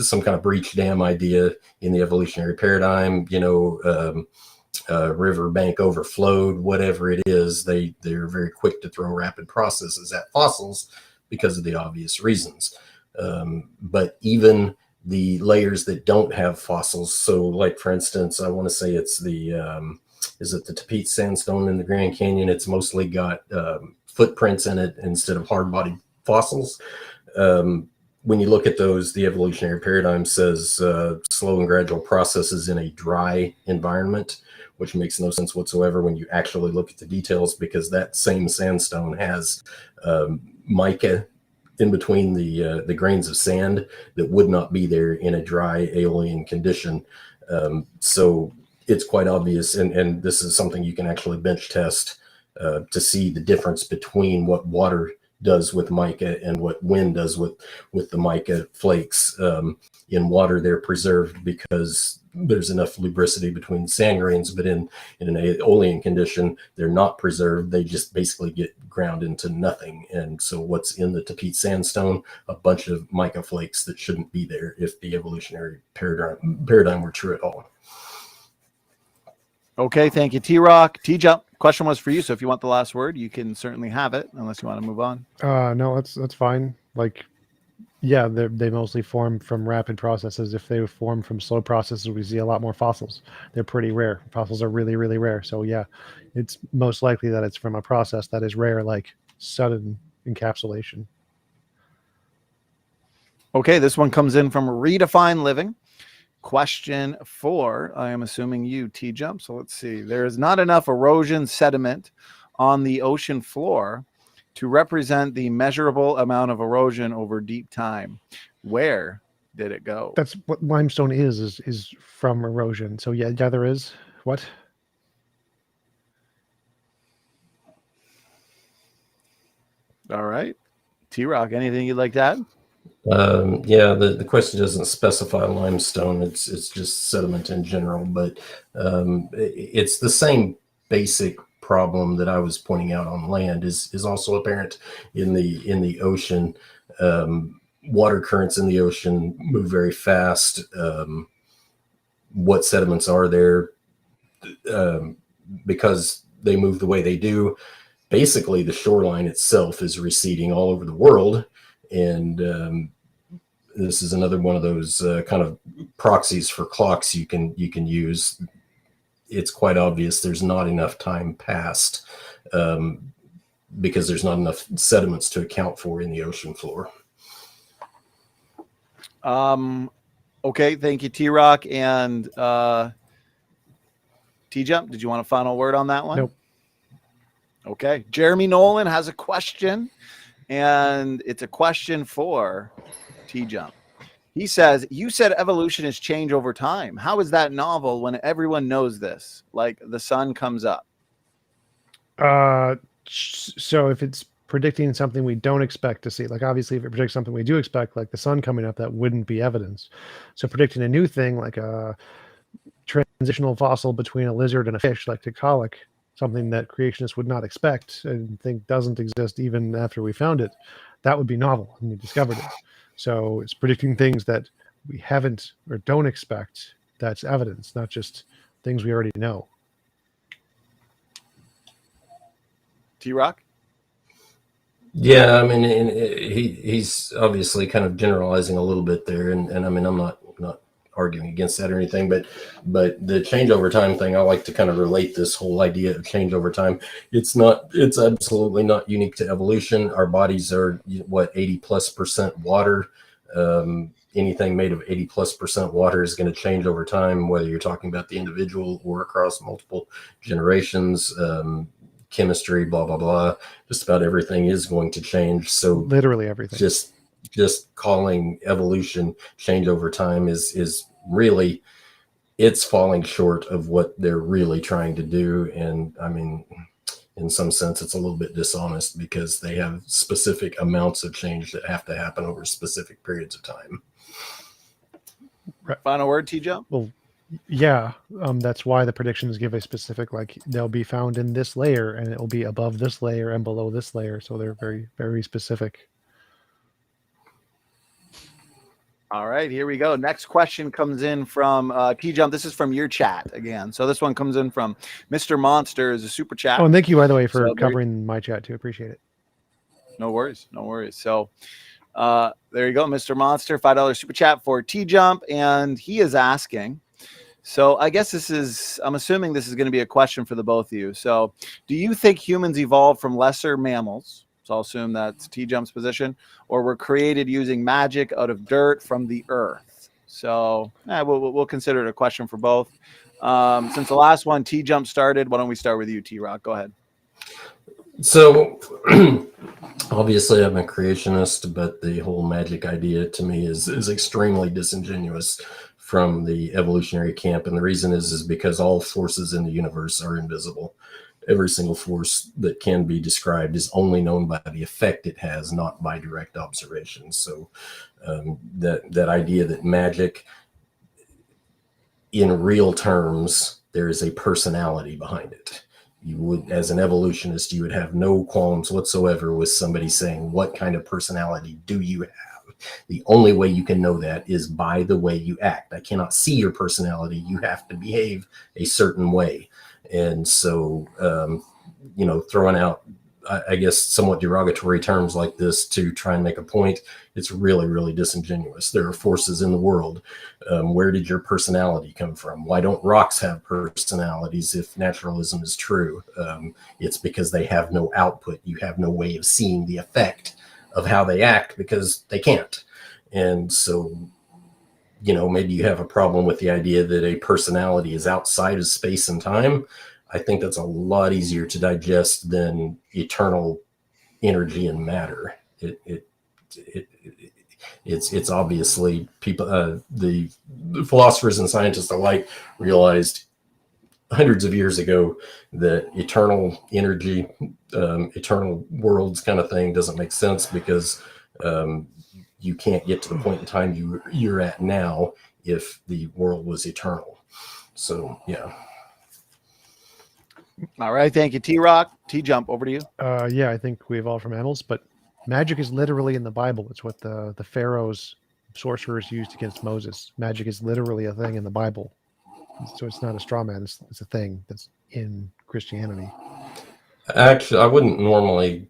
some kind of breach dam idea in the evolutionary paradigm, riverbank overflowed, whatever it is, they're very quick to throw rapid processes at fossils because of the obvious reasons. But even the layers that don't have fossils, so like for instance, I want to say it's the is it the Tapete sandstone in the Grand Canyon? It's mostly got footprints in it instead of hard-bodied fossils. When you look at those, the evolutionary paradigm says slow and gradual processes in a dry environment, which makes no sense whatsoever when you actually look at the details, because that same sandstone has mica in between the grains of sand that would not be there in a dry aeolian condition. So it's quite obvious, and this is something you can actually bench test to see the difference between what water does with mica and what wind does with the mica flakes. In water, they're preserved because there's enough lubricity between sand grains, but in an aeolian condition, they're not preserved. They just basically get ground into nothing. And so what's in the Tapete sandstone? A bunch of mica flakes that shouldn't be there if the evolutionary paradigm were true at all. Okay, thank you, TRock. TJump, question was for you, so if you want the last word, you can certainly have it, unless you want to move on. No, that's fine. Like, yeah, they mostly form from rapid processes. If they form from slow processes, we see a lot more fossils. They're pretty rare. Fossils are really, really rare. So yeah, it's most likely that it's from a process that is rare, like sudden encapsulation. Okay, this one comes in from Redefine Living. Question 4, I am assuming you, TJump. So let's see. There is not enough erosion sediment on the ocean floor to represent the measurable amount of erosion over deep time. Where did it go? That's what limestone is from erosion. So yeah, there is. What? All right. TRock, anything you'd like to add? Yeah, the question doesn't specify limestone. It's just sediment in general, but it's the same basic problem that I was pointing out on land is also apparent in the ocean. Water currents in the ocean move very fast. What sediments are there? Because they move the way they do, basically the shoreline itself is receding all over the world. And this is another one of those kind of proxies for clocks you can use. It's quite obvious there's not enough time passed because there's not enough sediments to account for in the ocean floor. Okay, thank you, TRock. And TJump, did you want a final word on that one? Nope. Okay, Jeremy Nolan has a question, and it's a question for TJump. He says, you said evolution is change over time. How is that novel when everyone knows this? Like the sun comes up. So if it's predicting something we don't expect to see, like obviously if it predicts something we do expect, like the sun coming up, that wouldn't be evidence. So predicting a new thing, like a transitional fossil between a lizard and a fish, like Tiktaalik, something that creationists would not expect and think doesn't exist even after we found it, that would be novel and we discovered it. So it's predicting things that we haven't or don't expect. That's evidence, not just things we already know. TRock? Yeah, I mean, he's obviously kind of generalizing a little bit there, and I mean, I'm not arguing against that or anything, but the change over time thing, I like to kind of relate this whole idea of change over time. It's absolutely not unique to evolution. Our bodies are 80+% water. Anything made of 80+% water is going to change over time, whether you're talking about the individual or across multiple generations. Chemistry, blah blah blah. Just about everything is going to change. So literally everything. Just calling evolution change over time is really, it's falling short of what they're really trying to do. And I mean, in some sense, it's a little bit dishonest because they have specific amounts of change that have to happen over specific periods of time. Right. Final word, TJump? Well, yeah, that's why the predictions give a specific, like they'll be found in this layer and it will be above this layer and below this layer. So they're very, very specific. All right, here we go. Next question comes in from TJump. This is from your chat again. So this one comes in from Mr. Monster as a super chat. Oh, and thank you, by the way, for So covering my chat too. Appreciate it. No worries. No worries. So there you go, Mr. Monster, $5 super chat for TJump. And he is asking, so I guess I'm assuming this is going to be a question for the both of you. So do you think humans evolved from lesser mammals? So I'll assume that's TJump's position, or were created using magic out of dirt from the earth. So we'll consider it a question for both. Since the last one, TJump started, why don't we start with you, TRock? Go ahead. So obviously I'm a creationist, but the whole magic idea to me is extremely disingenuous from the evolutionary camp. And the reason is because all forces in the universe are invisible. Every single force that can be described is only known by the effect it has, not by direct observation. So that idea that magic, in real terms, there is a personality behind it. You would, as an evolutionist, you would have no qualms whatsoever with somebody saying, what kind of personality do you have? The only way you can know that is by the way you act. I cannot see your personality. You have to behave a certain way. And so, throwing out, I guess, somewhat derogatory terms like this to try and make a point, it's really, really disingenuous. There are forces in the world. Where did your personality come from? Why don't rocks have personalities if naturalism is true? It's because they have no output. You have no way of seeing the effect of how they act because they can't. And so, maybe you have a problem with the idea that a personality is outside of space and time. I think that's a lot easier to digest than eternal energy and matter. It's obviously people, the philosophers and scientists alike realized hundreds of years ago that eternal energy, eternal worlds kind of thing doesn't make sense because you can't get to the point in time you're at now if the world was eternal. So, yeah. All right. Thank you, TRock. TJump, over to you. Yeah, I think we evolved from animals, but magic is literally in the Bible. It's what the pharaohs, sorcerers used against Moses. Magic is literally a thing in the Bible. So it's not a straw man. It's a thing that's in Christianity. Actually, I wouldn't normally,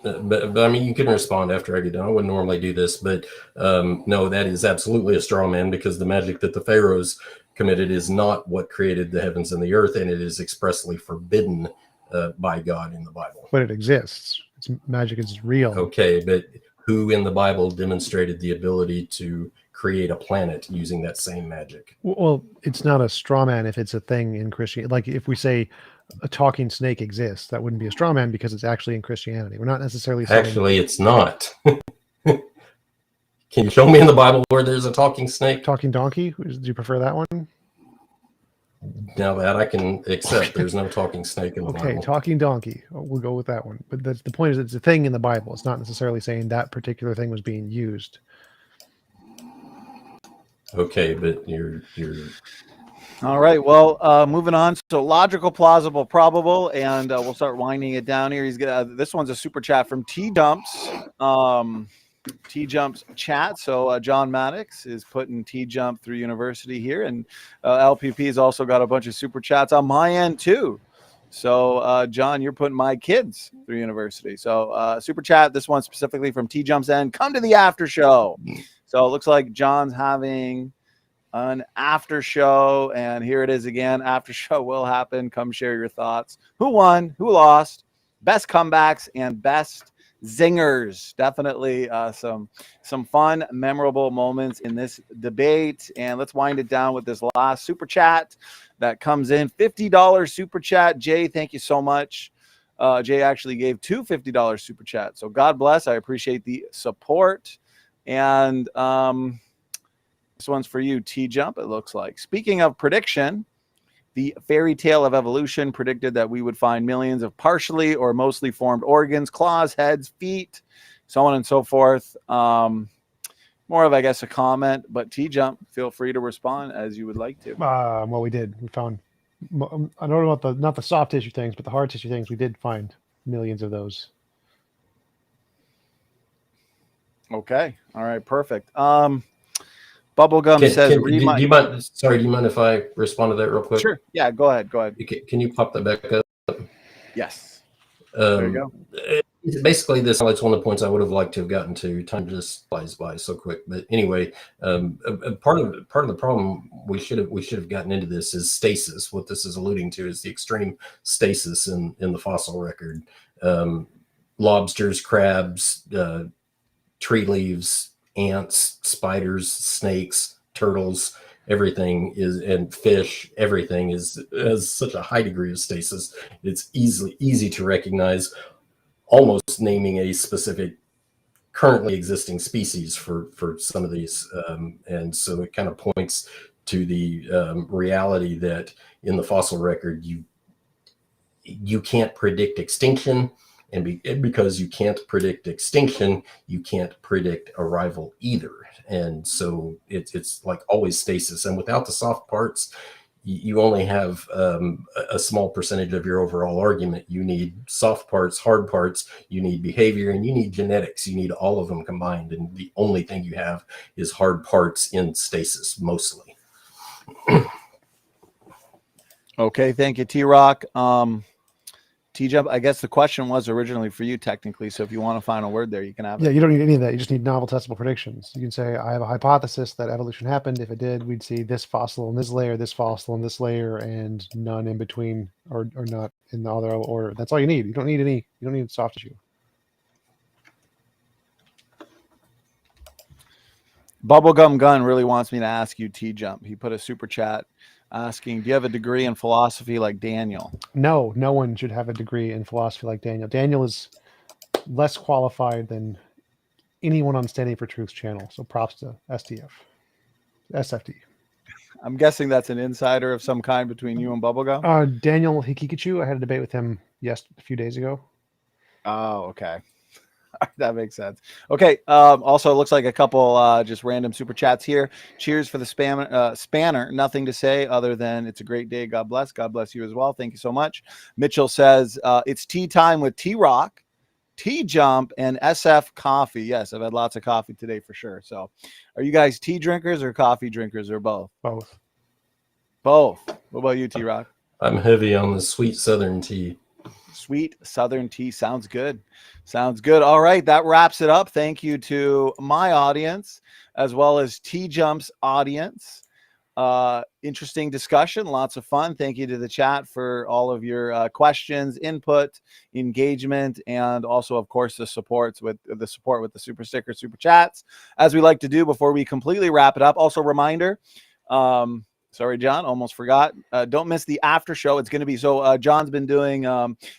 but I mean, you can respond after I get done. I wouldn't normally do this, but no, that is absolutely a straw man because the magic that the pharaohs committed is not what created the heavens and the earth, and it is expressly forbidden by God in the Bible. But it exists. Magic is real. Okay, but who in the Bible demonstrated the ability to create a planet using that same magic? Well, it's not a straw man if it's a thing in Christianity. Like if we say a talking snake exists, that wouldn't be a straw man because it's actually in Christianity. We're not necessarily saying... Actually, it's not. Can you show me in the Bible where there's a talking snake? Talking donkey? Do you prefer that one? Now that I can accept, there's no talking snake in the Bible. Okay, talking donkey. We'll go with that one. But that's the point. Is it's a thing in the Bible. It's not necessarily saying that particular thing was being used. Okay, but you're All right. Well, moving on. So logical, plausible, probable, and we'll start winding it down here. He's gonna. This one's a super chat from TJump's chat. So John Maddox is putting TJump through university here, and LPP has also got a bunch of super chats on my end too. So John, you're putting my kids through university. So super chat. This one specifically from TJump's end. Come to the after show. So it looks like John's having an after show, and here it is again. After show will happen. Come share your thoughts. Who won? Who lost? Best comebacks and best zingers. Definitely some fun, memorable moments in this debate. And let's wind it down with this last super chat that comes in. $50 super chat. Jay, thank you so much. Jay actually gave two $50 super chats. So God bless. I appreciate the support. And this one's for you, TJump, it looks like. Speaking of prediction, the fairy tale of evolution predicted that we would find millions of partially or mostly formed organs, claws, heads, feet, so on and so forth. More of, I guess, a comment, but TJump, feel free to respond as you would like to. Well, we did. We found, I don't know about not the soft tissue things, but the hard tissue things, we did find millions of those. Okay. All right. Perfect. Bubblegum says, do you mind? Sorry, do you mind if I respond to that real quick? Sure. Yeah, go ahead. Go ahead. Can you pop that back up? Yes. There you go. Basically, this highlights one of the points I would have liked to have gotten to. Time just flies by so quick. But anyway, part of the problem we should have gotten into this is stasis. What this is alluding to is the extreme stasis in the fossil record. Lobsters, crabs, tree leaves, ants, spiders, snakes, turtles. Everything is, and fish, everything has such a high degree of stasis. It's easy to recognize, almost naming a specific currently existing species for some of these. And so it kind of points to the reality that in the fossil record, you can't predict extinction. And because you can't predict extinction, you can't predict arrival either. And so it's like always stasis. And without the soft parts, you only have a small percentage of your overall argument. You need soft parts, hard parts, you need behavior, and you need genetics. You need all of them combined. And the only thing you have is hard parts in stasis, mostly. Okay, thank you, TRock. TJump, I guess the question was originally for you technically, so if you want a final word there, you can have it. Yeah, you don't need any of that. You just need novel testable predictions. You can say, I have a hypothesis that evolution happened. If it did, we'd see this fossil in this layer, this fossil in this layer, and none in between, or not in the other order. That's all you need. You don't need soft tissue. Bubblegum Gun really wants me to ask you, TJump. He put a super chat asking, do you have a degree in philosophy like Daniel? No one should have a degree in philosophy like Daniel. Daniel is less qualified than anyone on Standing for Truth's channel. So props to SFT. I'm guessing that's an insider of some kind between you and Bubblegum. Daniel Hikikachu, I had a debate with him a few days ago. Oh, okay. That makes sense. Okay. Also, it looks like a couple just random super chats here. Cheers for the spanner. Nothing to say other than it's a great day. God bless. God bless you as well. Thank you so much. Mitchell says it's tea time with TRock, TJump, and SF coffee. Yes, I've had lots of coffee today for sure. So are you guys tea drinkers or coffee drinkers or both? Both. What about you, TRock? I'm heavy on the sweet Southern tea. Sweet Southern tea. Sounds good. Sounds good. All right. That wraps it up. Thank you to my audience as well as TJump's audience. Interesting discussion. Lots of fun. Thank you to the chat for all of your questions, input, engagement, and also, of course, the support with the super sticker, super chats, as we like to do before we completely wrap it up. Also, reminder, sorry, John, almost forgot. Don't miss the after show. It's going to be John's been doing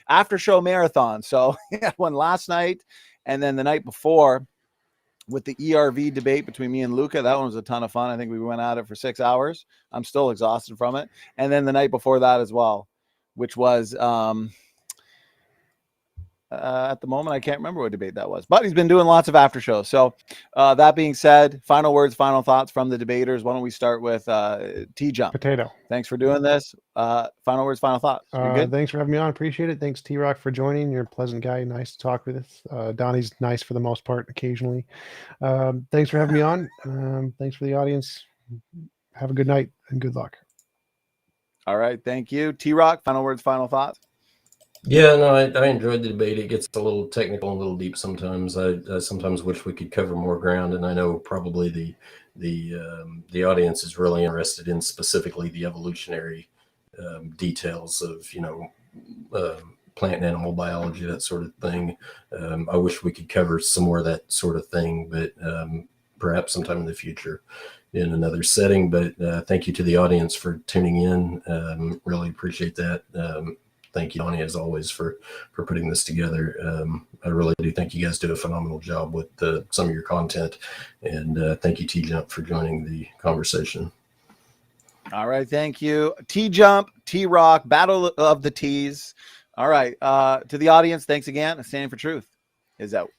after show marathon. So he had one last night and then the night before with the ERV debate between me and Luca. That one was a ton of fun. I think we went at it for 6 hours. I'm still exhausted from it. And then the night before that as well, which was at the moment, I can't remember what debate that was, but he's been doing lots of after shows. So that being said, final words, final thoughts from the debaters. Why don't we start with TJump? Potato. Thanks for doing this. Final words, final thoughts. You good? Thanks for having me on. Appreciate it. Thanks, TRock, for joining. You're a pleasant guy. Nice to talk with us. Donnie's nice for the most part, occasionally. Thanks for having me on. Thanks for the audience. Have a good night and good luck. All right. Thank you. TRock, final words, final thoughts. Yeah, no, I enjoyed the debate. It gets a little technical and a little deep sometimes. I sometimes wish we could cover more ground, and I know probably the audience is really interested in specifically the evolutionary details of plant and animal biology, that sort of thing. I wish we could cover some more of that sort of thing, but perhaps sometime in the future in another setting. But thank you to the audience for tuning in. Really appreciate that. Thank you, Donnie, as always, for putting this together. I really do think you guys do a phenomenal job with some of your content. And thank you, TJump, for joining the conversation. All right. Thank you. TJump, TRock, Battle of the T's. All right. To the audience, thanks again. Standing for Truth is out.